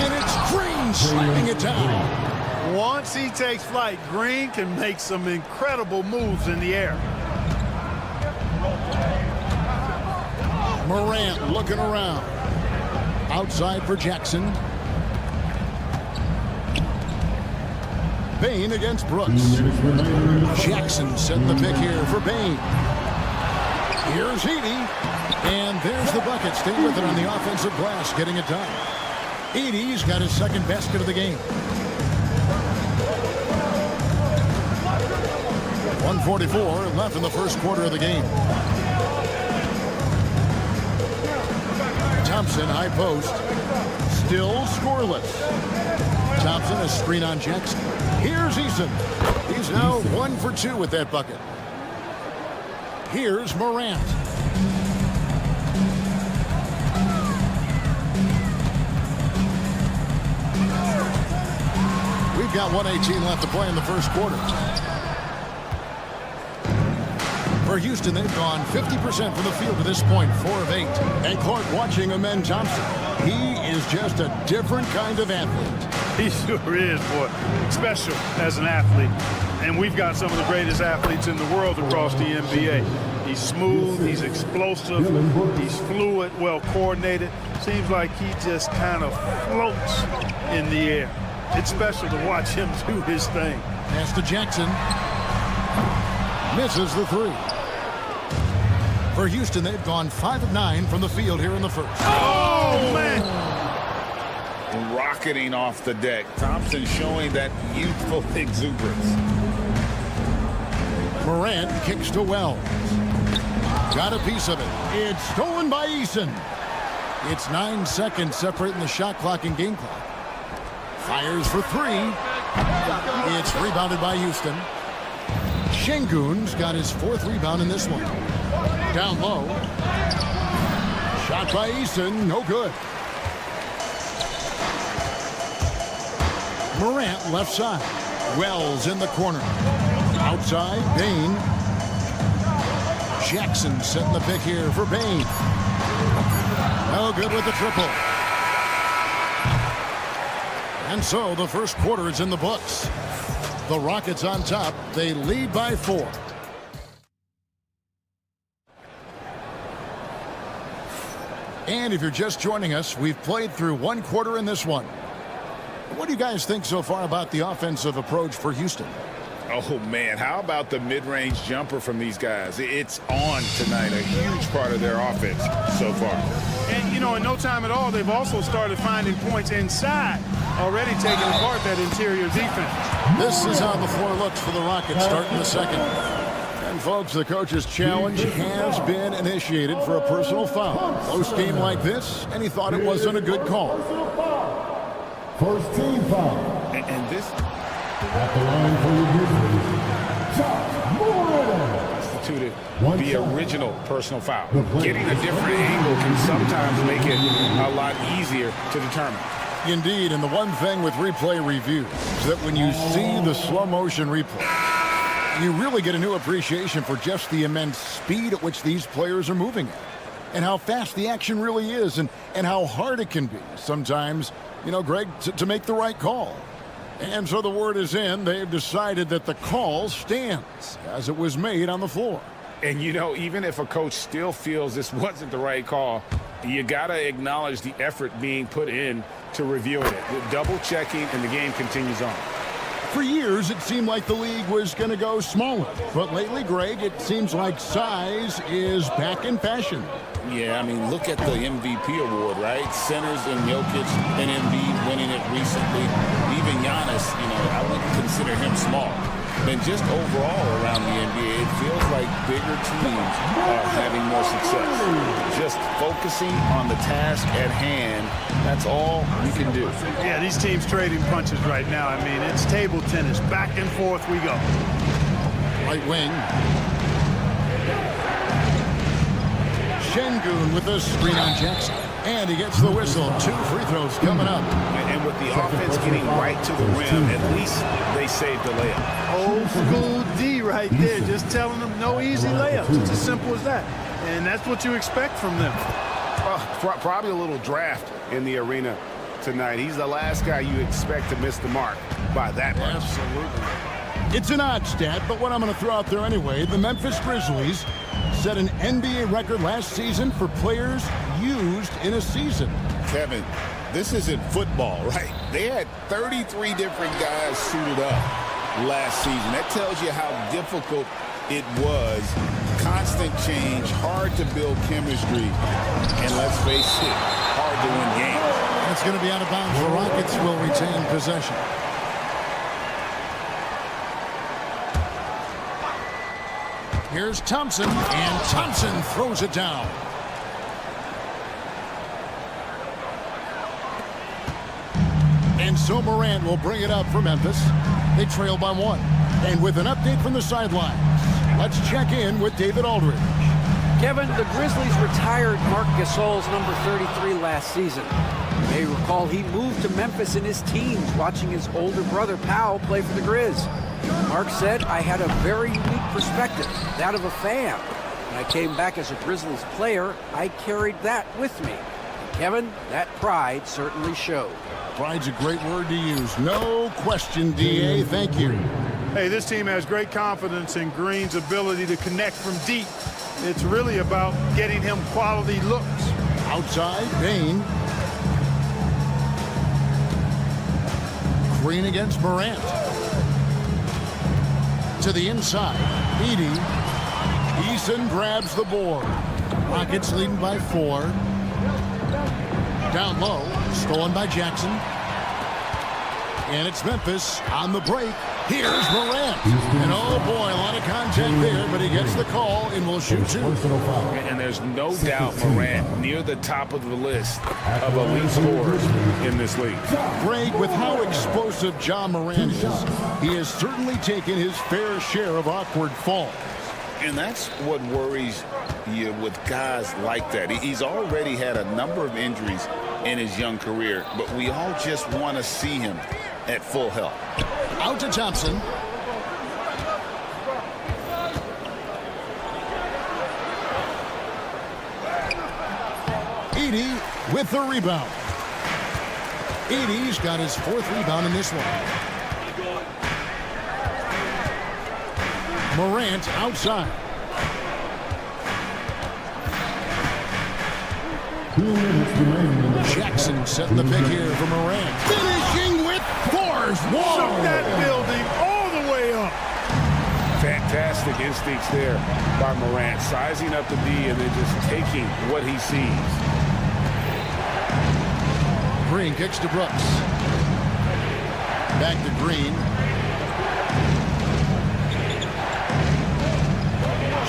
And it's Green slapping it down. Once he takes flight, Green can make some incredible moves in the air. Morant looking around. Outside for Jackson. Bane against Brooks. Jackson setting the pick here for Bane. Here's Edey. And there's the bucket. Stay with it on the offensive glass, getting it done. Edey's got his second basket of the game. 1:44 left in the first quarter of the game. Thompson, high post. Still scoreless. Thompson, a screen on Jackson. Here's Eason. He's now 1 for 2 with that bucket. Here's Morant. We've got 1:18 left to play in the first quarter. For Houston, they've gone 50% from the field to this point, 4 of 8. And Clark watching Amen Thompson. He is just a different kind of athlete. He sure is, boy. Special as an athlete. And we've got some of the greatest athletes in the world across the NBA. He's smooth, he's explosive, he's fluid, well coordinated. Seems like he just kind of floats in the air. It's special to watch him do his thing. Pass to Jackson. Misses the 3. For Houston, they've gone 5 of 9 from the field here in the first. Oh, man! Rocketing off the deck. Thompson showing that youthful exuberance. Morant kicks to Wells. Got a piece of it. It's stolen by Eason. It's 9 seconds separating the shot clock and game clock. Fires for 3. It's rebounded by Houston. Şengün's got his 4th rebound in this one. Down low. Shot by Eason, no good. Morant left side. Wells in the corner. Outside, Bain. Jackson setting the pick here for Bain. No good with the triple. And so the first quarter is in the books. The Rockets on top. They lead by 4. And if you're just joining us, we've played through 1 quarter in this one. What do you guys think so far about the offensive approach for Houston? Oh, man, how about the mid-range jumper from these guys? It's on tonight, a huge part of their offense so far. And, you know, in no time at all, they've also started finding points inside, already taking apart that interior defense. This is how the floor looks for the Rockets starting the second. And, folks, the coach's challenge has been initiated for a personal foul. Close game like this, and he thought it wasn't a good call. First team foul. And this... At the line for your Grizzlies, instituted the original personal foul. Getting a different angle can sometimes make it a lot easier to determine. Indeed, and the one thing with replay reviews is that when you see the slow motion replay, you really get a new appreciation for just the immense speed at which these players are moving at, and how fast the action really is, and how hard it can be sometimes, you know, Greg, to make the right call. And so the word is in. They've decided that the call stands as it was made on the floor. And, you know, even if a coach still feels this wasn't the right call, you got to acknowledge the effort being put in to reviewing it. Double-checking, and the game continues on. For years, it seemed like the league was going to go smaller. But lately, Greg, it seems like size is back in fashion. Yeah, I mean, look at the MVP award, right? Centers and Jokic and Embiid winning it recently. Even Giannis, you know, I wouldn't consider him small. And just overall around the NBA, it feels like bigger teams are having more success. Just focusing on the task at hand, that's all you can do. Yeah, these teams trading punches right now. I mean, it's table tennis. Back and forth we go. Right wing. Şengün with the screen on Jackson. And he gets the whistle. 2 free throws coming up. And with the offense getting right to the rim, at least they saved the layup. Old school D right there, just telling them no easy layups. It's as simple as that. And that's what you expect from them. Probably a little draft in the arena tonight. He's the last guy you expect to miss the mark by that much. Absolutely. It's an odd stat, but what I'm going to throw out there anyway, the Memphis Grizzlies set an NBA record last season for players used in a season. Kevin, this isn't football, right? They had 33 different guys suited up last season. That tells you how difficult it was. Constant change, hard to build chemistry, and let's face it, hard to win games. It's going to be out of bounds. The Rockets will retain possession. Here's Thompson, and Thompson throws it down. And so Morant will bring it up for Memphis. They trail by 1. And with an update from the sidelines, let's check in with David Aldridge. Kevin, the Grizzlies retired Marc Gasol's number 33 last season. You may recall he moved to Memphis in his teens, watching his older brother Powell play for the Grizz. Mark said, I had a very unique perspective, that of a fan. When I came back as a Grizzlies player, I carried that with me. And Kevin, that pride certainly showed. Pride's a great word to use. No question, D.A. Thank you. Hey, this team has great confidence in Green's ability to connect from deep. It's really about getting him quality looks. Outside, Bain. Green against Morant. To the inside, Edey. Eason grabs the board. Rockets leading by 4. Down low, stolen by Jackson. And it's Memphis on the break. Here's Morant. And oh boy, a lot of contact there, but he gets the call and will shoot 2. And there's no doubt Morant near the top of the list of elite scorers in this league. Greg, with how explosive Ja Morant is, he has certainly taken his fair share of awkward falls. And that's what worries you with guys like that. He's already had a number of injuries in his young career, but we all just want to see him at full health. Out to Thompson. Edey with the rebound. Edey's got his 4th rebound in this one. Morant outside. Jackson setting the pick here for Morant. Finishing with force. Shook that building all the way up. Fantastic instincts there by Morant, sizing up the D and then just taking what he sees. Green kicks to Brooks. Back to Green.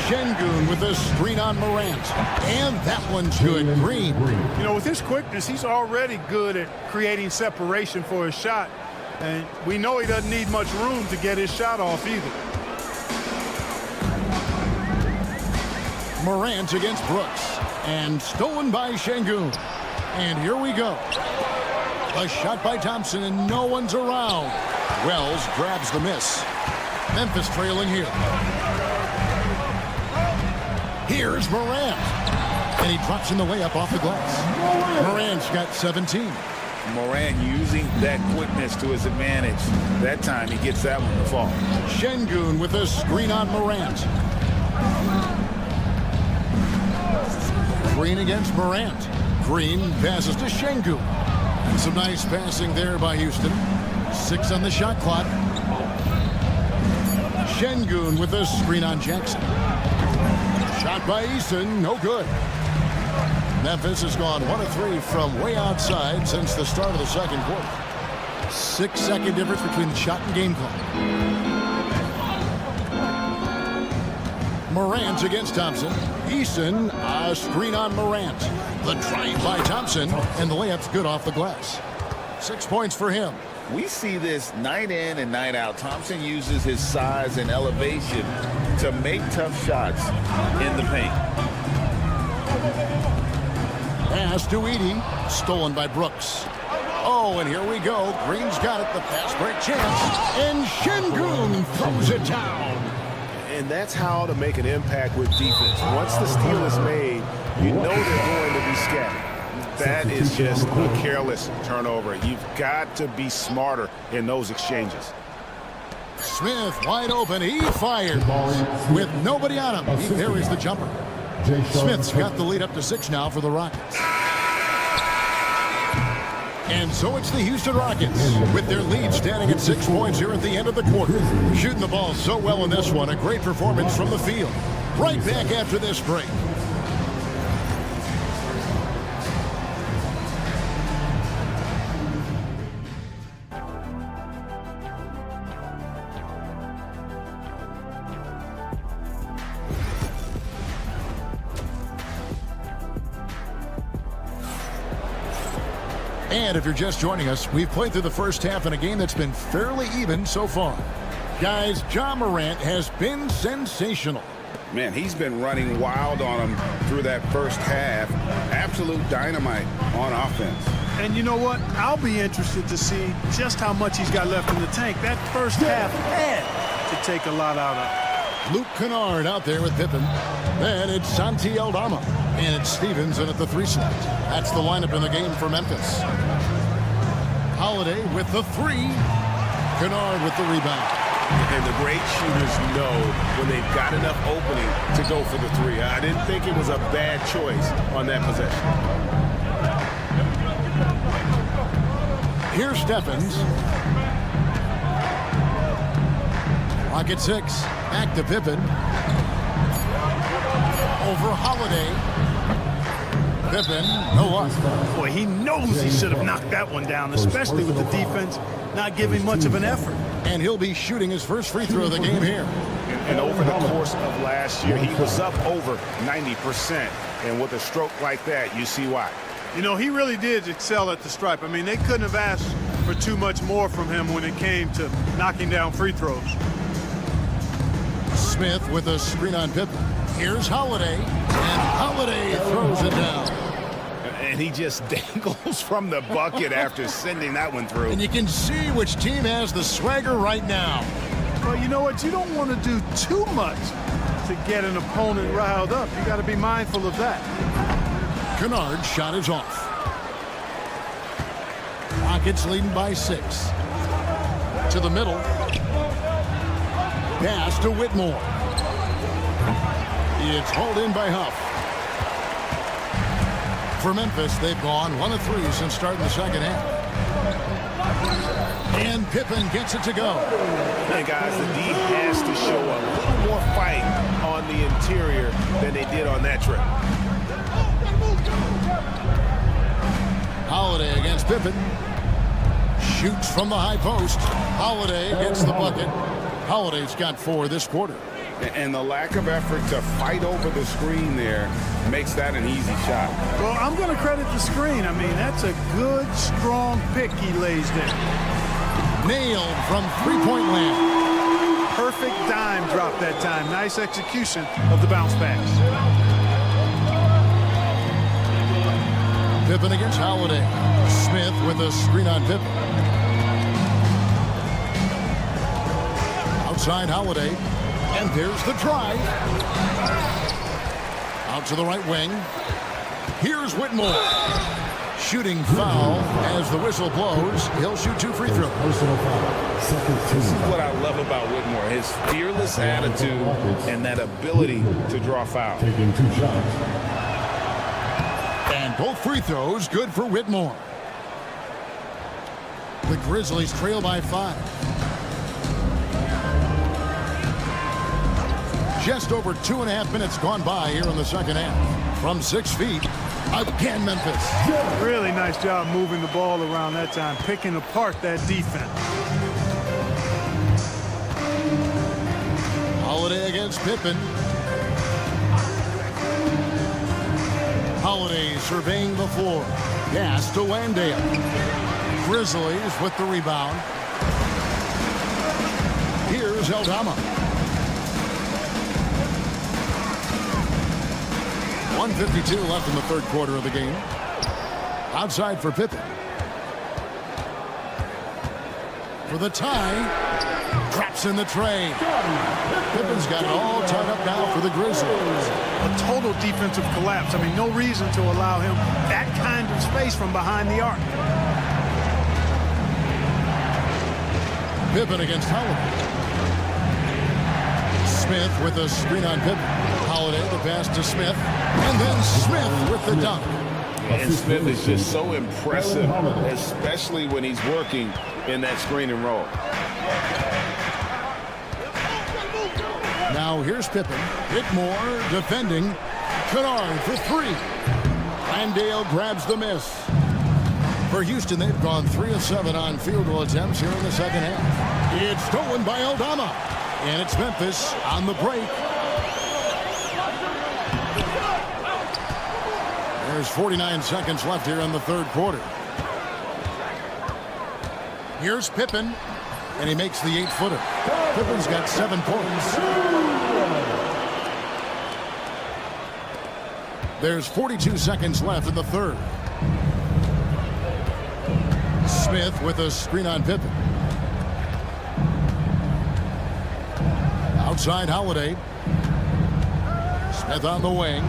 Şengün with a screen on Morant. And that one's good. Green. You know, with his quickness, he's already good at creating separation for his shot. And we know he doesn't need much room to get his shot off either. Morant against Brooks. And stolen by Şengün. And here we go. A shot by Thompson, and no one's around. Wells grabs the miss. Memphis trailing here. Here's Morant. And he drops in the layup off the glass. Morant's got 17. Morant using that quickness to his advantage. That time he gets that one to fall. Şengün with a screen on Morant. Green against Morant. Green passes to Şengün. And some nice passing there by Houston. 6 on the shot clock. Şengün with a screen on Jackson. Shot by Eason, no good. Memphis has gone 1 of 3 from way outside since the start of the second quarter. 6-second difference between the shot and game clock. Morant against Thompson. Eason, a screen on Morant. The drive by Thompson, and the layup's good off the glass. 6 points for him. We see this night in and night out. Thompson uses his size and elevation to make tough shots in the paint. Pass to Edey, stolen by Brooks. Oh, and here we go. Green's got it, the pass break chance, and Şengün throws it down. And that's how to make an impact with defense. Once the steal is made, you know they're going to be scattered. That is just a careless turnover. You've got to be smarter in those exchanges. Smith wide open. He fired with nobody on him. He buries the jumper. Smith's got the lead up to 6 now for the Rockets. And so it's the Houston Rockets with their lead standing at 6 points here at the end of the quarter. Shooting the ball so well in this one. A great performance from the field. Right back after this break. And if you're just joining us, we've played through the first half in a game that's been fairly even so far. Guys, Ja Morant has been sensational. Man, he's been running wild on him through that first half. Absolute dynamite on offense. And you know what? I'll be interested to see just how much he's got left in the tank. That first half had to take a lot out of. Luke Kennard out there with Pippen. Then it's Santi Aldama. And it's Stevens in at the 3 slot. That's the lineup in the game for Memphis. Holiday with the 3. Kennard with the rebound. And the great shooters know when they've got enough opening to go for the 3. I didn't think it was a bad choice on that possession. Here's Stephens. Rocket 6. Back to Pippen. Over Holiday. Pippen, no luck. Boy, he knows he should have knocked that one down, especially with the defense not giving much of an effort. And he'll be shooting his first free throw of the game here. And over the course of last year, he was up over 90%. And with a stroke like that, you see why. You know, he really did excel at the stripe. I mean, they couldn't have asked for too much more from him when it came to knocking down free throws. Smith with a screen on Pippen. Here's Holiday, and Holiday throws it down. And he just dangles from the bucket after sending that one through. And you can see which team has the swagger right now. Well, you know what? You don't want to do too much to get an opponent riled up. You got to be mindful of that. Kennard's shot is off. Rockets leading by 6. To the middle. Pass to Whitmore. It's hauled in by Huff. For Memphis, they've gone 1 of 3 since starting the second half. And Pippen gets it to go. And guys, the D has to show a little more fight on the interior than they did on that trip. Holiday against Pippen. Shoots from the high post. Holiday gets the bucket. Holiday's got 4 this quarter. And the lack of effort to fight over the screen there makes that an easy shot. Well, I'm going to credit the screen. I mean, that's a good, strong pick he lays there. Nailed from three-point land. Perfect dime drop that time. Nice execution of the bounce pass. Pippen against Holiday. Smith with a screen on Pippen. Outside Holiday. And there's the drive. Out to the right wing. Here's Whitmore. Shooting foul as the whistle blows. He'll shoot 2 free throws. This is what I love about Whitmore. His fearless attitude and that ability to draw fouls. Taking 2 shots. And both free throws good for Whitmore. The Grizzlies trail by 5. Just over 2.5 minutes gone by here in the second half. From 6 feet, again Memphis. Really nice job moving the ball around that time, picking apart that defense. Holiday against Pippen. Holiday surveying the floor. Pass to Landale. Grizzlies with the rebound. Here's Aldama. 1:52 left in the third quarter of the game. Outside for Pippen. For the tie. Traps in the tray. Pippen's got it all tied up now for the Grizzlies. A total defensive collapse. I mean, no reason to allow him that kind of space from behind the arc. Pippen against Holiday. Smith with a screen on Pippen. Holiday, the pass to Smith. And then Smith with the dunk. And Smith is just so impressive, especially when he's working in that screen and roll. Now here's Pippen. Whitmore defending. Kennard for 3. Landale grabs the miss. For Houston, they've gone 3 of 7 on field goal attempts here in the second half. It's stolen by Aldama. And it's Memphis on the break. There's 49 seconds left here in the third quarter. Here's Pippen. And he makes the 8-footer. Pippen's got 7 points. There's 42 seconds left in the third. Smith with a screen on Pippen. Outside Holiday. Smith on the wing.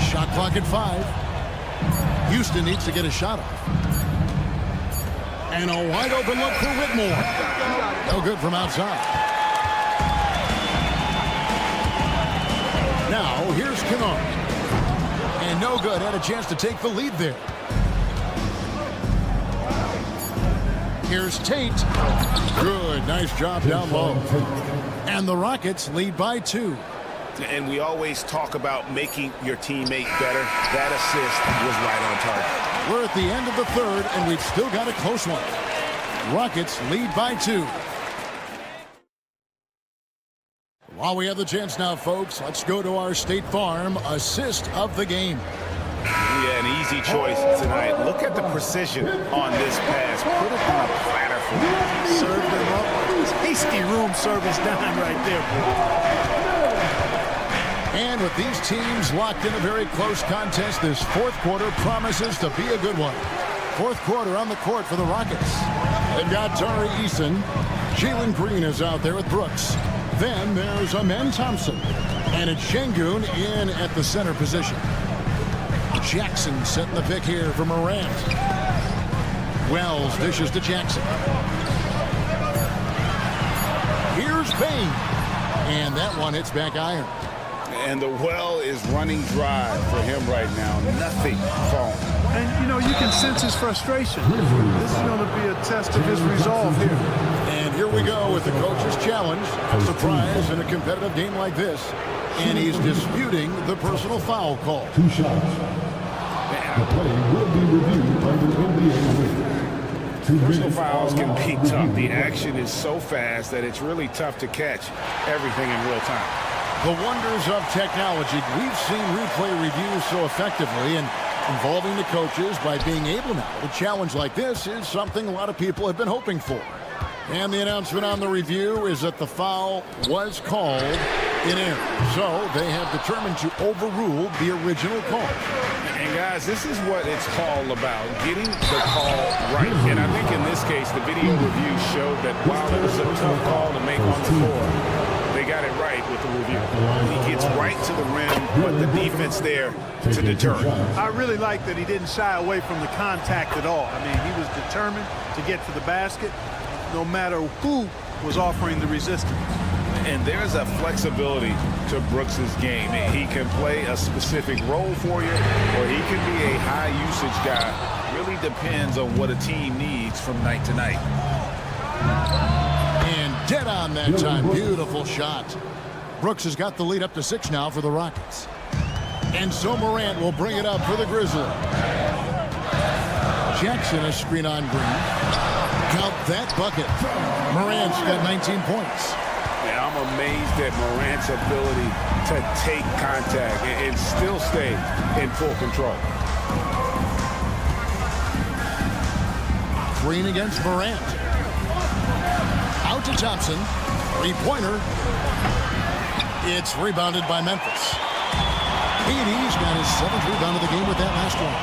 Shot clock at 5. Houston needs to get a shot off. And a wide open look for Whitmore. No good from outside. Now here's Kennard. And no good. Had a chance to take the lead there. Here's Tate. Good. Nice job down low. And the Rockets lead by 2. And we always talk about making your teammate better. That assist was right on target. We're at the end of the third, and we've still got a close one. Rockets lead by 2. While we have the chance now, folks, let's go to our State Farm assist of the game. Yeah, an easy choice tonight. Look at the precision on this pass. Put it on a platter for him. Served him up. Hasty room service dime right there, boy. And with these teams locked in a very close contest, this fourth quarter promises to be a good one. Fourth quarter on the court for the Rockets. They've got Tari Eason. Jalen Green is out there with Brooks. Then there's Amen Thompson. And it's Şengün in at the center position. Jackson setting the pick here for Morant. Wells dishes to Jackson. Here's Payne. And that one hits back iron. And the well is running dry for him right now. Nothing falling. And, you know, you can sense his frustration. This is going to be a test of his resolve here. And here we go with the coach's challenge. Surprise in a competitive game like this. And he's disputing the personal foul call. 2 shots. The play will be reviewed by the NBA rule. Personal fouls can be tough. The action is so fast that it's really tough to catch everything in real time. The wonders of technology. We've seen replay reviews so effectively, and involving the coaches by being able now to challenge like this is something a lot of people have been hoping for. And the announcement on the review is that the foul was called in error. So they have determined to overrule the original call. And guys, this is what it's all about, getting the call right. And I think in this case, the video review showed that while it was a tough call to make on the floor, they got it right with the review. He gets right to the rim, but the defense there to deter him. I really like that he didn't shy away from the contact at all. I mean, he was determined to get to the basket, no matter who was offering the resistance. And there's a flexibility to Brooks's game. He can play a specific role for you, or he can be a high-usage guy. Really depends on what a team needs from night to night. And dead on that time. Beautiful shot. Brooks has got the lead up to 6 now for the Rockets. And so Morant will bring it up for the Grizzlies. Jackson a screen on Green. Count that bucket. Morant's got 19 points. Yeah, I'm amazed at Morant's ability to take contact and still stay in full control. Green against Morant. Out to Thompson. Three-pointer. It's rebounded by Memphis. He's got his 7th rebound of the game with that last one.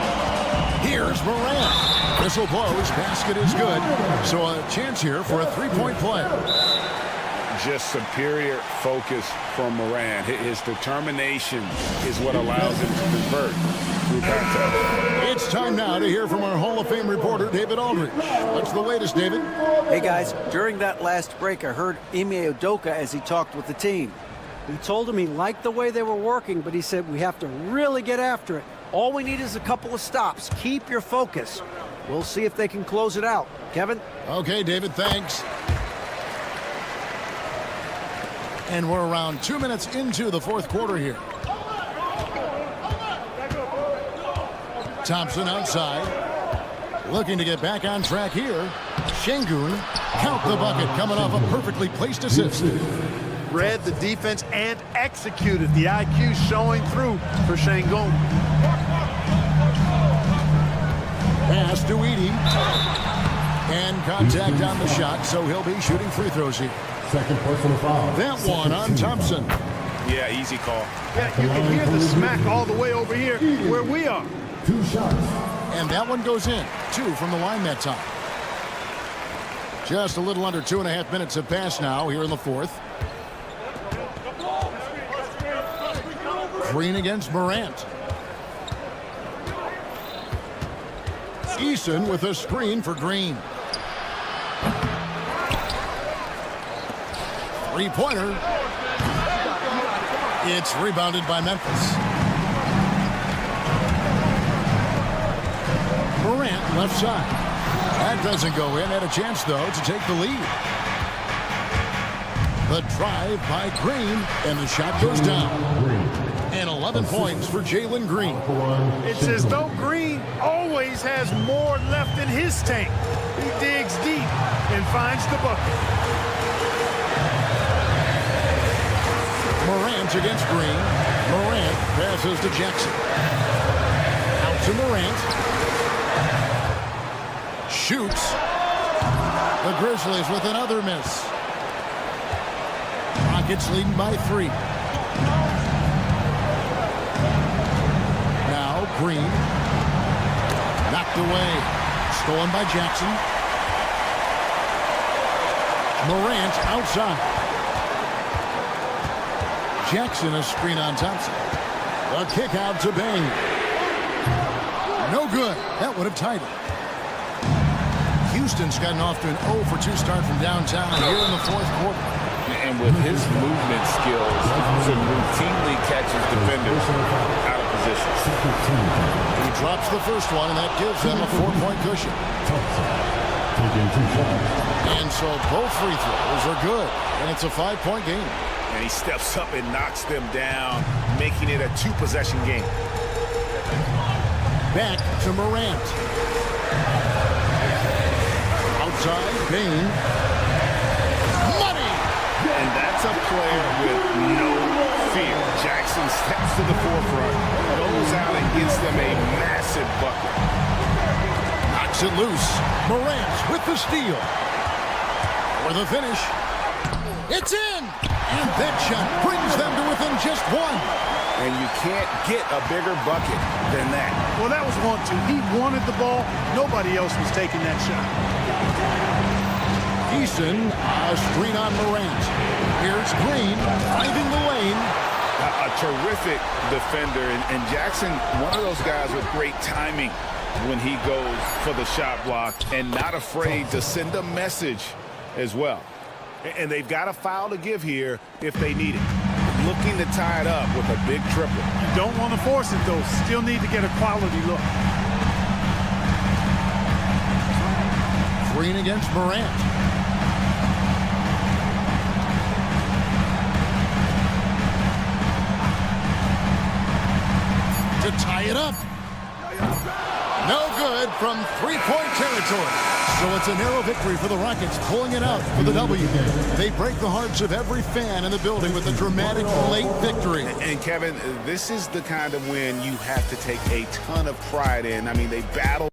Here's Morant. Whistle blows. Basket is good. So a chance here for a 3-point play. Just superior focus from Morant. His determination is what allows him to convert through contact. It's time now to hear from our Hall of Fame reporter, David Aldridge. What's the latest, David? Hey, guys. During that last break, I heard Ime Udoka as he talked with the team. He told him he liked the way they were working, but he said we have to really get after it. All we need is a couple of stops. Keep your focus. We'll see if they can close it out. Kevin? Okay, David, thanks. And we're around 2 minutes into the fourth quarter here. Thompson outside. Looking to get back on track here. Şengün, count the bucket, coming off a perfectly placed assist. Read the defense and executed. The IQ showing through for Şengün. Pass to Edey. And contact on the shot, so he'll be shooting free throws here. Second personal foul. That one on Thompson. Yeah, easy call. Yeah, you can hear the smack all the way over here where we are. 2 shots. And that one goes in. 2 from the line that time. Just a little under 2.5 minutes have passed now here in the fourth. Green against Morant. Eason with a screen for Green. Three-pointer. It's rebounded by Memphis. Morant left side. That doesn't go in. Had a chance, though, to take the lead. The drive by Green, and the shot goes down. And 11 points for Jalen Green. It's as though Green always always has more left in his tank. He digs deep and finds the bucket. Morant against Green. Morant passes to Jackson. Out to Morant. Shoots. The Grizzlies with another miss. Rockets leading by 3. Now Green. Knocked away. Stolen by Jackson. Morant outside. Jackson a screen on Thompson. A kick out to Bain. No good. That would have tied it. Houston's gotten off to an 0 for 2 start from downtown here in the 4th quarter. And with his movement skills, to routinely catches defenders out of position. He drops the first one, and that gives them a 4-point cushion. And so both free throws are good, and it's a 5-point game. And he steps up and knocks them down, making it a 2-possession game. Back to Morant. Outside, Bain. Money! And that's a player with no fear. Jackson steps to the forefront, goes out and gets them a massive bucket. Knocks it loose. Morant with the steal. For the finish. It's in! And that shot brings them to within just 1. And you can't get a bigger bucket than that. Well, that was 1-2. He wanted the ball. Nobody else was taking that shot. Easton, a screen on Morant. Here's Green, finding the lane. A terrific defender. And Jackson, one of those guys with great timing when he goes for the shot block and not afraid to send a message as well. And they've got a foul to give here if they need it. Looking to tie it up with a big triple. You don't want to force it, though. Still need to get a quality look. Green against Morant. To tie it up. No good from 3-point territory. So it's a narrow victory for the Rockets, pulling it out for the W. They break the hearts of every fan in the building with a dramatic late victory. And Kevin, this is the kind of win you have to take a ton of pride in. I mean, they battled.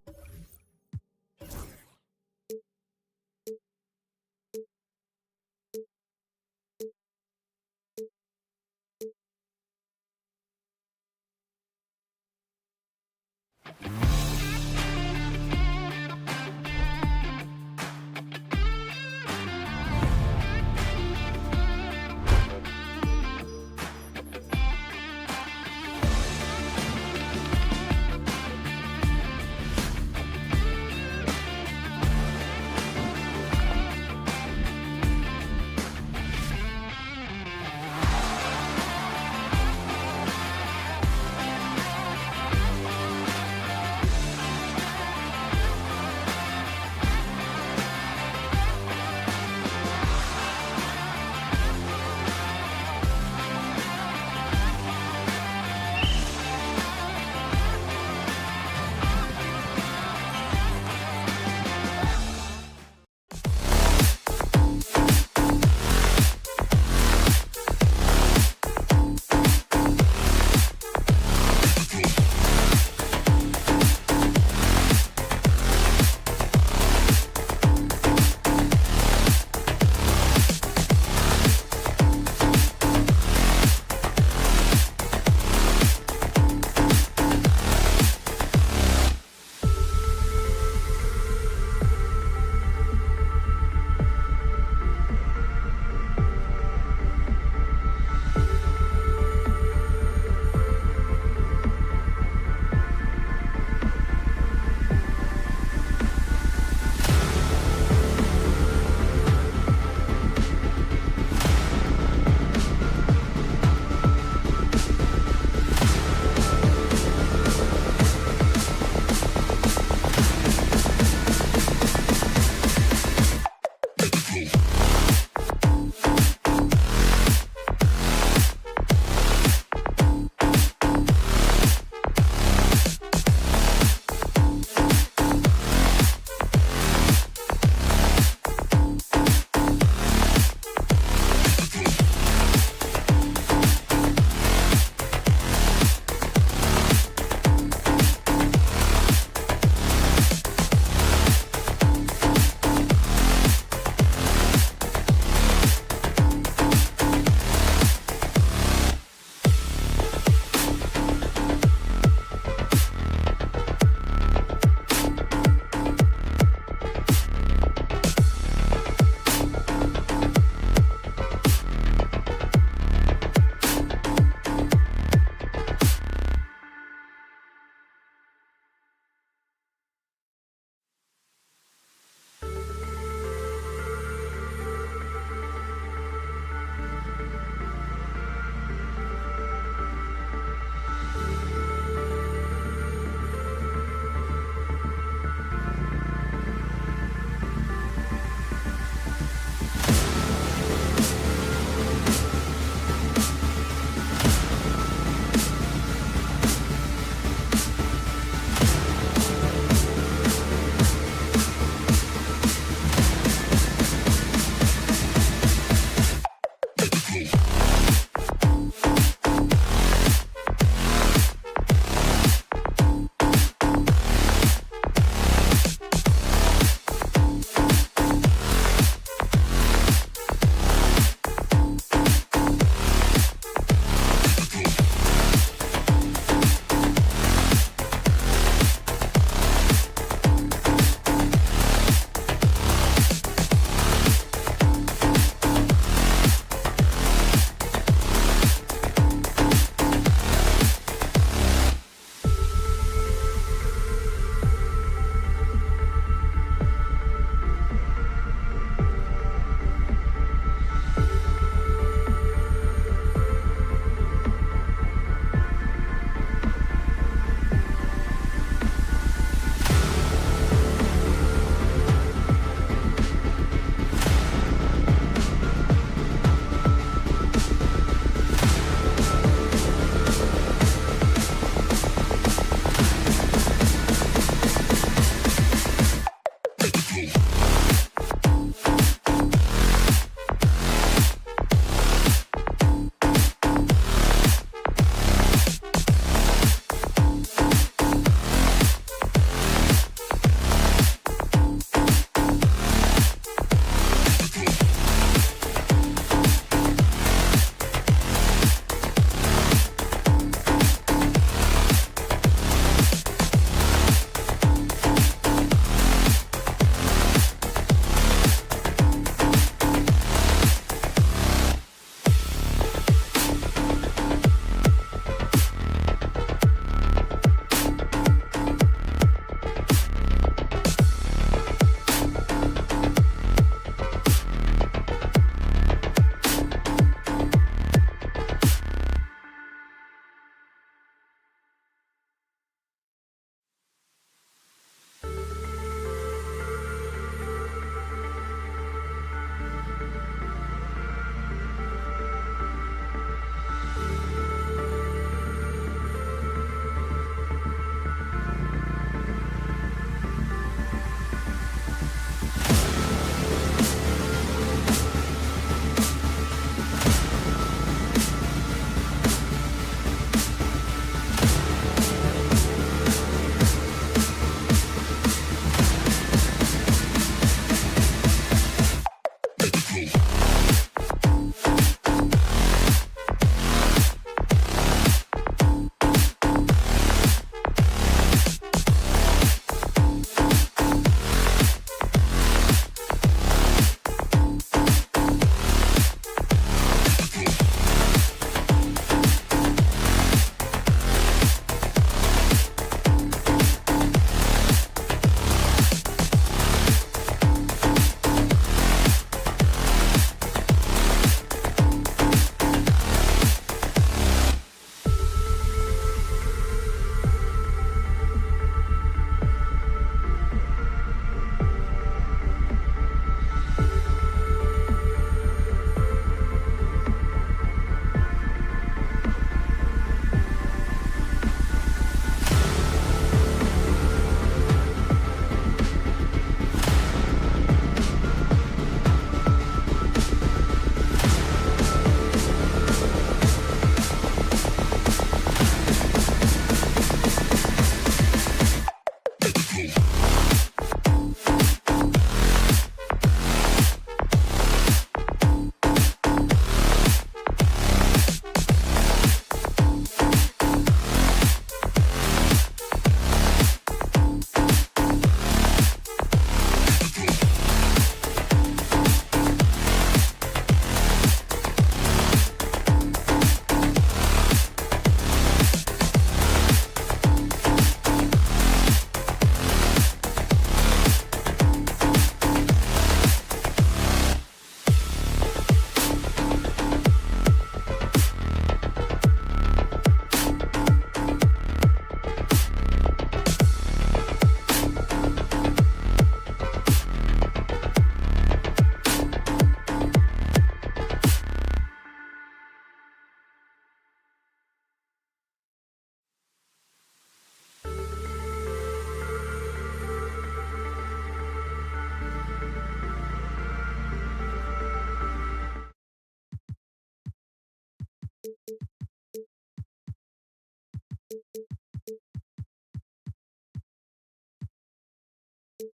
What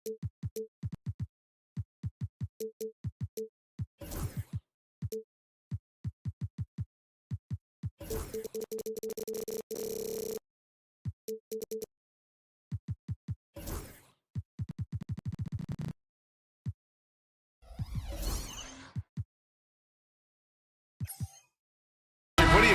do you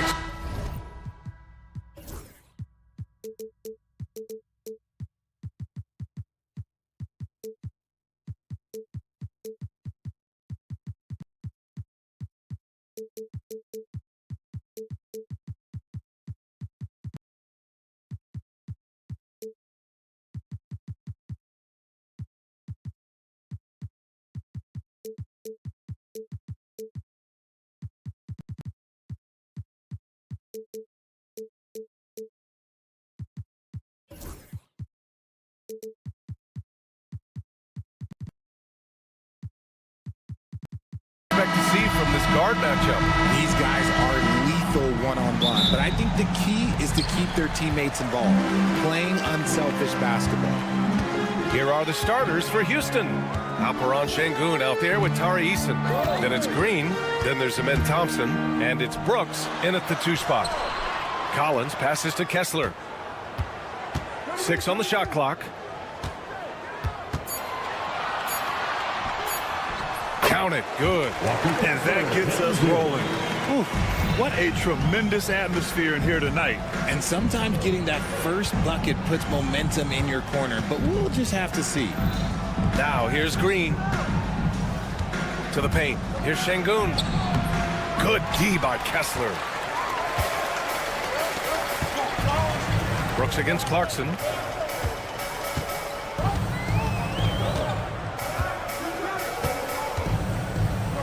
expect to see from this guard matchup? These guys are lethal one-on-one, but I think the key is to keep their teammates involved, playing unselfish basketball. Here are the starters for Houston. Alperon Şengün out there with Tari Eason. Then it's Green, then there's Amen Thompson, and it's Brooks in at the 2 spot. Collins passes to Kessler. 6 on the shot clock. Count it, good. And that gets us rolling. Ooh, what a tremendous atmosphere in here tonight. And sometimes getting that first bucket puts momentum in your corner, but we'll just have to see. Now here's Green. To the paint. Here's Şengün. Good D by Kessler. Brooks against Clarkson.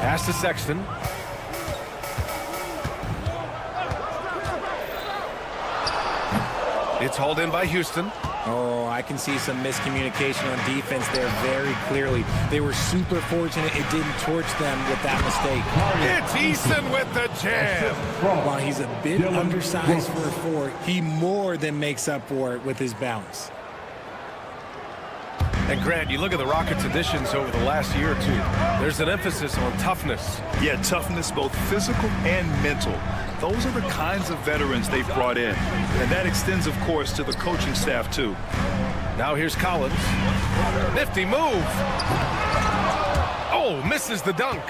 Pass to Sexton. It's hauled in by Houston. Oh, I can see some miscommunication on defense there very clearly. They were super fortunate it didn't torch them with that mistake. It's Eason with the jam. While he's a bit undersized for a 4, he more than makes up for it with his bounce. And Grant, you look at the Rockets' additions over the last year or 2. There's an emphasis on toughness. Yeah, toughness, both physical and mental. Those are the kinds of veterans they've brought in. And that extends, of course, to the coaching staff, too. Now here's Collins. Nifty move. Oh, misses the dunk.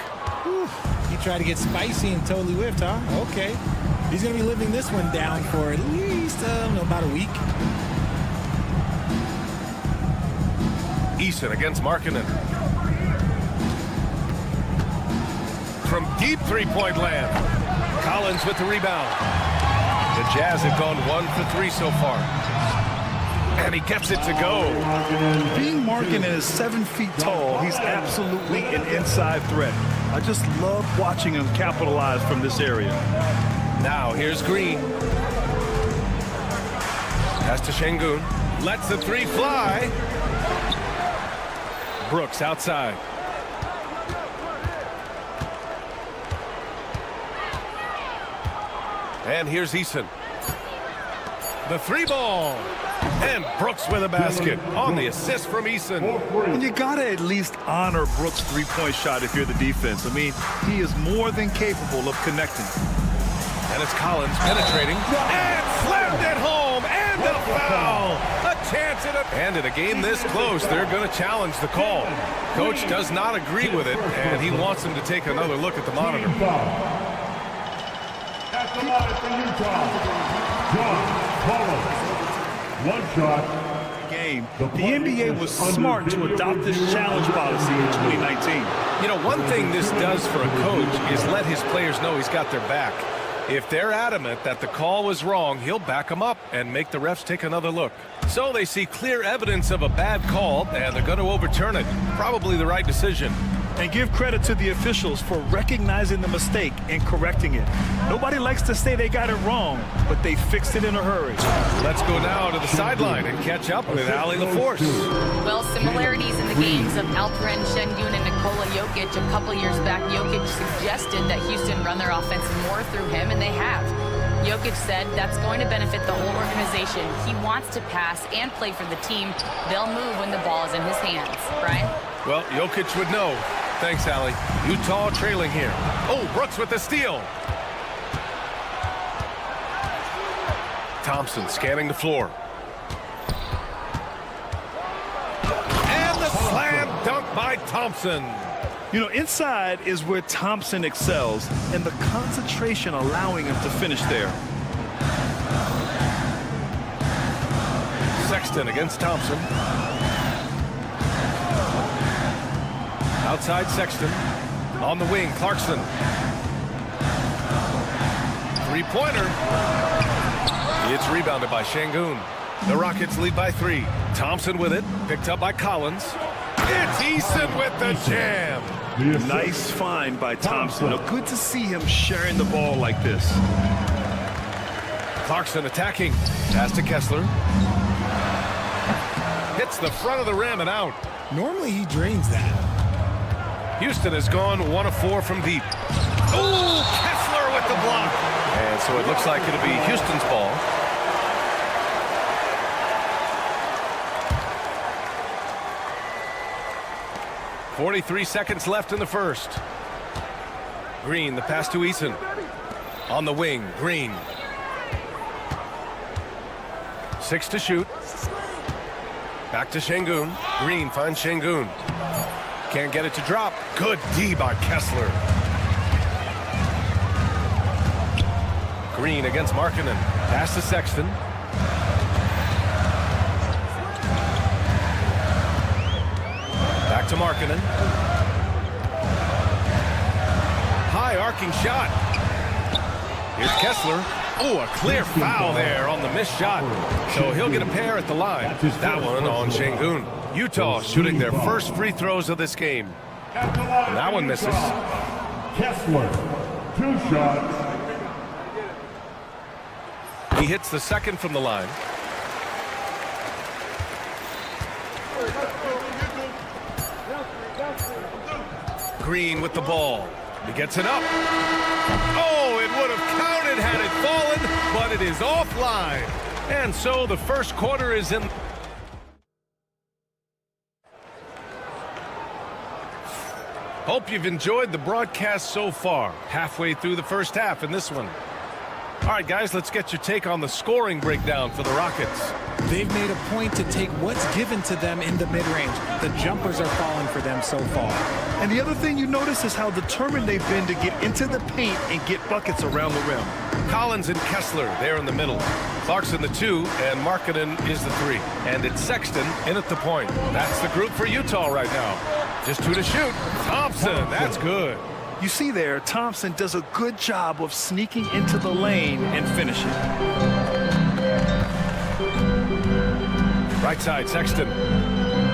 Whew. He tried to get spicy and totally whiffed, huh? Okay. He's going to be living this one down for at least, about a week. Eason against Markkanen. From deep three-point land. Collins with the rebound. The Jazz have gone 1 for 3 so far. And he gets it to go. Being Markkanen is 7 feet tall, he's absolutely an inside threat. I just love watching him capitalize from this area. Now here's Green. Pass to Şengün. Lets the 3 fly. Brooks outside. And here's Eason. The 3 ball. And Brooks with a basket on the assist from Eason. And you got to at least honor Brooks' 3-point shot if you're the defense. I mean, he is more than capable of connecting. And it's Collins penetrating. And slammed it home. And a foul. A chance at a... And in a game this close, they're going to challenge the call. Coach does not agree with it, and he wants them to take another look at the monitor. At the line for Utah, John Collins. 1 shot. Game. The NBA was smart to adopt this challenge policy in 2019. You know, one thing this does for a coach is let his players know he's got their back. If they're adamant that the call was wrong, he'll back them up and make the refs take another look. So they see clear evidence of a bad call, and they're going to overturn it. Probably the right decision. And give credit to the officials for recognizing the mistake and correcting it. Nobody likes to say they got it wrong, but they fixed it in a hurry. Let's go now to the sideline and catch up with Ali LaForce. Well, similarities in the games of Alperon Şengün and Nikola Jokic. A couple years back, Jokic suggested that Houston run their offense more through him, and they have. Jokic said that's going to benefit the whole organization. He wants to pass and play for the team. They'll move when the ball is in his hands. Brian? Well, Jokic would know. Thanks, Allie. Utah trailing here. Oh, Brooks with the steal. Thompson scanning the floor. And the slam dunk by Thompson. You know, inside is where Thompson excels, and the concentration allowing him to finish there. Sexton against Thompson. Outside Sexton. On the wing, Clarkson. Three-pointer. It's rebounded by Şengün. The Rockets lead by 3. Thompson with it. Picked up by Collins. It's Eason with the jam. Nice find by Thompson. Good to see him sharing the ball like this. Clarkson attacking. Pass to Kessler. Hits the front of the rim and out. Normally he drains that. Houston has gone 1 of 4 from deep. Oh, Kessler with the block. And so it looks like it'll be Houston's ball. .43 seconds left in the first. Green, the pass to Eason. On the wing, Green. 6 to shoot. Back to Şengün. Green finds Şengün. Can't get it to drop. Good D by Kessler. Green against Markkanen. Pass to Sexton. Back to Markkanen. High arcing shot. Here's Kessler. Oh, a clear foul there on the missed shot. So he'll get a pair at the line. That one on Şengün. Utah shooting their first free throws of this game. And that one misses. Kessler, 2 shots. He hits the second from the line. Green with the ball. He gets it up. Oh, it would have counted had it fallen, but it is offline. And so the first quarter is in. Hope you've enjoyed the broadcast so far. Halfway through the first half in this one. All right, guys, let's get your take on the scoring breakdown for the Rockets. They've made a point to take what's given to them in the mid-range. The jumpers are falling for them so far. And the other thing you notice is how determined they've been to get into the paint and get buckets around the rim. Collins and Kessler there in the middle. Clarkson the 2, and Markkanen is the 3. And it's Sexton in at the point. That's the group for Utah right now. Just 2 to shoot. Thompson, that's good. You see there, Thompson does a good job of sneaking into the lane and finishing. Right side, Sexton.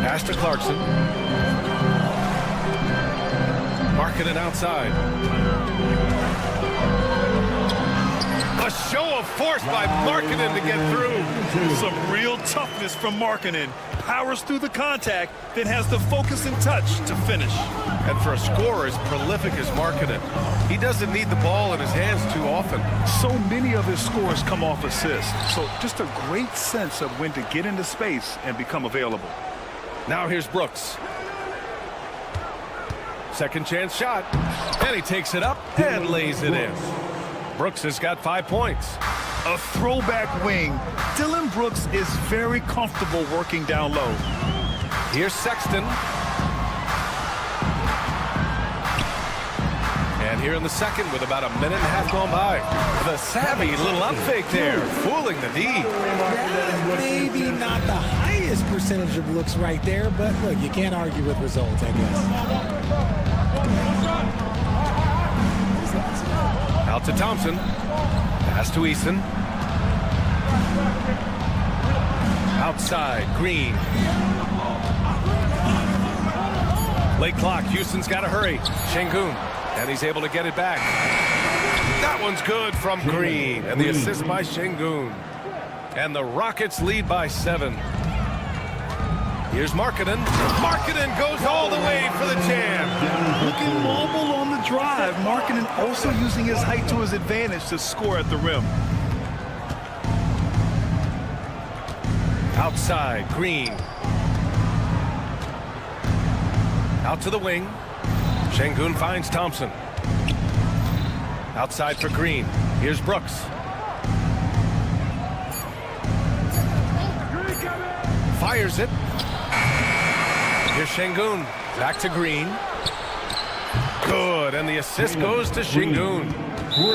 Pass to Clarkson. Markkanen outside. A show of force by Markkanen to get through. Some real toughness from Markkanen. Powers through the contact, then has the focus and touch to finish. And for a scorer as prolific as Markkanen, he doesn't need the ball in his hands too often. So many of his scores come off assists. So just a great sense of when to get into space and become available. Now here's Brooks. Second chance shot. And he takes it up and lays it in. Brooks has got 5 points. A throwback wing. Dillon Brooks is very comfortable working down low. Here's Sexton. And here in the second with about a minute and a half gone by. The savvy little up fake there, fooling the D. That maybe not the highest percentage of looks right there, but look, you can't argue with results, I guess. Out to Thompson. Pass to Eason. Outside, Green. Late clock, Houston's got to hurry. Şengün, and he's able to get it back. That one's good from Green, and the assist by Şengün. And the Rockets lead by 7. Here's Markkanen. Markkanen goes all the way for the jam. Looking mobile on the drive. Markkanen also using his height to his advantage to score at the rim. Outside, Green. Out to the wing. Şengün finds Thompson. Outside for Green. Here's Brooks. Fires it. Here's Şengün. Back to Green. Good, and the assist goes to Şengün.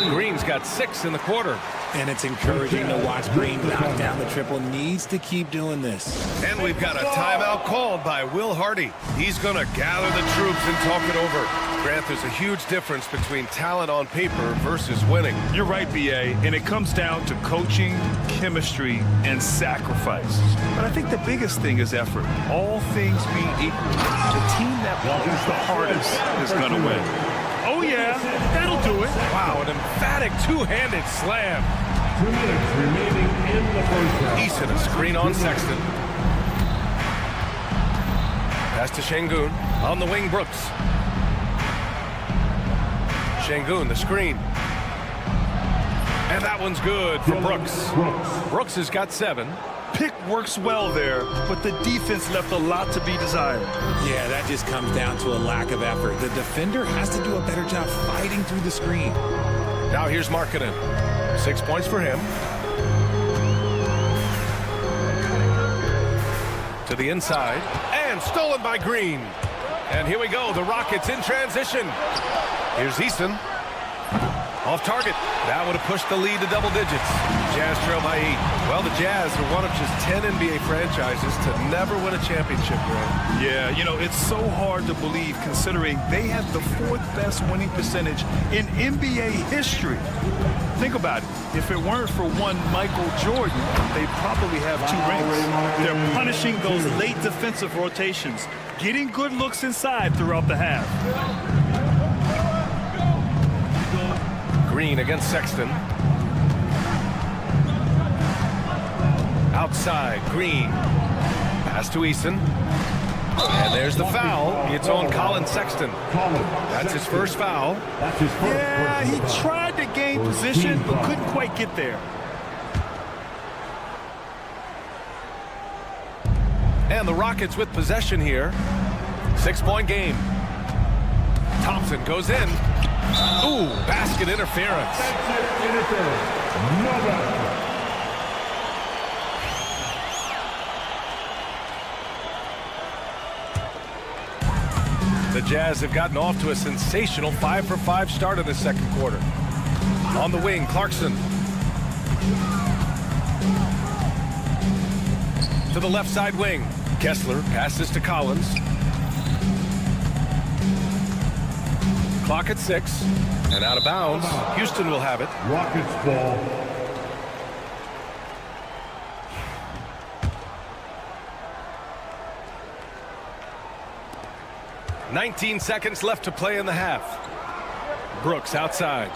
Green's got 6 in the quarter. And it's encouraging to watch Green knock down the triple. Needs to keep doing this. And we've got a timeout called by Will Hardy. He's going to gather the troops and talk it over. Grant, there's a huge difference between talent on paper versus winning. You're right, B.A., and it comes down to coaching, chemistry, and sacrifice. But I think the biggest thing is effort. All things being equal, the team that plays the hardest is going to win. Oh, yeah, that'll do it. Wow, an emphatic two-handed slam. 2 minutes remaining in the first half. Eason, a screen on Sexton. Pass to Şengün. On the wing, Brooks. Şengün, the screen. And that one's good for Brooks. Brooks has got 7. Pick works well there, but the defense left a lot to be desired. Yeah, that just comes down to a lack of effort. The defender has to do a better job fighting through the screen. Now here's Markkanen. 6 points for him. To the inside, and stolen by Green. And here we go, the Rockets in transition. Here's Eason. Off target. That would have pushed the lead to double digits. Jazz trail by 8. Well, the Jazz are one of just 10 NBA franchises to never win a championship, Grant. Yeah, you know, it's so hard to believe considering they have the 4th best winning percentage in NBA history. Think about it. If it weren't for one Michael Jordan, they'd probably have 2 rings. They're punishing those late defensive rotations, getting good looks inside throughout the half. Green against Sexton. Outside, Green. Pass to Eason. And there's the foul. It's on Colin Sexton. That's his first foul. Yeah, he tried to gain position, but couldn't quite get there. And the Rockets with possession here. 6-point game. Thompson goes in. Ooh, basket interference. The Jazz have gotten off to a sensational 5-for-5 start in the second quarter. On the wing, Clarkson. To the left side wing. Kessler passes to Collins. Clock at 6, and out of bounds. Houston will have it. Rockets ball. "19 seconds left to play in the half. Brooks outside.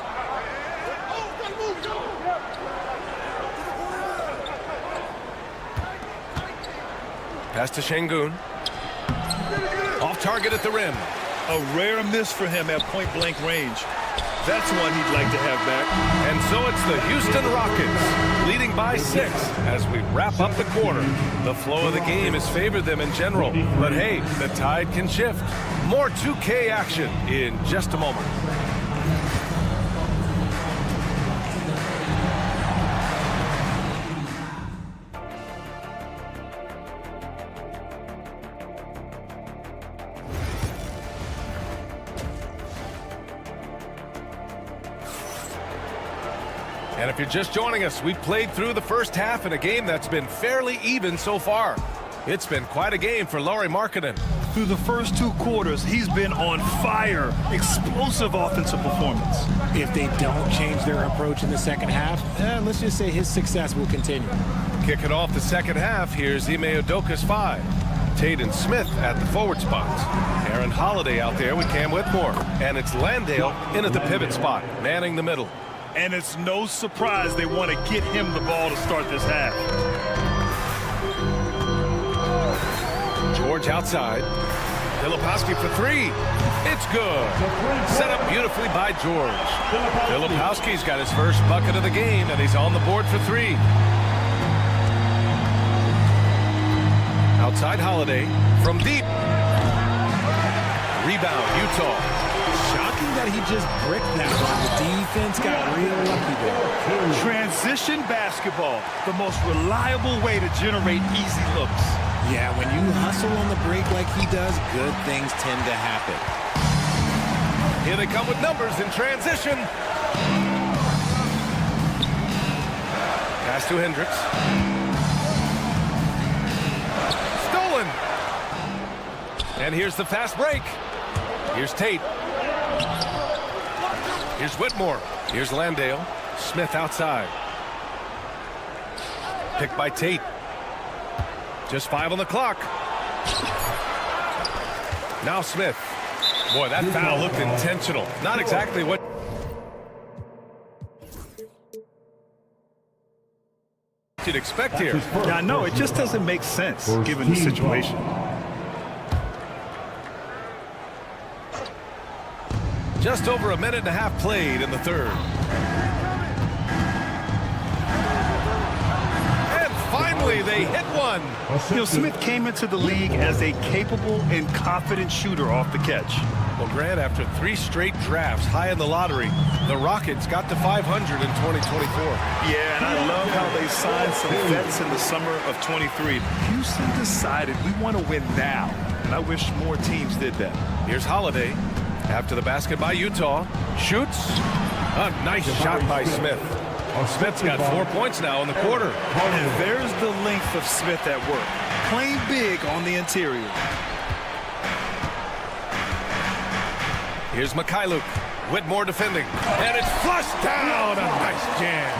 Pass to Şengün. Off target at the rim. A rare miss for him at point-blank range. That's one he'd like to have back. And so it's the Houston Rockets leading by 6 as we wrap up the quarter. The flow of the game has favored them in general. But hey, the tide can shift. More 2K action in just a moment. And if you're just joining us, we've played through the first half in a game that's been fairly even so far. It's been quite a game for Lauri Markkanen. Through the first 2 quarters, he's been on fire. Explosive offensive performance. If they don't change their approach in the second half, let's just say his success will continue. Kicking off the second half, here's Ime Udoka's 5. Taden Smith at the forward spots. Aaron Holiday out there with Cam Whitmore. And it's Landale in at the pivot spot, manning the middle. And it's no surprise they want to get him the ball to start this half. George outside. Filipowski for 3. It's good. Set up beautifully by George. Filipowski's got his first bucket of the game, and he's on the board for 3. Outside Holiday from deep. Rebound, Utah. Shocking that he just bricked that one. The defense got real lucky there. Transition basketball, the most reliable way to generate easy looks. Yeah, when you hustle on the break like he does, good things tend to happen. Here they come with numbers in transition. Pass to Hendricks. Stolen. And here's the fast break. Here's Tate. Here's Whitmore. Here's Landale. Smith outside. Picked by Tate. Just 5 on the clock. Now Smith. Boy, that foul looked intentional. Not exactly what you'd expect here. Yeah, I know. It just doesn't make sense given the situation. Just over a minute and a half played in the third. And finally, they hit one. You know, Smith came into the league as a capable and confident shooter off the catch. Well, Grant, after 3 straight drafts high in the lottery, the Rockets got to 500 in 2024. Yeah, and I love how they signed some vets in the summer of 23. Houston decided we want to win now, and I wish more teams did that. Here's Holiday. After the basket by Utah. Shoots. A nice shot by Smith. Smith's got 4 points now in the quarter. And there's the length of Smith at work. Playing big on the interior. Here's Mikhailuk. Whitmore defending. And it's flushed down. A nice jam.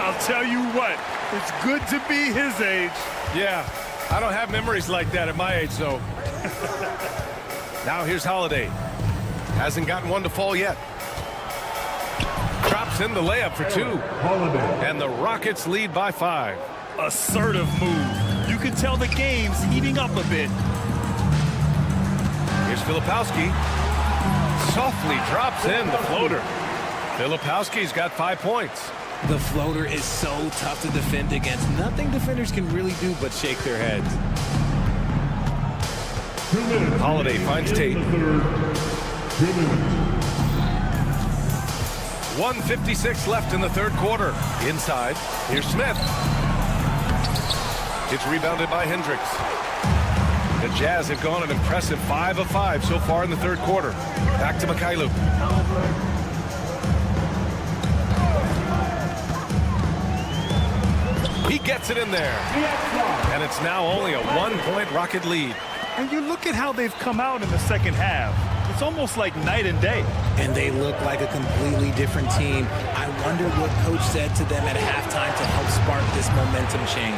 I'll tell you what. It's good to be his age. Yeah. I don't have memories like that at my age, though. Now here's Holiday. Hasn't gotten one to fall yet. Drops in the layup for 2. And the Rockets lead by 5. Assertive move. You can tell the game's heating up a bit. Here's Filipowski. Softly drops in the floater. Filipowski's got 5 points. The floater is so tough to defend against. Nothing defenders can really do but shake their heads. Holiday finds Tate. 1:56 left in the third quarter. Inside, here's Smith. It's rebounded by Hendricks. The Jazz have gone an impressive 5 of 5 so far in the third quarter. Back to Mikhailuk. He gets it in there. And it's now only a 1-point Rocket lead. And you look at how they've come out in the second half. It's almost like night and day. And they look like a completely different team. I wonder what coach said to them at halftime to help spark this momentum change.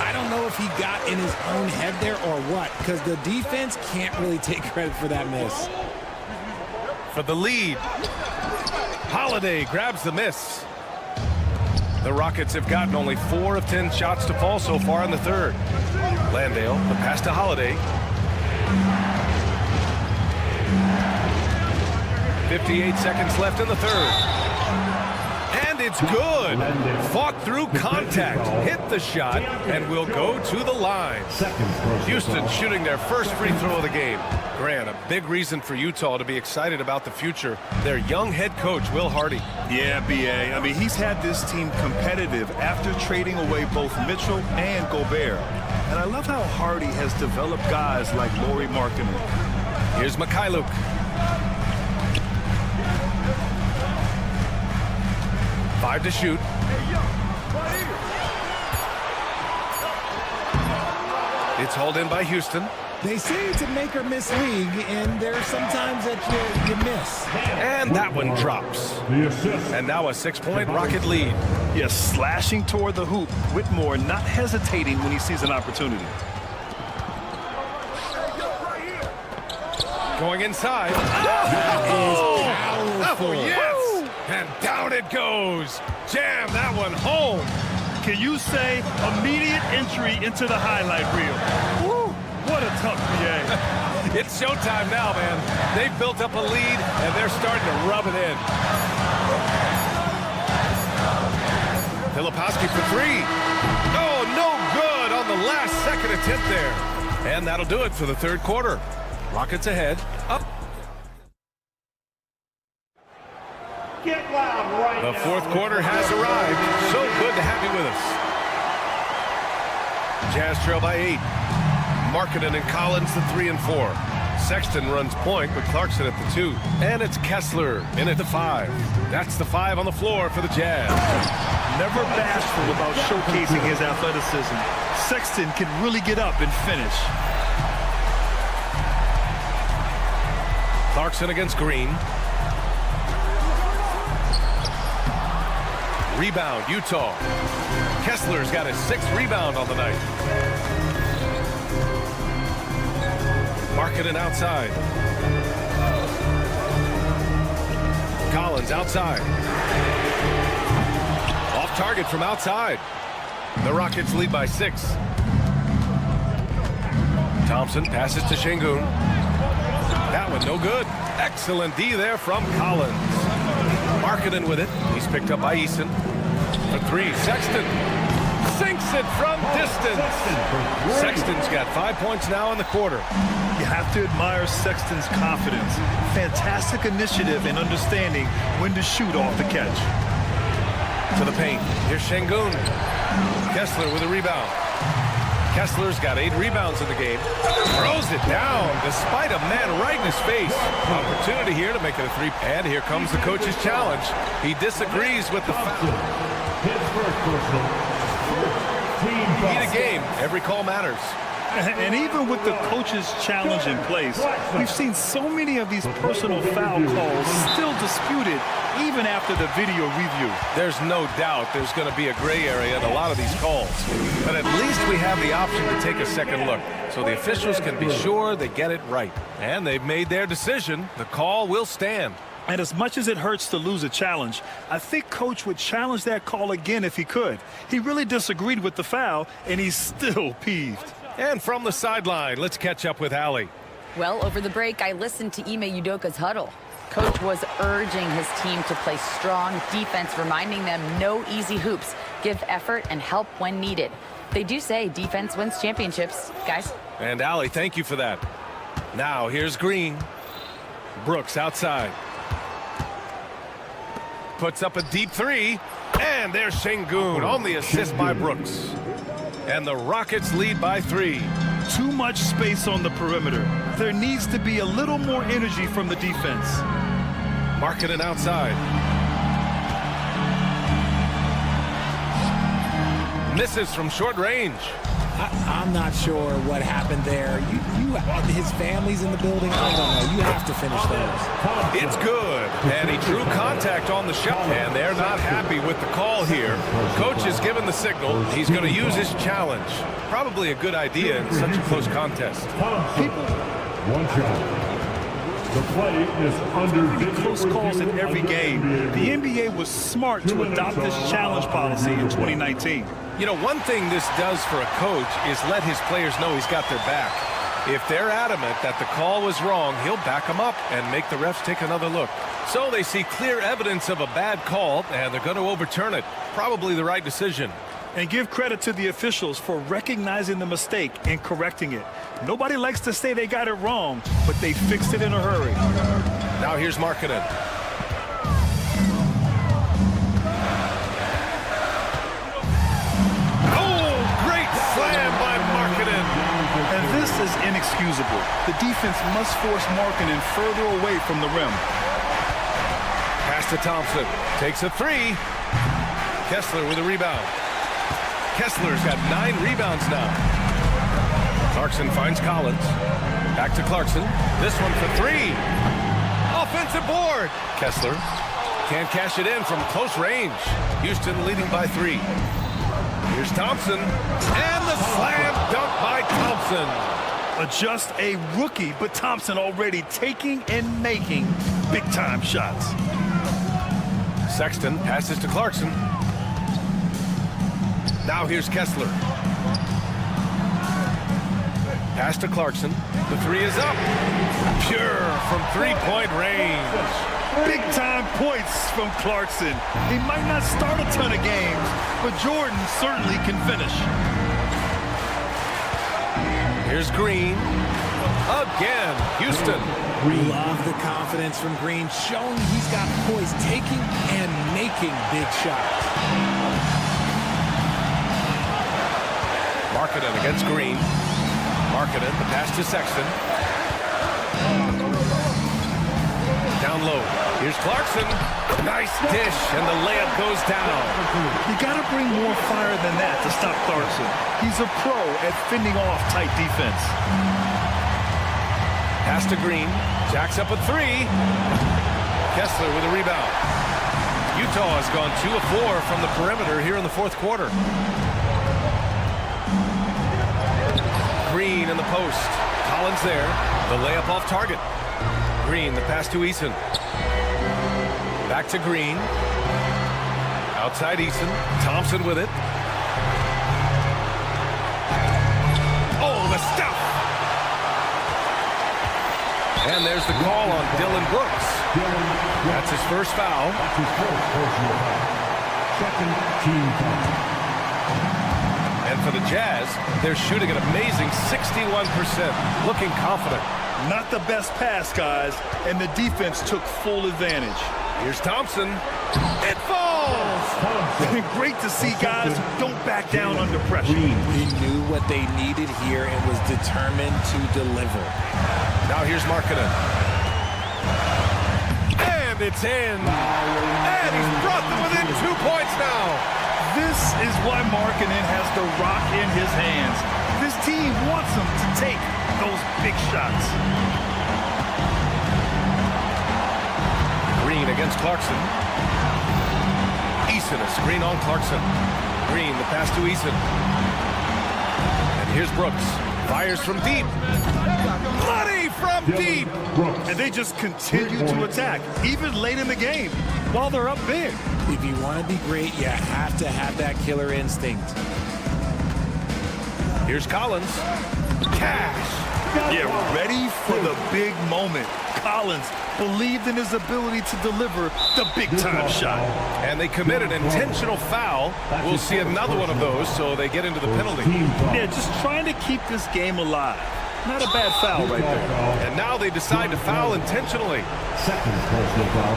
I don't know if he got in his own head there or what, because the defense can't really take credit for that miss. For the lead, Holiday grabs the miss. The Rockets have gotten only 4 of 10 shots to fall so far in the third. Landale, the pass to Holiday. 58 seconds left in the third. And it's good. Fought through contact, hit the shot, and will go to the line. Houston shooting their first free throw of the game. Grant, a big reason for Utah to be excited about the future. Their young head coach, Will Hardy. Yeah, B.A. I mean, he's had this team competitive after trading away both Mitchell and Gobert. And I love how Hardy has developed guys like Lauri Markkanen. Here's Mikhailuk. Five to shoot. It's hauled in by Houston. They say it's a make or miss league, and there's sometimes that you miss. And that one drops. And now a 6-point Rocket lead. Yes, slashing toward the hoop. Whitmore not hesitating when he sees an opportunity. Going inside. Powerful. Yes! And down it goes. Jam that one home. Can you say immediate entry into the highlight reel? Woo! What a tough BA. It's showtime now, man. They've built up a lead, and they're starting to rub it in. Filipowski for 3. Oh, no good on the last second attempt there. And that'll do it for the third quarter. Rockets ahead. Up. Get loud right The now. fourth quarter has arrived. So good to have you with us. Jazz trail by 8. Markkanen and Collins the 3 and 4. Sexton runs point with Clarkson at the 2. And it's Kessler in at the 5. That's the 5 on the floor for the Jazz. Never bashful about showcasing his athleticism. Sexton can really get up and finish. Clarkson against Green. Rebound, Utah. Kessler's got his 6th rebound on the night. Markkanen outside. Collins outside. Off target from outside. The Rockets lead by 6. Thompson passes to Şengün. That one no good. Excellent D there from Collins. Markkanen with it. He's picked up by Eason. For 3, Sexton sinks it from distance. Sexton's got 5 points now in the quarter. You have to admire Sexton's confidence. Fantastic initiative and understanding when to shoot off the catch. To the paint. Here's Şengün. Kessler with a rebound. Kessler's got 8 rebounds in the game. Throws it down despite a man right in his face. Opportunity here to make it a 3. And here comes the coach's challenge. He disagrees with the foul. Need a game. Every call matters. And even with the coach's challenge in place, we've seen so many of these personal foul calls still disputed even after the video review. There's no doubt there's going to be a gray area in a lot of these calls. But at least we have the option to take a second look, so the officials can be sure they get it right. And they've made their decision. The call will stand. And as much as it hurts to lose a challenge, I think Coach would challenge that call again if he could. He really disagreed with the foul, and he's still peeved. And from the sideline, let's catch up with Allie. Well, over the break, I listened to Ime Udoka's huddle. Coach was urging his team to play strong defense, reminding them no easy hoops, give effort, and help when needed. They do say defense wins championships, guys. And Allie, thank you for that. Now, here's Green. Brooks outside. Puts up a deep 3. And there's Şengün on the assist by Brooks. And the Rockets lead by 3. Too much space on the perimeter. There needs to be a little more energy from the defense. Markkanen outside. Misses from short range. I'm not sure what happened there. His family's in the building. I don't know. You have to finish those. It's good. And he drew contact on the shot. And they're not happy with the call here. Coach has given the signal. He's going to use his challenge. Probably a good idea in such a close contest. One shot. The play is under close calls in every game. The NBA was smart to adopt this challenge policy in 2019. You know, one thing this does for a coach is let his players know he's got their back. If they're adamant that the call was wrong, he'll back them up and make the refs take another look. So they see clear evidence of a bad call, and they're going to overturn it. Probably the right decision. And give credit to the officials for recognizing the mistake and correcting it. Nobody likes to say they got it wrong, but they fixed it in a hurry. Now here's Markkanen. Oh, great slam by Markkanen. And this is inexcusable. The defense must force Markkanen further away from the rim. Pass to Thompson. Takes a 3. Kessler with a rebound. Kessler's got 9 rebounds now. Clarkson finds Collins. Back to Clarkson. This one for 3. Offensive board. Kessler can't cash it in from close range. Houston leading by 3. Here's Thompson. And the slam dunk by Thompson. Just a rookie, but Thompson already taking and making big-time shots. Sexton passes to Clarkson. Now here's Kessler. Pass to Clarkson. The 3 is up. Pure from 3-point range. Big-time points from Clarkson. He might not start a ton of games, but Jordan certainly can finish. Here's Here's Green. Again, Houston. Love the confidence from Green, showing he's got poise, taking and making big shots. Markkanen against Green. Markkanen, the pass to Sexton. Down low. Here's Clarkson. Nice dish, and the layup goes down. You got to bring more fire than that to stop Clarkson. He's a pro at fending off tight defense. Pass to Green. Jacks up a three. Kessler with a rebound. Utah has gone 2 of 4 from the perimeter here in the fourth quarter. Green in the post. Collins there. The layup off target. Green, the pass to Eason. Back to Green. Outside Eason. Thompson with it. Oh, the stuff! And there's the call on Dylan Brooks. That's his first foul. Second team foul. And for the Jazz, they're shooting an amazing 61%, looking confident. Not the best pass, guys, and the defense took full advantage. Here's Thompson. It falls! Great to see guys who don't back down under pressure. He knew what they needed here and was determined to deliver. Now here's Markkanen. And it's in. And he's brought them within 2 points now. This is why Markkanen has the rock in his hands. This team wants him to take those big shots. Green against Clarkson. Eason, a screen on Clarkson. Green, the pass to Eason. And here's Brooks. Fires from deep. Money from deep. And they just continue to attack, even late in the game, while they're up big. If you want to be great, you have to have that killer instinct. Here's Collins. Cash. Yeah, ready for the big moment. Collins believed in his ability to deliver the big-time shot. And they committed an intentional foul. We'll see another one of those, so they get into the penalty. Yeah, just trying to keep this game alive. Not a bad foul right there. And now they decide to foul intentionally. Second personal foul.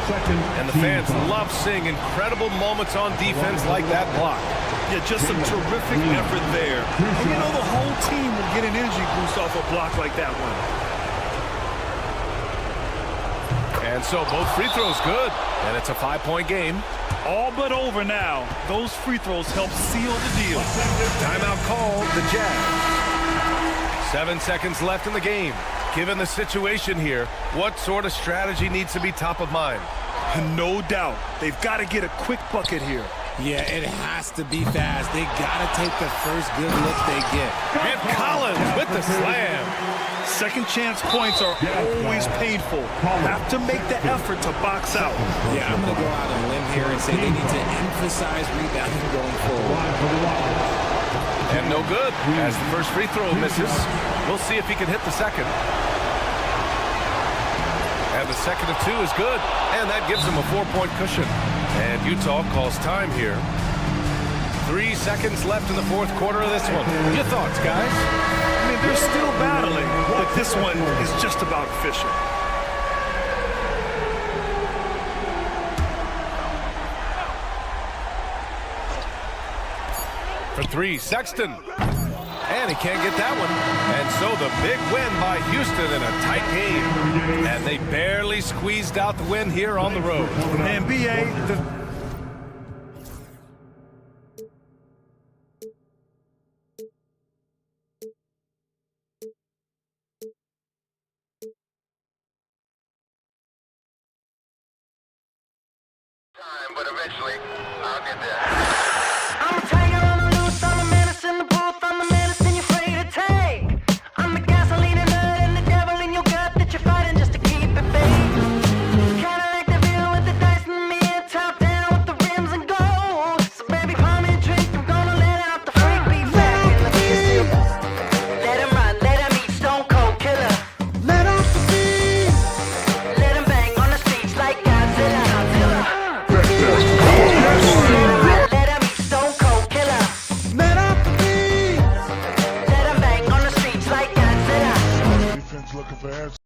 And the fans love seeing incredible moments on defense like that block. Yeah, just some terrific effort there. And you know the whole team will get an energy boost off a block like that one. And so both free throws good. And it's a 5-point game. All but over now. Those free throws help seal the deal. Timeout called the Jazz. 7 seconds left in the game. Given the situation here, what sort of strategy needs to be top of mind? No doubt. They've got to get a quick bucket here. Yeah, it has to be fast. They got to take the first good look they get. And Collins with the slam. Second chance points are always painful. Have to make the effort to box out. Yeah, I'm going to go out on a limb here and say they need to emphasize rebounding going forward. And no good as the first free throw misses. We'll see if he can hit the second. And the second of 2 is good. And that gives him a 4-point cushion. And Utah calls time here. 3 seconds left in the fourth quarter of this one. Your thoughts, guys? I mean, they're still battling, but this one is just about efficient. For 3, Sexton. And he can't get that one. And so the big win by Houston in a tight game. And they barely squeezed out the win here on the road. And BA, but eventually I'll get there. I'm a tiger on the loose, I'm a menace in the booth, I'm the medicine you're afraid to take. I'm the gasoline and nut and the devil in your gut that you're fighting just to keep it fake. Kinda like the view with the dice and me, top down with the rims and gold. So baby, pour me a drink, I'm gonna let out the freak beat back in the field. Let him run, let him eat, stone cold killer. Let off the beat. Let him bang on the streets like Godzilla. Kids looking for answers.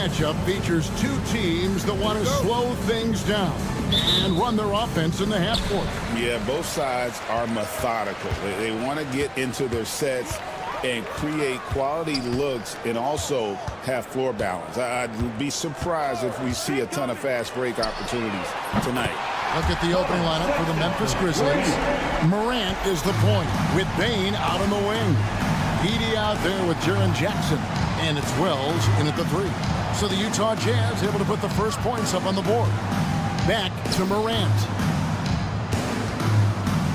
matchup features two teams that want to slow things down and run their offense in the half court. Yeah, both sides are methodical. They want to get into their sets and create quality looks and also have floor balance. I'd be surprised if we see a ton of fast break opportunities tonight. Look at the opening lineup for the Memphis Grizzlies. Morant is the point with Bane out on the wing. Edey out there with Jaren Jackson. And it's Wells in at the 3. So the Utah Jazz able to put the first points up on the board. Back to Morant.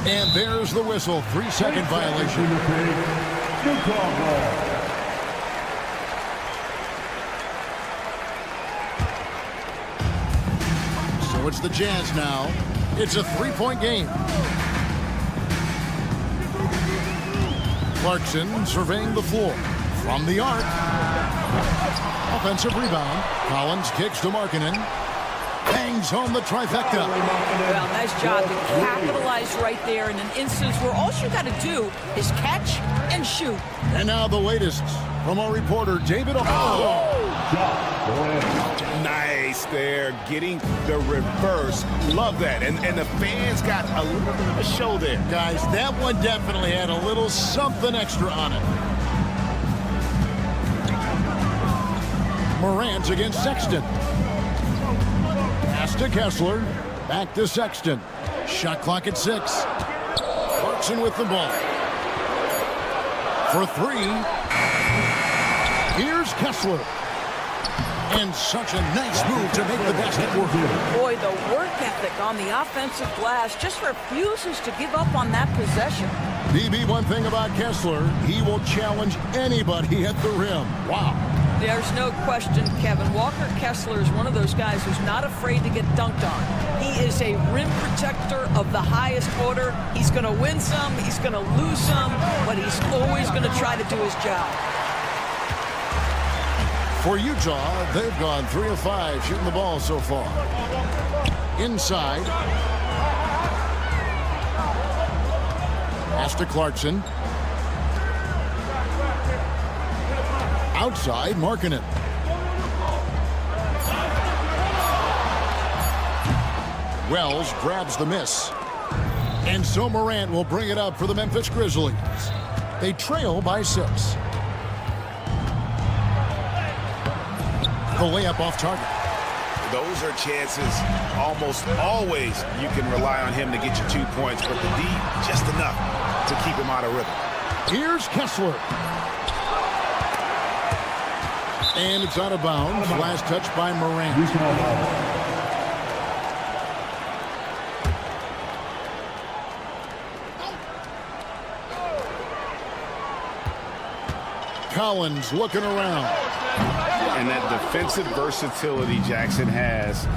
And there's the whistle. 3-second violation. So it's the Jazz now. It's a 3-point game. Clarkson surveying the floor. From the arc. Offensive rebound. Collins kicks to Markkanen. Bangs home the trifecta. Well, nice job to capitalize right there in an instance where all you got to do is catch and shoot. And now the latest from our reporter, David O'Connell. Nice there, getting the reverse. Love that. And the fans got a little bit of a show there. Guys, that one definitely had a little something extra on it. Morant against Sexton. Pass to Kessler. Back to Sexton. Shot clock at 6. Clarkson with the ball. For 3. Here's Kessler. And such a nice move to make the basket work. Boy, the work ethic on the offensive glass just refuses to give up on that possession. DB, one thing about Kessler, he will challenge anybody at the rim. Wow. There's no question, Kevin. Walker Kessler is one of those guys who's not afraid to get dunked on. He is a rim protector of the highest order. He's going to win some, he's going to lose some, but he's always going to try to do his job. For Utah, they've gone 3 of 5 shooting the ball so far. Inside. Pass to Clarkson. Outside, Markkanen. Wells grabs the miss. And so Morant will bring it up for the Memphis Grizzlies. They trail by 6. The layup off target. Those are chances almost always you can rely on him to get you 2 points, but the D, just enough to keep him out of rhythm. Here's Kessler. And it's out of bounds. Last touch by Morant. Collins looking around. And that defensive versatility Jackson has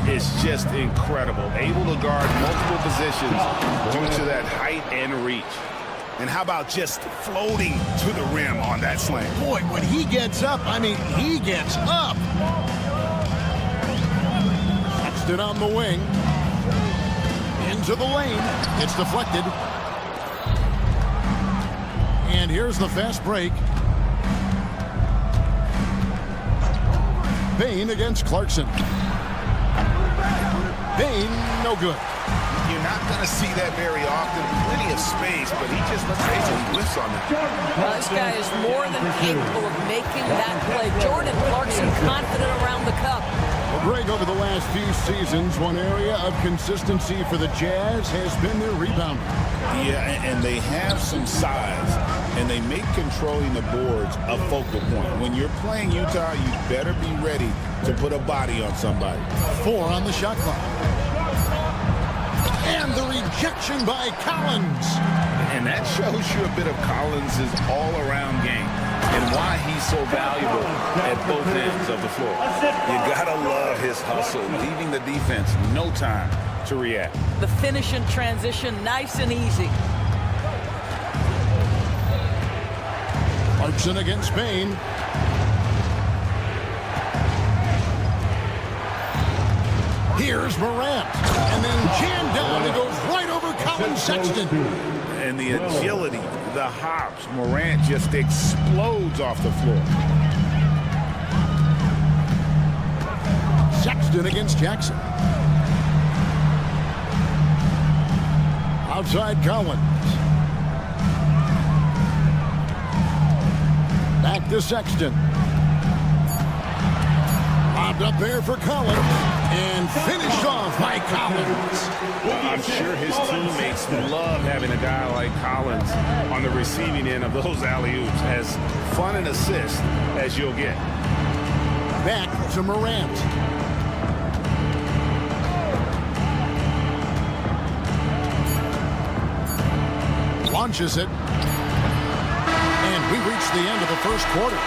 is just incredible. Able to guard multiple positions due to that height and reach. And how about just floating to the rim on that slam? Boy, when he gets up, I mean, he gets up. Sexton on the wing. Into the lane. It's deflected. And here's the fast break. Bane against Clarkson. Bane, no good. You're not going to see that very often. Plenty of space, but he just takes a whiff on that. Well, this guy is more than capable of making that play. Jordan Clarkson confident around the cup. Well, Greg, over the last few seasons, one area of consistency for the Jazz has been their rebounding. Yeah, and they have some size, and they make controlling the boards a focal point. When you're playing Utah, you better be ready to put a body on somebody. 4 on the shot clock. And the rejection by Collins. And that shows you a bit of Collins' all-around game and why he's so valuable at both ends of the floor. You gotta love his hustle, leaving the defense no time to react. The finish in transition, nice and easy. Clarkson against Bane. Here's Morant. And then jammed down. It goes right over Collins Sexton. And the agility, the hops, Morant just explodes off the floor. Sexton against Jackson. Outside Collins. Back to Sexton. Lobbed up there for Collins. And finished off by Collins. I'm sure his teammates love having a guy like Collins on the receiving end of those alley-oops. As fun an assist as you'll get. Back to Morant. Launches it. And we reach the end of the first quarter.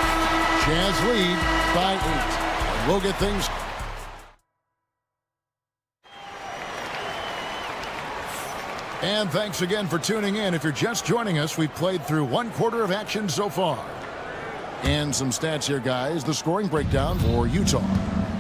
Jazz lead by 8. We'll get things. And thanks again for tuning in. If you're just joining us, we've played through 1 quarter of action so far. And some stats here, guys. The scoring breakdown for Utah.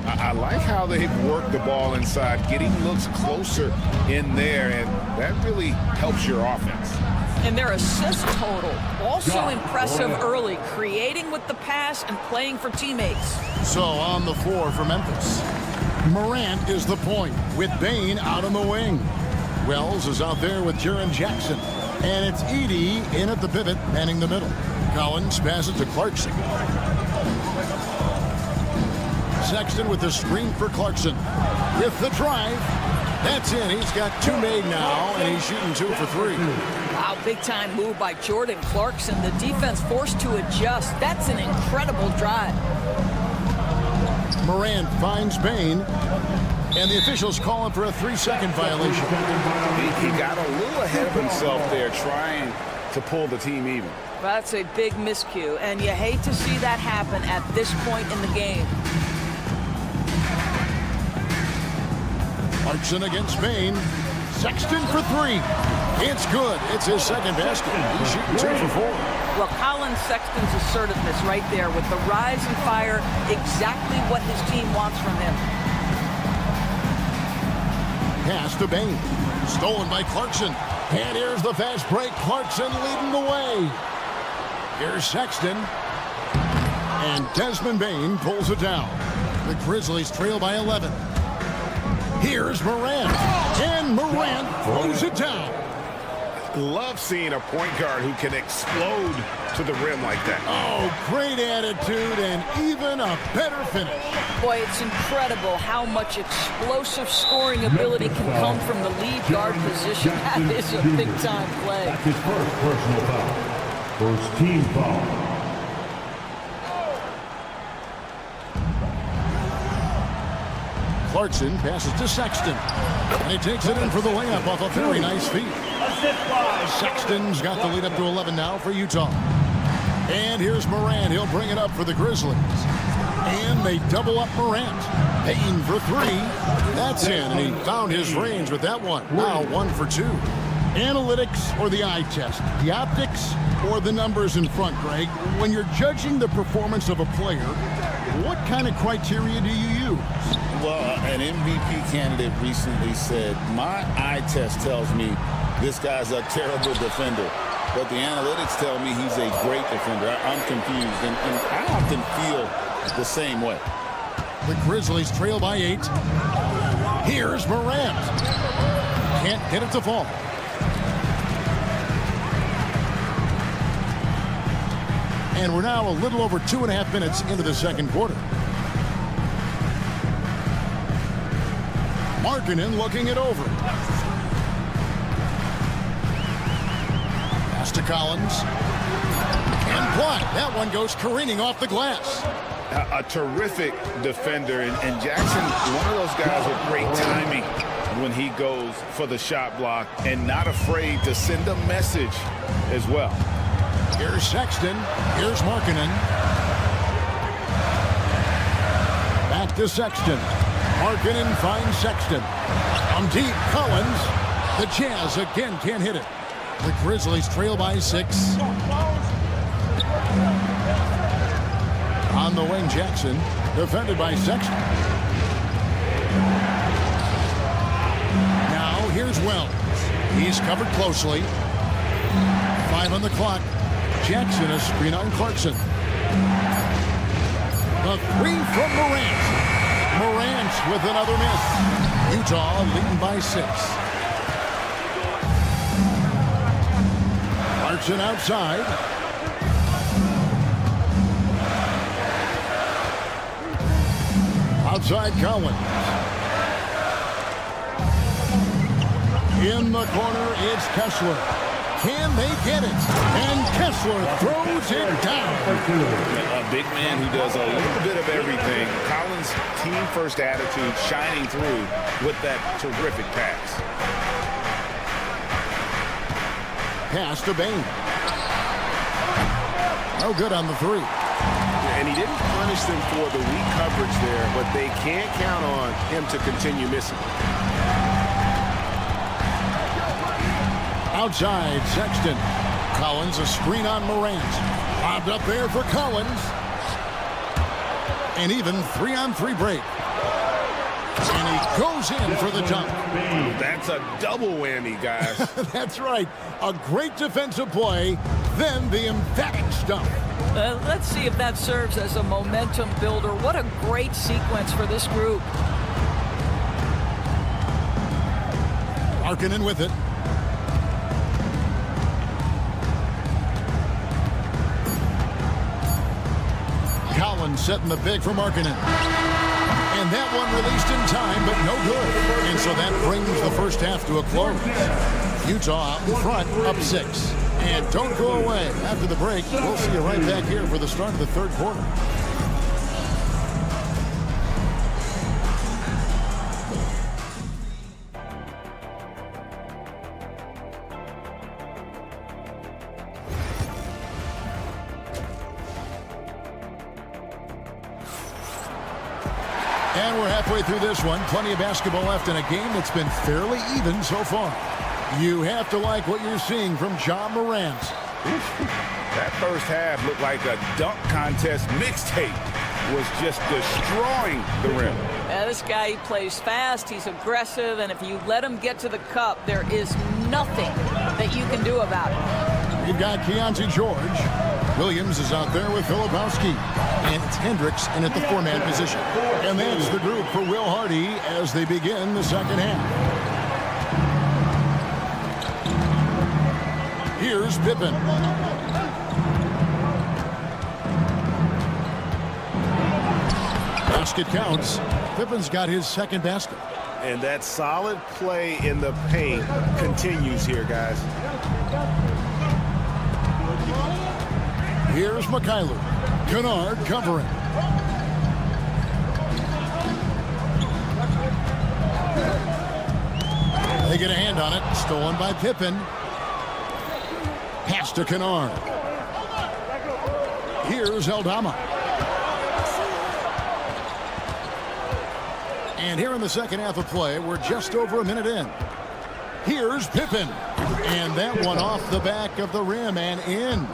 I like how they've worked the ball inside, getting looks closer in there, and that really helps your offense. And their assist total, also impressive early, creating with the pass and playing for teammates. So on the floor for Memphis, Morant is the point with Bane out on the wing. Wells is out there with Jaren Jackson. And it's Edey in at the pivot, manning the middle. Collins passes to Clarkson. Sexton with the screen for Clarkson. With the drive. That's in. He's got 2 made now, and he's shooting 2 for 3. Wow, big-time move by Jordan Clarkson. The defense forced to adjust. That's an incredible drive. Morant finds Bane. And the officials call him for a 3-second violation. He got a little ahead of himself there, trying to pull the team even. That's a big miscue, and you hate to see that happen at this point in the game. Clarkson against Bane. Sexton for 3. It's good. It's his second basket. He's shooting 2 for 4. Well, Colin Sexton's assertiveness right there with the rise and fire, exactly what his team wants from him. Pass to Bane. Stolen by Clarkson. And here's the fast break. Clarkson leading the way. Here's Sexton. And Desmond Bane pulls it down. The Grizzlies trail by 11. Here's Morant. And Morant throws it down. Love seeing a point guard who can explode to the rim like that. Oh, great attitude and even a better finish. Boy, it's incredible how much explosive scoring ability can come from the lead guard position. That is a big-time play. That's his first personal foul. First team foul. Clarkson passes to Sexton. And he takes it in for the layup off a very nice feed. Sexton's got the lead up to 11 now for Utah. And here's Morant. He'll bring it up for the Grizzlies. And they double up Morant. Payne for 3. That's in. And he found his range with that one. Now 1 for 2. Analytics or the eye test? The optics or the numbers in front, Greg? When you're judging the performance of a player, what kind of criteria do you use? Well, an MVP candidate recently said, my eye test tells me this guy's a terrible defender, but the analytics tell me he's a great defender. I'm confused, and I often feel the same way. The Grizzlies trail by 8. Here's Morant. Can't get it to fall. And we're now a little over 2.5 minutes into the second quarter. Markkanen looking it over. Pass to Collins. And blocked. That one goes careening off the glass. A terrific defender, and Jackson, one of those guys with great timing when he goes for the shot block and not afraid to send a message as well. Here's Sexton. Here's Markkanen. Back to Sexton. Markkanen finds Sexton. From deep, Collins. The Jazz again can't hit it. The Grizzlies trail by 6. On the wing, Jackson. Defended by Sexton. Now here's Wells. He's covered closely. 5 on the clock. Jackson, a screen on Clarkson. The 3 from Morant. Morant with another miss. Utah leading by 6. Clarkson outside. Outside Collins. In the corner, it's Kessler. Can they get it? And Kessler throws it down. A big man who does a little bit of everything. Collins' team-first attitude shining through with that terrific pass. Pass to Bain. No good on the 3. And he didn't punish them for the weak coverage there, but they can't count on him to continue missing. Outside, Sexton. Collins, a screen on Morant. Lobbed up there for Collins. And even 3-on-3 break. And he goes in for the dunk. That's a double whammy, guys. That's right. A great defensive play, then the emphatic stump. Let's see if that serves as a momentum builder. What a great sequence for this group. Markkanen with it. Collins setting the pick for Markkanen. And that one released in time, but no good. And so that brings the first half to a close. Utah out in front, up 6. And don't go away. After the break, we'll see you right back here for the start of the third quarter. And we're halfway through this one. Plenty of basketball left in a game that's been fairly even so far. You have to like what you're seeing from Ja Morant. That first half looked like a dunk contest mixtape. Was just destroying the rim. Yeah, this guy, he plays fast, he's aggressive, and if you let him get to the cup, there is nothing that you can do about it. You've got Keontae George. Williams is out there with Filipowski. And it's Hendricks in at the 4-man position. And that's the group for Will Hardy as they begin the second half. Here's Pippen. Basket counts. Pippen's got his second basket. And that solid play in the paint continues here, guys. Here's Mikhailuk. Kennard covering. They get a hand on it. Stolen by Pippen. Pass to Kennard. Here's Aldama. And here in the second half of play, we're just over a minute in. Here's Pippen. And that one off the back of the rim and in.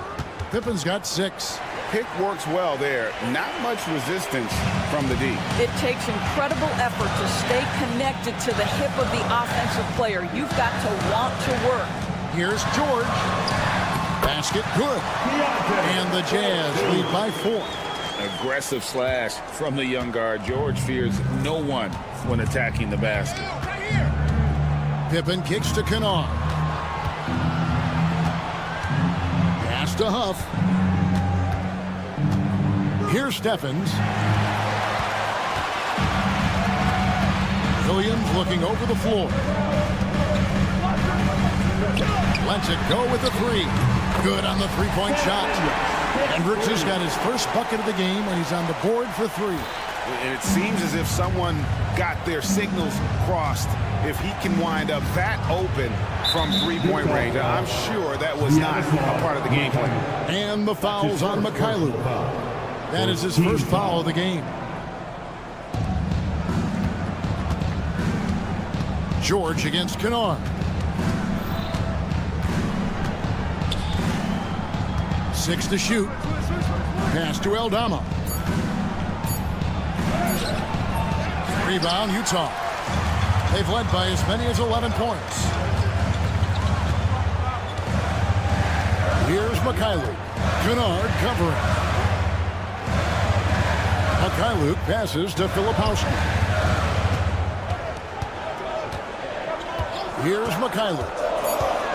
Pippen's got 6. Pick works well there. Not much resistance from the D. It takes incredible effort to stay connected to the hip of the offensive player. You've got to want to work. Here's George. Basket good. And the Jazz lead by 4. Aggressive slash from the young guard. George fears no one when attacking the basket. Pippen kicks to Kennard. Pass to Huff. Here's Steffens. Williams looking over the floor. Lets it go with the 3. Good on the 3-point shot. Hendricks has got his first bucket of the game, and he's on the board for 3. And it seems as if someone got their signals crossed. If he can wind up that open from 3-point range, I'm sure that was not a part of the game plan. And the foul's on Mikhailuk. That is his first foul of the game. George against Kennard. 6 to shoot. Pass to Aldama. Rebound, Utah. They've led by as many as 11 points. Here's Mikhailuk. Kennard covering. Mikhailuk passes to Filipowski. Here's Mikhailuk.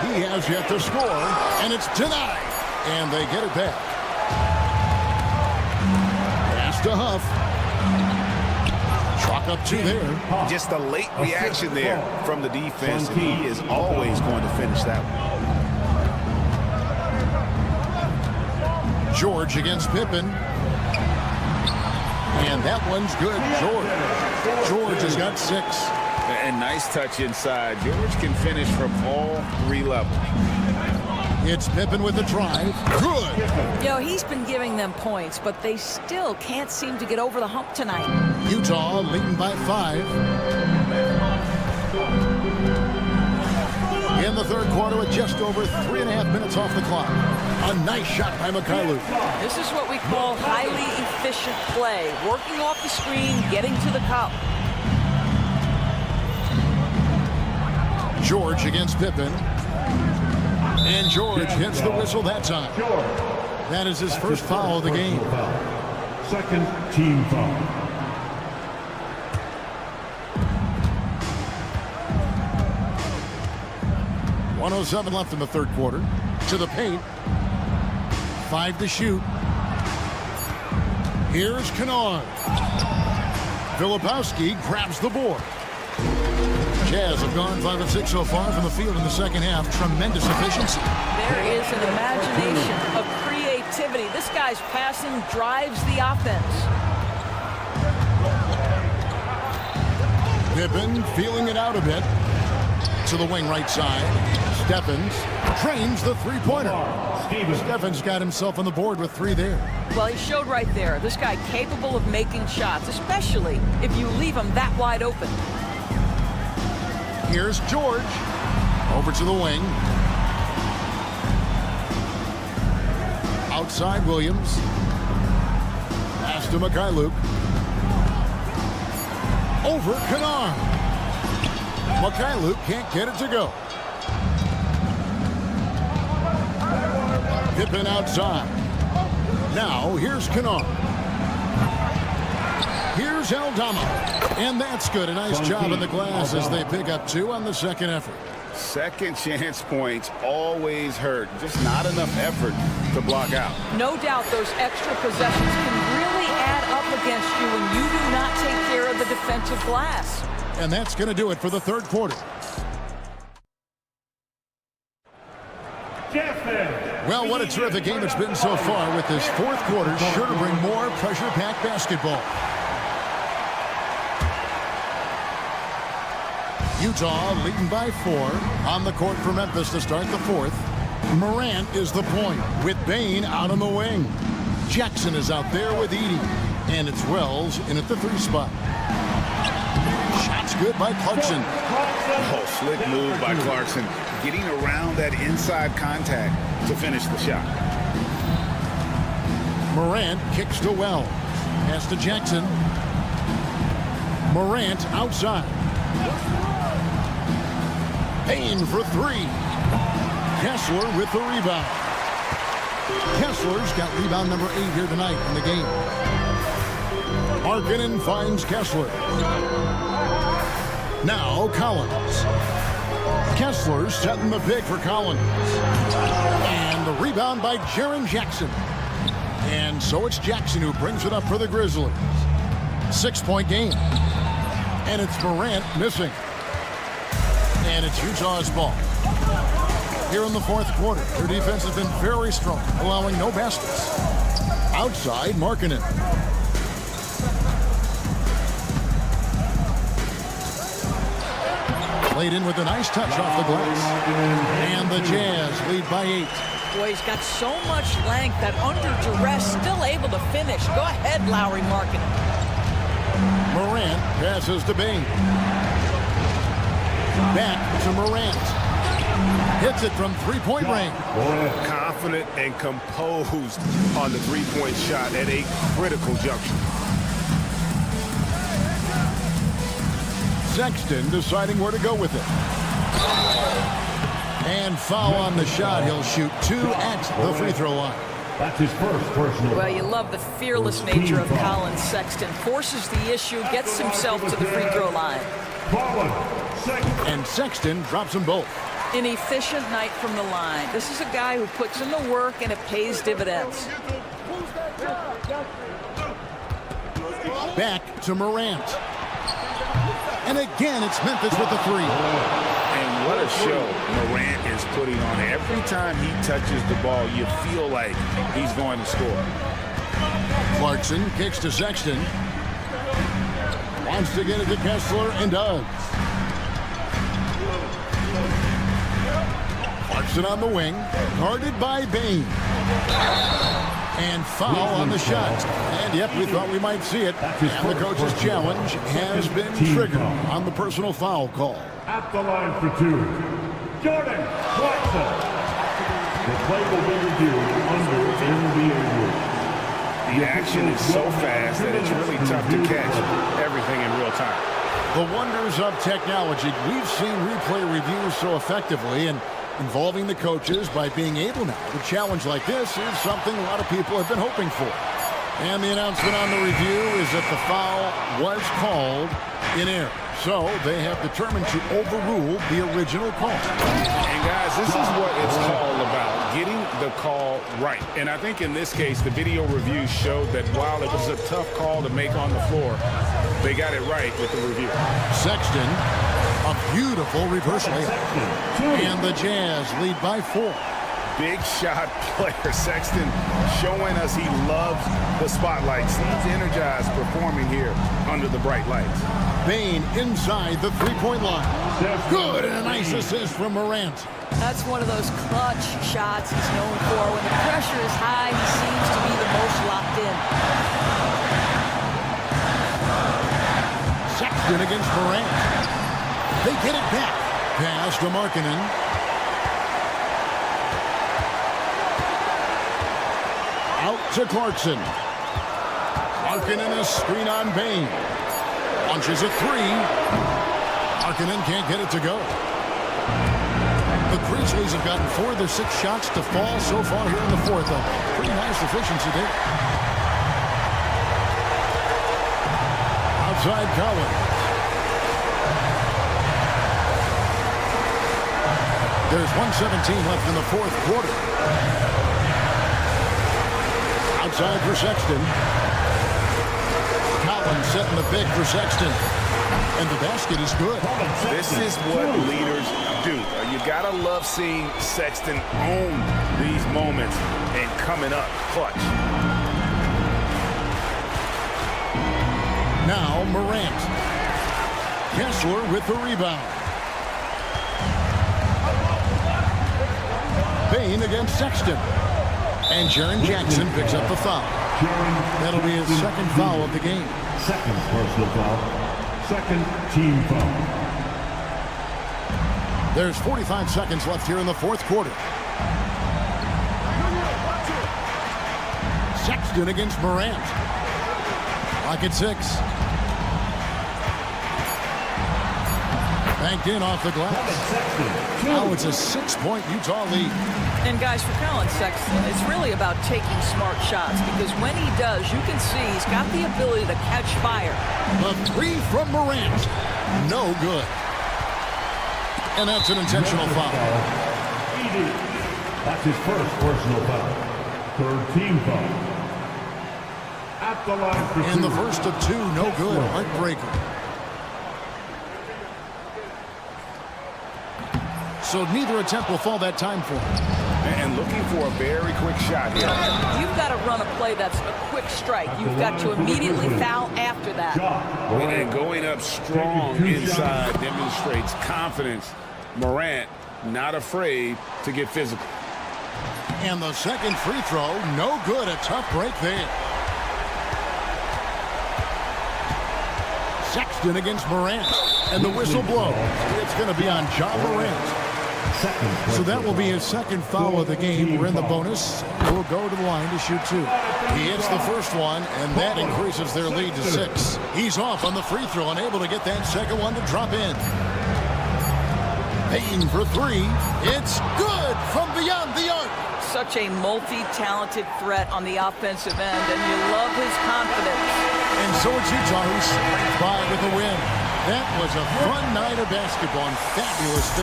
He has yet to score, and it's denied. And they get it back. Pass to Huff. Chalk up 2 there. Just a late reaction there from the defense, and he is always going to finish that one. George against Pippen. And that one's good. George has got 6. And nice touch inside. George can finish from all 3 levels. It's Pippen with the drive. Good. You know, he's been giving them points, but they still can't seem to get over the hump tonight. Utah leading by 5. In the third quarter with just over 3.5 minutes off the clock. A nice shot by Mikhailuk. This is what we call highly efficient play. Working off the screen, getting to the cup. George against Pippen. And George hits the whistle that time. That is his first foul of the game. Second team foul. .107 left in the third quarter. To the paint. 5 to shoot. Here's Kennard. Filipowski grabs the board. Jazz have gone 5 of 6 so far from the field in the second half. Tremendous efficiency. There is an imagination of creativity. This guy's passing drives the offense. Pippen feeling it out a bit. To the wing right side. Stephens trains the three-pointer. Stephens got himself on the board with 3 there. Well, he showed right there. This guy capable of making shots, especially if you leave him that wide open. Here's George. Over to the wing. Outside Williams. Pass to Mikhailuk. Over Kennard. Mikhailuk can't get it to go. Pippen outside. Now here's Kennard. Here's Aldama. And that's good. A nice job in the glass as they pick up 2 on the second effort. Second chance points always hurt. Just not enough effort to block out. No doubt those extra possessions can really add up against you when you do not take care of the defensive glass. And that's going to do it for the third quarter. Well, what a terrific game it's been so far, with this fourth quarter sure to bring more pressure-packed basketball. Utah leading by 4 on the court for Memphis to start the fourth. Morant is the point with Bain out on the wing. Jackson is out there with Edey. And it's Wells in at the 3 spot. Shots good by Clarkson. Oh, slick move by Clarkson. Getting around that inside contact to finish the shot. Morant kicks to Wells. Pass to Jackson. Morant outside. Payne for 3. Kessler with the rebound. Kessler's got rebound number 8 here tonight in the game. Markkanen finds Kessler. Now Collins. Kessler's setting the pick for Collins. And the rebound by Jaren Jackson. And so it's Jackson who brings it up for the Grizzlies. 6-point game. And it's Morant missing. And it's Utah's ball. Here in the fourth quarter, their defense has been very strong, allowing no baskets. Outside, Markkanen. Played in with a nice touch off the glass. And the Jazz lead by 8. Boy, he's got so much length that under duress, still able to finish. Go ahead, Lauri Markkanen. Morant passes to Bain. Back to Morant. Hits it from three-point range. Confident and composed on the three-point shot at a critical juncture. Sexton deciding where to go with it. And foul on the shot. He'll shoot 2 at the free throw line. That's his first personal. Well, you love the fearless nature of Colin Sexton. Forces the issue, gets himself to the free throw line. And Sexton drops them both. An efficient night from the line. This is a guy who puts in the work and it pays dividends. Back to Morant. And again, it's Memphis with the three. And what a show Morant is putting on. Every time he touches the ball, you feel like he's going to score. Clarkson kicks to Sexton. Wants to get it to Kessler and does. Clarkson on the wing, guarded by Bain. And foul on the shot. And yep, we thought we might see it. And the coach's challenge has been triggered on the personal foul call. At the line for two, Jordan Clarkson. The play will be reviewed under NBA rules. The action is so fast that it's really tough to catch everything in real time. The wonders of technology. We've seen replay reviews so effectively, and involving the coaches by being able now to challenge like this is something a lot of people have been hoping for. And the announcement on the review is that the foul was called in error. So they have determined to overrule the original call. And guys, this is what it's all about, getting the call right. And I think in this case, the video review showed that while it was a tough call to make on the floor, they got it right with the review. Sexton, a beautiful reverse layup. And the Jazz lead by 4. Big shot player Sexton showing us he loves the spotlight. Seems energized performing here under the bright lights. Bain inside the three-point line. Good, and a nice assist from Morant. That's one of those clutch shots he's known for. When the pressure is high, he seems to be the most locked in. Sexton against Morant. They get it back. Pass to Markkanen. Out to Clarkson. Markkanen a screen on Bain. Launches a three. Markkanen can't get it to go. The Grizzlies have gotten 4 of their 6 shots to fall so far here in the fourth. A pretty nice efficiency there. Outside Collins. There's 1:17 left in the fourth quarter. Outside for Sexton. Collins setting the pick for Sexton. And the basket is good. This is what leaders do. You got to love seeing Sexton own these moments and coming up clutch. Now Morant. Kessler with the rebound. Bain against Sexton. And Jaren Jackson picks up the foul. That'll be his second foul of the game. Second personal foul. Second team foul. There's 45 seconds left here in the fourth quarter. Sexton against Morant. Clock at 6. Banked in off the glass. Now it's a 6-point Utah lead. And guys, for Colin Sexton, it's really about taking smart shots, because when he does, you can see he's got the ability to catch fire. The three from Morant. No good. And that's an intentional foul. That's his first personal foul. Third team foul. At the line for and the first of 2, no good. Heartbreaker. So neither attempt will fall that time for him. And looking for a very quick shot here. You've got to run a play that's a quick strike. You've got to immediately foul after that. And going up strong inside demonstrates confidence. Morant not afraid to get physical. And the second free throw, no good. A tough break there. Sexton against Morant. And the whistle blows. It's going to be on Ja Morant. So that will be his second foul of the game. We're in the bonus. We'll go to the line to shoot 2. He hits the first one, and that increases their lead to 6. He's off on the free throw and able to get that second one to drop in. Bain for 3. It's good from beyond the arc. such a multi-talented threat on the offensive end, and you love his confidence. And so it's Utah who scraped by with a win. That was a fun night of basketball and fabulous. Go.